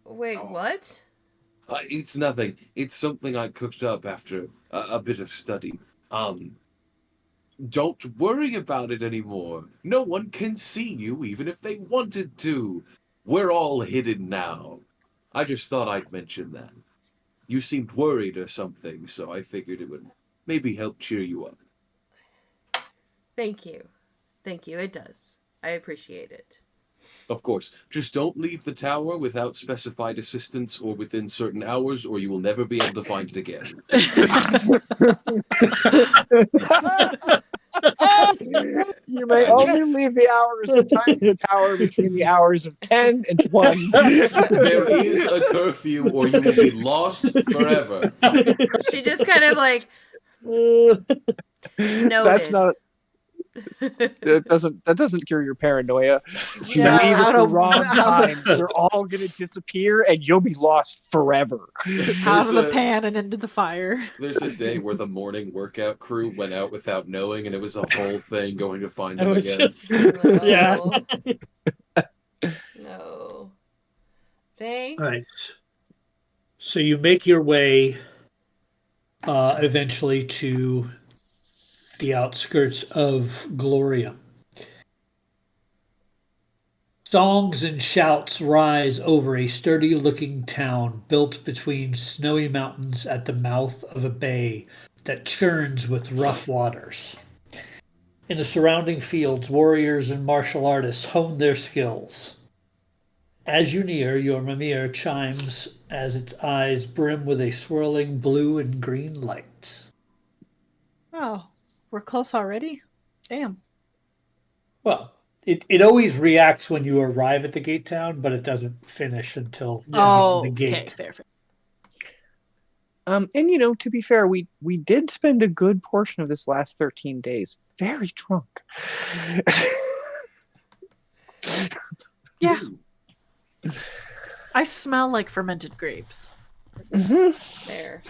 Wait, what? It's nothing. It's something I cooked up after a bit of study. Don't worry about it anymore. No one can see you, even if they wanted to. We're all hidden now. I just thought I'd mention that. You seemed worried or something, so I figured it would maybe help cheer you up. Thank you. Thank you. It does. I appreciate it. Of course. Just don't leave the tower without specified assistance or within certain hours, or you will never be able to find it again. You may only leave the hours of time in the tower between the hours of 10 and 1. There is a curfew, or you will be lost forever. She just kind of noted. That doesn't cure your paranoia. If you No. leave at the Out of- wrong out of- time, they're all gonna disappear and you'll be lost forever. Out of the pan and into the fire. There's a day where the morning workout crew went out without knowing, and it was a whole thing going to find I them was again. just No. yeah. No. Thanks. All right. So you make your way eventually to the outskirts of Gloria. Songs and shouts rise over a sturdy-looking town built between snowy mountains at the mouth of a bay that churns with rough waters. In the surrounding fields, warriors and martial artists hone their skills. As you near, your Mimir chimes as its eyes brim with a swirling blue and green light. Oh, we're close already? Damn. Well, it always reacts when you arrive at the gate town, but it doesn't finish until you Oh, hit the okay, gate. fair. And to be fair, we did spend a good portion of this last 13 days very drunk. Yeah. I smell like fermented grapes. There.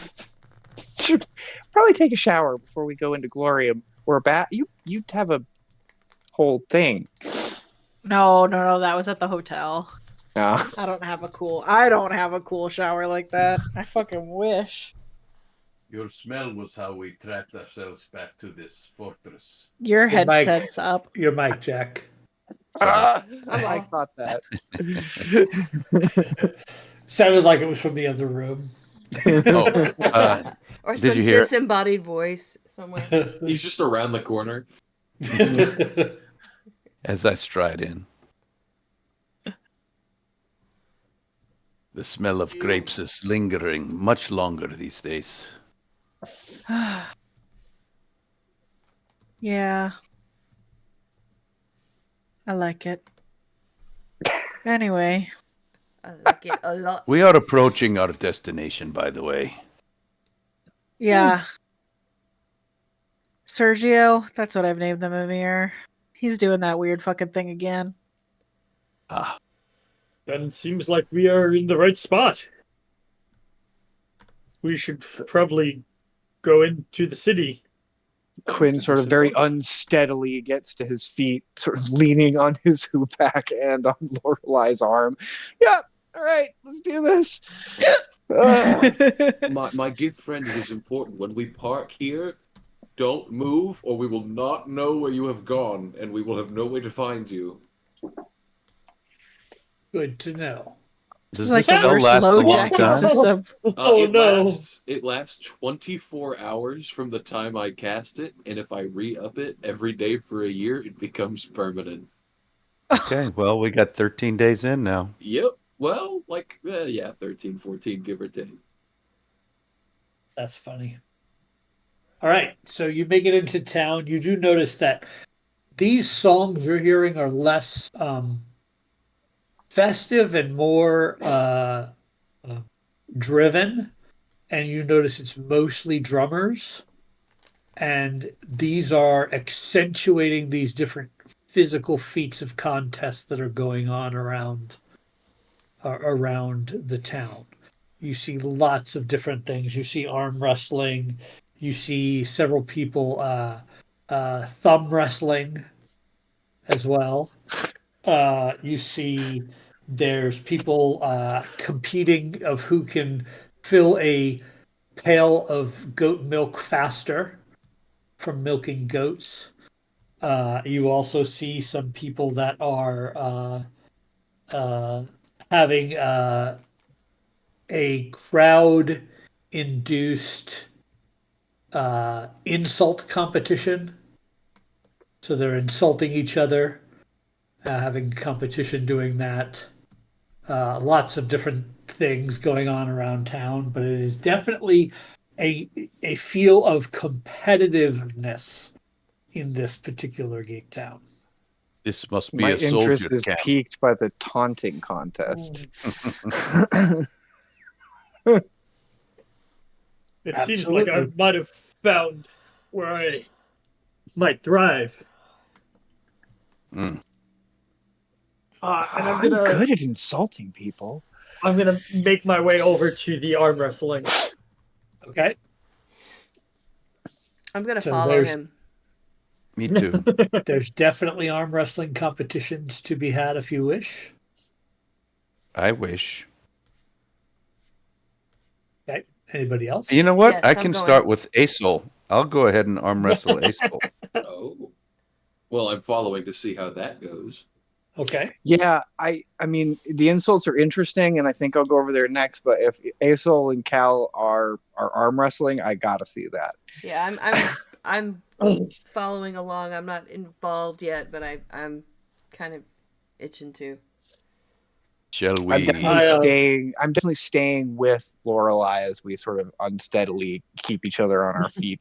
Should probably take a shower before we go into Glorium or a bath. You'd have a whole thing. No, that was at the hotel. No. I don't have a cool shower like that. I fucking wish. Your smell was how we tracked ourselves back to this fortress. Your Your mic. headset's up. Your mic, Jack. I all. thought that. Sounded like it was from the other room. Or Did some you hear it? disembodied voice somewhere. He's just around the corner. As I stride in. The smell of grapes is lingering much longer these days. Yeah. I like it. Anyway. I like it a lot. We are approaching our destination, by the way. Yeah. Sergio, that's what I've named them, Amir. He's doing that weird fucking thing again. Ah, Then it seems like we are in the right spot. We should probably go into the city. Quinn sort of very unsteadily gets to his feet, sort of leaning on his hoop-back and on Lorelai's arm. Yeah, all right, let's do this. My good friend, it is important. When we park here, don't move, or we will not know where you have gone, and we will have no way to find you. Good to know. This does is like this the spell worst last a low long jacking time? system. Oh no! It lasts 24 hours from the time I cast it, and if I re-up it every day for a year, it becomes permanent. Okay, well, we got 13 days in now. Yep. Well, 13, 14, give or take. That's funny. All right, so you make it into town. You do notice that these songs you're hearing are less festive and more driven, and you notice it's mostly drummers, and these are accentuating these different physical feats of contests that are going on around the town. You see lots of different things. You see arm wrestling. You see several people thumb wrestling as well. You see there's people competing of who can fill a pail of goat milk faster from milking goats. You also see some people that are having a crowd-induced insult competition. So they're insulting each other, having competition doing that. Lots of different things going on around town, but it is definitely a feel of competitiveness in this particular gate town. This must be My a soldier interest is camp. piqued by the taunting contest. It seems like I might have found where I might thrive. Mm. And I'm I'm good at insulting people. I'm gonna make my way over to the arm wrestling. Okay. I'm gonna So follow him. Me too. There's definitely arm wrestling competitions to be had if you wish. I wish. Okay. Anybody else? You know what? Yes, I I'm can going. start with Asol. I'll go ahead and arm wrestle Asol. Oh. Well, I'm following to see how that goes. Okay. Yeah, I mean the insults are interesting, and I think I'll go over there next. But if Asol and Cal are arm wrestling, I gotta see that. Yeah, I'm following along. I'm not involved yet, but I'm kind of itching to. Shall I'm we? definitely I'm definitely staying with Lorelai as we sort of unsteadily keep each other on our feet.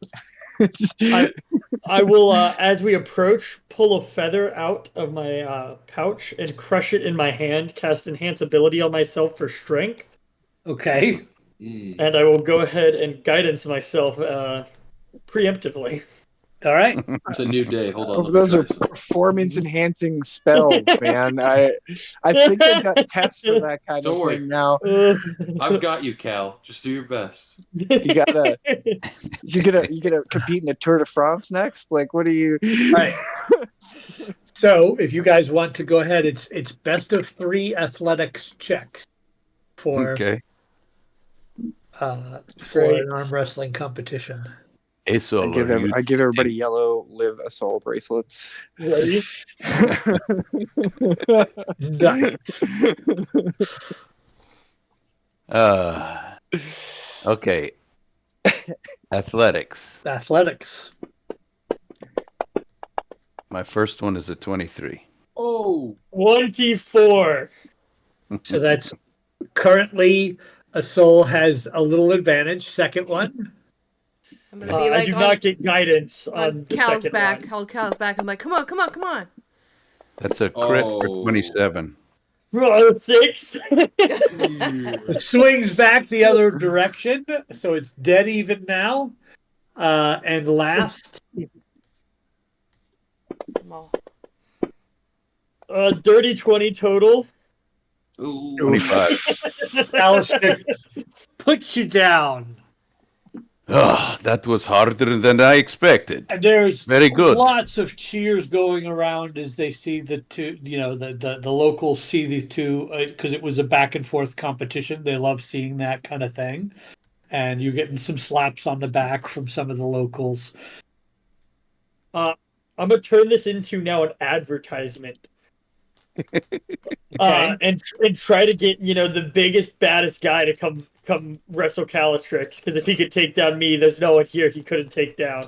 I will, as we approach, pull a feather out of my pouch and crush it in my hand, cast Enhance Ability on myself for strength, Okay. and I will go ahead and guidance myself preemptively. All right. It's a new day. Hold on. Let me Those try are something. performance enhancing spells, man. I think they've got tests for that kind Don't of worry. thing now. I've got you, Cal. Just do your best. You gonna compete in the Tour de France next? Like, what are you? All right. So if you guys want to go ahead, it's best of 3 athletics checks for Okay. for Great. an arm wrestling competition. Asol, I give everybody yellow live a soul bracelets. Ready? Nice. Okay. Athletics. Athletics. My first one is a 23. Oh. 24. So that's currently a soul has a little advantage. Second one. I'm gonna be I like do on, not get guidance on on the Cal's second back. one. Hold Cal's back. I'm like, come on, come on, come on. That's a crit for Oh. 27. Roll 6. It swings back the other direction, so it's dead even now. And last, Come on. Dirty 20 total. Ooh. 25. Alistair puts you down. Oh, that was harder than I expected. And there's Very good. lots of cheers going around as they see the two, the locals see the two, because it was a back and forth competition. They love seeing that kind of thing. And you're getting some slaps on the back from some of the locals. I'm gonna turn this into now an advertisement. Okay. And try to get the biggest baddest guy to come wrestle Calatrix, because if he could take down me, there's no one here he couldn't take down.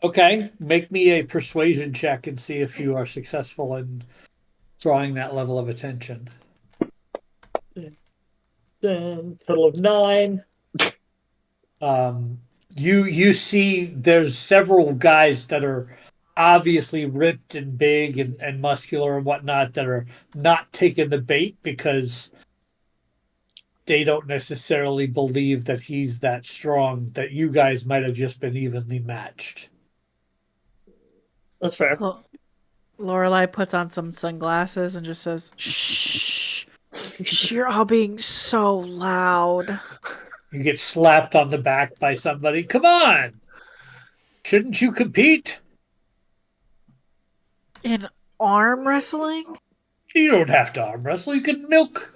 Okay. Make me a persuasion check and see if you are successful in drawing that level of attention. Then total of 9. You see there's several guys that are obviously ripped and big and muscular and whatnot that are not taking the bait because they don't necessarily believe that he's that strong, that you guys might have just been evenly matched. That's fair. Lorelai puts on some sunglasses and just says, "Shh, you're all being so loud." You get slapped on the back by somebody. Come on! Shouldn't you compete? In arm wrestling? You don't have to arm wrestle. You can milk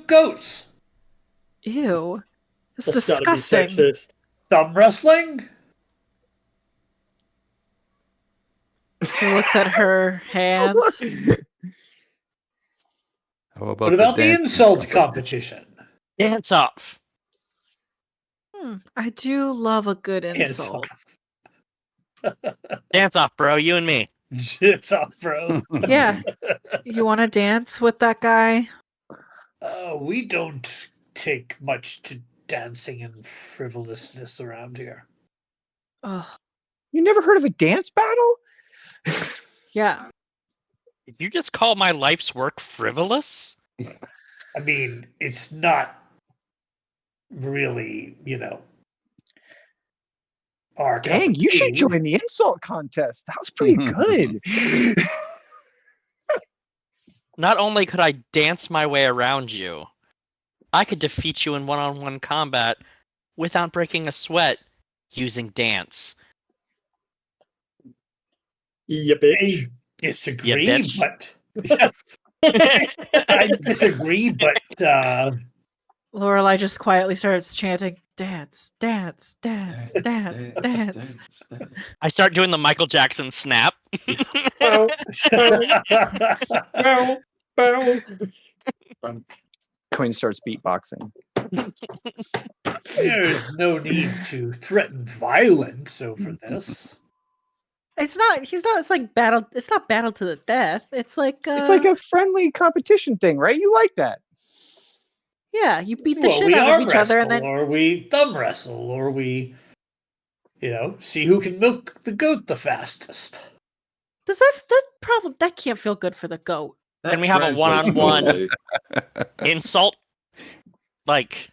goats. Ew. That's That's gotta be disgusting. sexist. Thumb wrestling? She looks at her hands. How about What about the dancing insult competition? Dance off. I do love a good Hands insult. off. Dance off, bro. You and me. It's off, bro. Yeah. You want to dance with that guy? We don't take much to dancing and frivolousness around here. Oh, You never heard of a dance battle? yeah. Did you just call my life's work frivolous? I mean, it's not really, our Dang, you should join the insult contest. That was pretty good. Not only could I dance my way around you, I could defeat you in one-on-one combat without breaking a sweat using dance. Yeah, bitch. I disagree, Yeah, bitch. but I disagree, but Lorelai just quietly starts chanting, "Dance, dance, dance, dance, dance." I start doing the Michael Jackson snap. Bow, bow, bow. Quinn starts beatboxing. there is no need to threaten violence over this. It's not. He's not. It's like battle. It's not battle to the death. It's like. It's like a friendly competition thing, right? You like that? Yeah, you beat the Well, shit we out of arm each other, and wrestle, then or we thumb wrestle, or we, see who can milk the goat the fastest. does that can't feel good for the goat. Can we have a one-on-one poorly. insult? Like,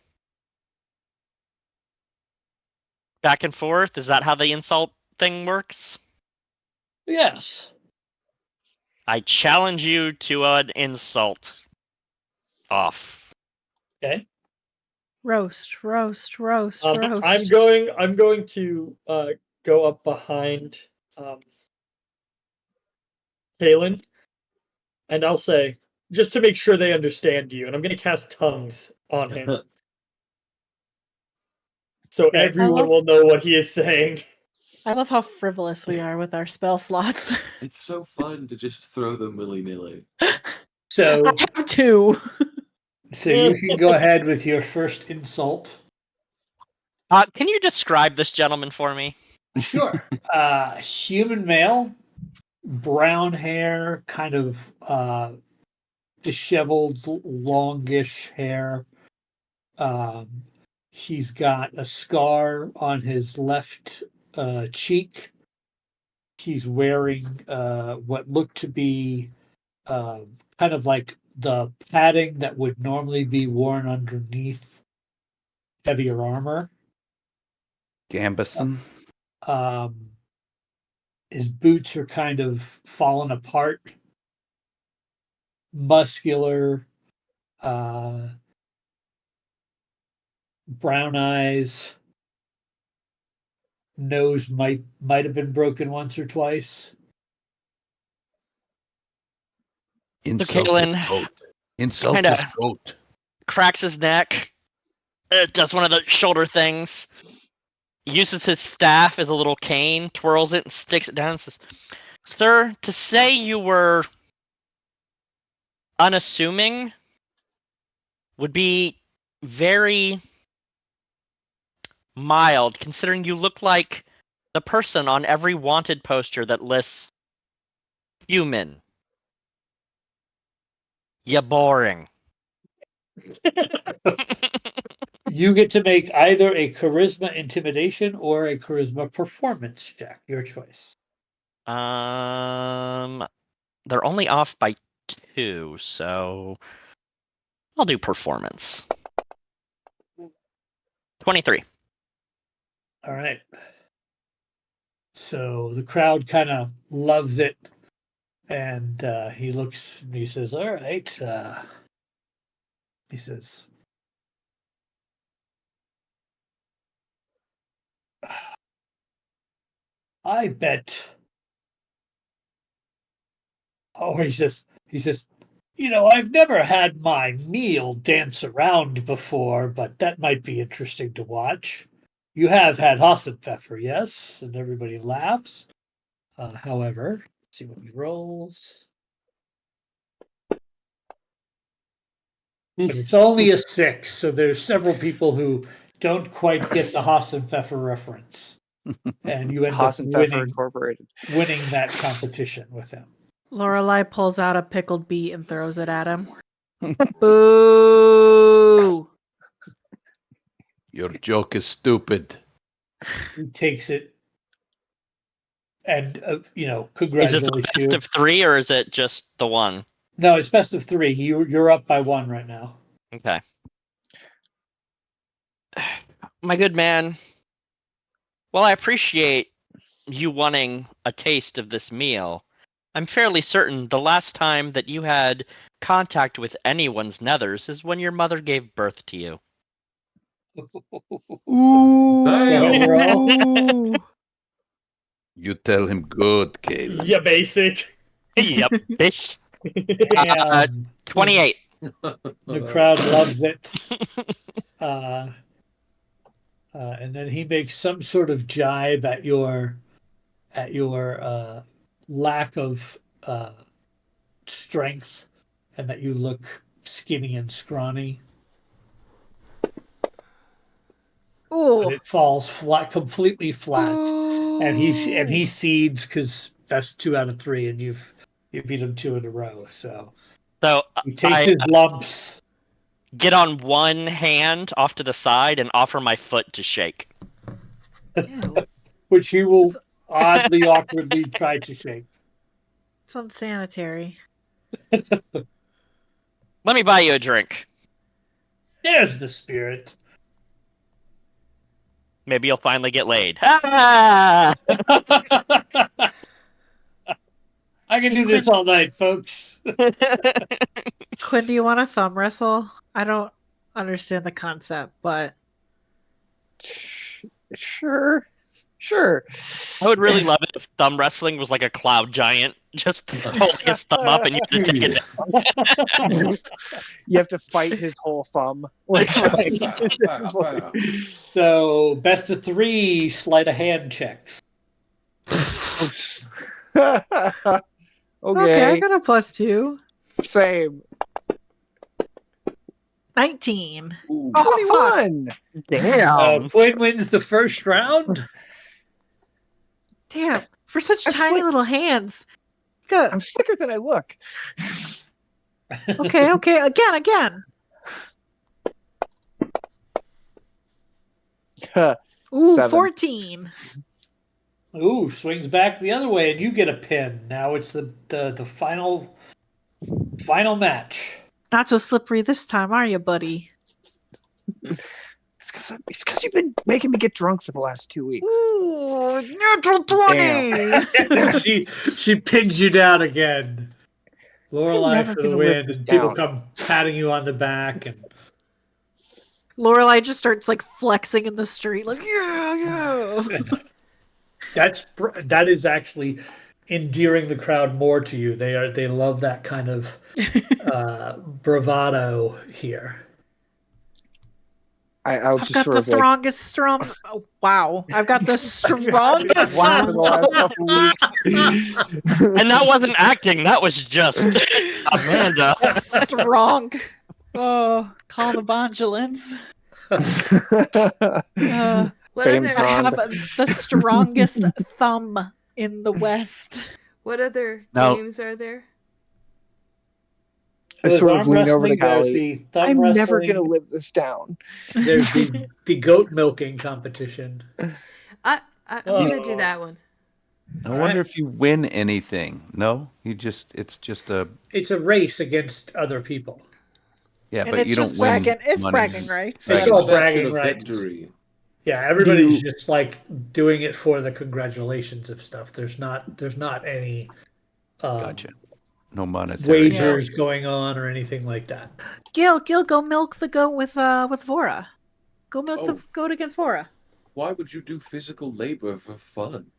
back and forth? Is that how the insult thing works? Yes. I challenge you to an insult. Off. Okay. Roast, roast, roast, roast. I'm going to go up behind Kalen, and I'll say, just to make sure they understand you, and I'm going to cast tongues on him. So Okay. everyone will know what he is saying. I love how frivolous we are with our spell slots. It's so fun to just throw them willy-nilly. So, I have two. so you can go ahead with your first insult. Can you describe this gentleman for me? Sure. Human male, brown hair, kind of disheveled, longish hair. He's got a scar on his left cheek. He's wearing what looked to be kind of like the padding that would normally be worn underneath heavier armor. Gambison. His boots are kind of fallen apart, muscular, brown eyes, nose might have been broken once or twice. Insult Kalen his goat. Insult kinda- his goat. Cracks his neck. Does one of the shoulder things. Uses his staff as a little cane, twirls it, and sticks it down and says, "Sir, to say you were unassuming would be very mild, considering you look like the person on every wanted poster that lists human. You boring." You get to make either a charisma intimidation or a charisma performance check. Your choice. They're only off by 2, so I'll do performance. 23. All right. So the crowd kind of loves it, and he looks and he says, "All right." He says, "I bet." Oh, he says, I've never had my meal dance around before, but that might be interesting to watch. You have had Hassenpfeffer, yes?" And everybody laughs. However, let's see what he rolls. But it's only a 6, so there's several people who don't quite get the Hassenpfeffer reference. And you end up Hassenpfeffer Incorporated. winning that competition with him. Lorelai pulls out a pickled beet and throws it at him. Boo! Your joke is stupid. He takes it and, Is it congratulates the you. best of 3, or is it just the one? No, it's best of 3. You're up by 1 right now. Okay. My good man, While I appreciate you wanting a taste of this meal, I'm fairly certain the last time that you had contact with anyone's nethers is when your mother gave birth to you. Ooh. You tell him good, Caleb. Yeah, basic. Yep, fish. Damn. 28. The crowd loves it. And then he makes some sort of jibe at your lack of strength, and that you look skinny and scrawny. Ooh. But it falls flat, completely flat, Ooh. and he cedes because that's 2 out of 3, and you've beat him 2 in a row. So he takes his lumps. Get on one hand off to the side and offer my foot to shake. Which he will oddly, awkwardly try to shake. It's unsanitary. Let me buy you a drink. There's the spirit. Maybe you'll finally get laid. Ah! I can do this all night, folks. Quinn, do you want a thumb wrestle? I don't understand the concept, but Sure. I would really love it if thumb wrestling was like a cloud giant, just holding his thumb up and you just take it down. You have to fight his whole thumb. So, best of 3 sleight of hand checks. okay, I got a +2. Same. 19. Ooh, Oh, 21. Damn. Quinn wins the first round. Damn, for such tiny little hands. Good. I'm slicker than I look. Okay, again. Ooh, 7. 14. Ooh, swings back the other way, and you get a pin. Now it's the final match. Not so slippery this time, are you, buddy? It's because you've been making me get drunk for the last 2 weeks. Ooh, natural 20. she pins you down again. Lorelei for the win, and people come patting you on the back, and Lorelei just starts like flexing in the street, like yeah. That is actually endearing the crowd more to you. They love that kind of bravado here. I've got the strongest Oh, wow. I've got the strongest for the last couple weeks. And that wasn't acting, that was just Amanda. Strong. Oh, call the Bondulance. I have the strongest thumb in the West. What other games are there? I sort of lean over to Callie. I'm never going to live this down. There's the goat milking competition. I'm going to do that one. I wonder if you win anything. No, it's a race against other people. Yeah, and but you don't win. It's bragging rights. It's all bragging rights. Victory. Yeah, everybody's just like doing it for the congratulations of stuff. There's not any gotcha. No monetary wagers going on or anything like that. Gil, go milk the goat with Vora. Go milk the goat against Vora. Why would you do physical labor for fun?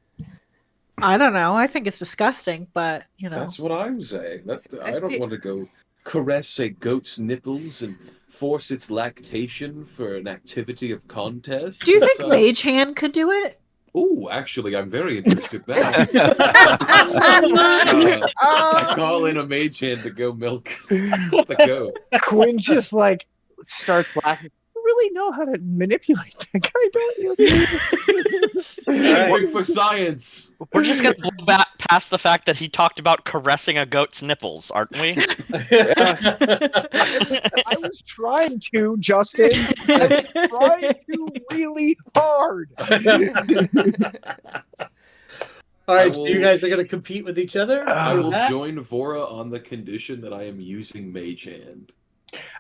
I don't know. I think it's disgusting, but you know. That's what I'm saying. I don't want to go caress a goat's nipples and force its lactation for an activity of contest. Do you think Mage Hand could do it? Oh, actually, I'm very interested now. I call in a mage hand to go milk the goat. Quinn just starts laughing. You really know how to manipulate that guy, don't you? Anything for science. We're just gonna blow back past the fact that he talked about caressing a goat's nipples, aren't we? I was trying to, Justin. I was trying to really hard. All right, so you guys are going to compete with each other? I will join Vora on the condition that I am using Mage Hand.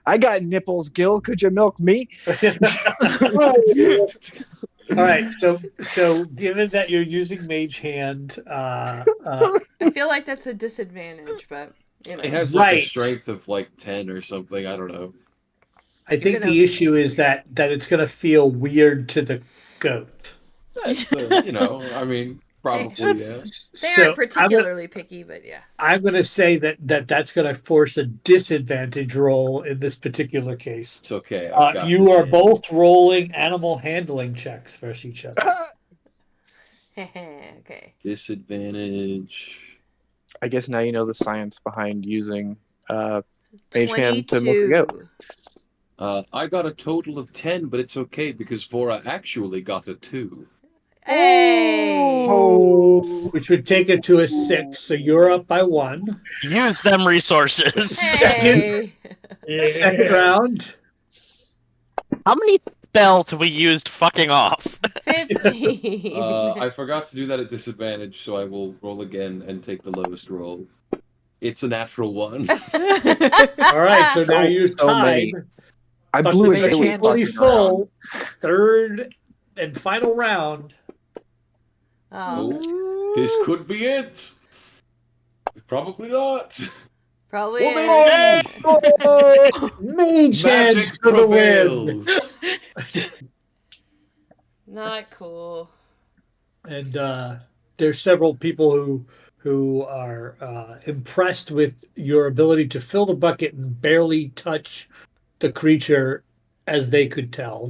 I got nipples, Gil. Could you milk me? All right, so given that you're using Mage Hand, I feel like that's a disadvantage, but you know. It has like a Right. strength of like 10 or something. I don't know. I think gonna- the issue is that it's going to feel weird to the goat. That's I mean, probably yeah. They So aren't particularly picky, but yeah. I'm going to say that's going to force a disadvantage roll in this particular case. It's okay. I've got You this are hand. both rolling animal handling checks versus each other. Okay. Disadvantage. I guess now you know the science behind using Mage Hand to milk a 22. goat. I got a total of 10, but it's okay because Vora actually got a 2. Hey! Which would take it to a 6, so you're up by 1. Use them resources. Hey! Second round. How many spells have we used fucking off? 15. I forgot to do that at disadvantage, so I will roll again and take the lowest roll. It's a natural 1. All right, so now you're So tied. many. I But blew the it Mage really Hand fucking just around. full third and final round. Oh, This could be it. Probably not. probably. Well, is. maybe. Mage Hand Magic for the win. prevails. Not cool. And there's several people who are impressed with your ability to fill the bucket and barely touch the creature, as they could tell.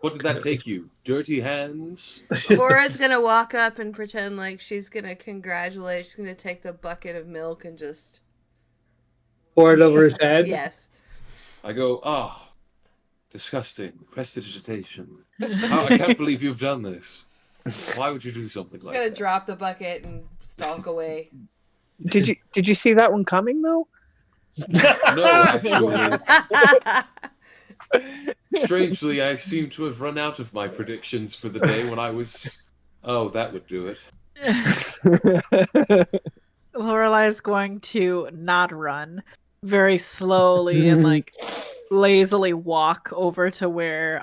What did that take you? Dirty hands? Vora's gonna walk up and pretend like she's gonna congratulate. She's gonna take the bucket of milk and just Pour it over his head. yes. I go, disgusting. Prestidigitation. I can't believe you've done this. Why would you do something She's like gonna that? drop the bucket and stalk away. Did you see that one coming though? No, actually. Strangely, I seem to have run out of my predictions for the day when I was... Oh, that would do it. Lorelai's going to not run, very slowly and like lazily walk over to where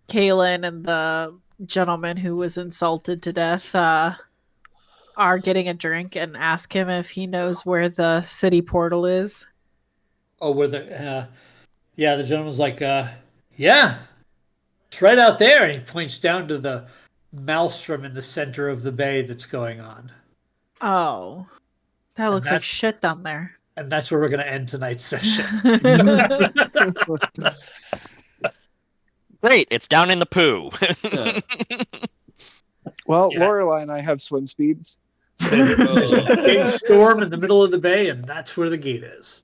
Kaylin and the gentleman who was insulted to death are getting a drink and ask him if he knows where the city portal is. Oh, where the gentleman's like, yeah, it's right out there. And he points down to the maelstrom in the center of the bay that's going on. Oh, that looks like shit down there. And that's where we're going to end tonight's session. Great, it's down in the poo. Well, Yeah. Lorelai and I have swim speeds. Big storm in the middle of the bay, and that's where the gate is.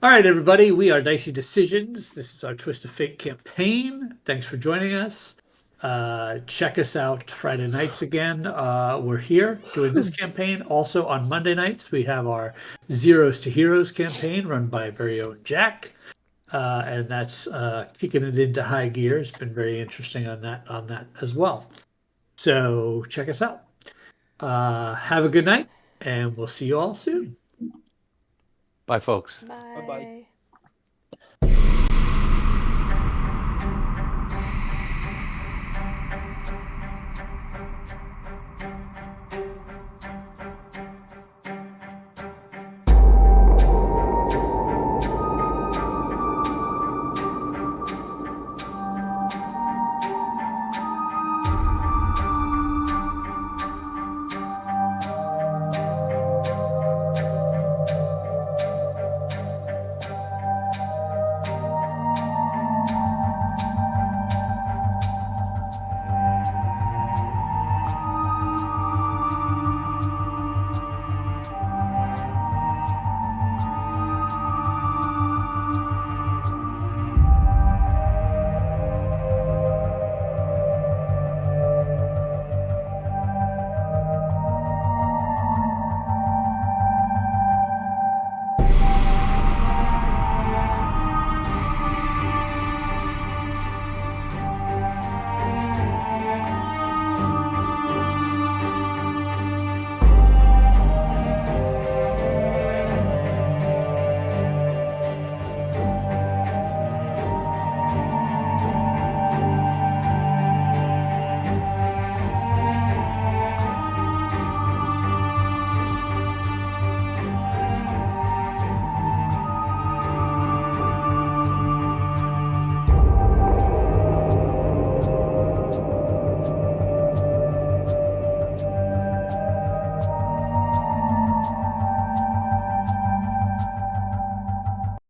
All right, everybody, we are Dicey Decisions. This is our Twist of Fate campaign. Thanks for joining us. Check us out Friday nights again. We're here doing this campaign. Also on Monday nights, we have our Zeros to Heroes campaign run by very own Jack. And that's kicking it into high gear. It's been very interesting on that as well. So check us out. Have a good night, and we'll see you all soon. Bye, folks. Bye. Bye-bye.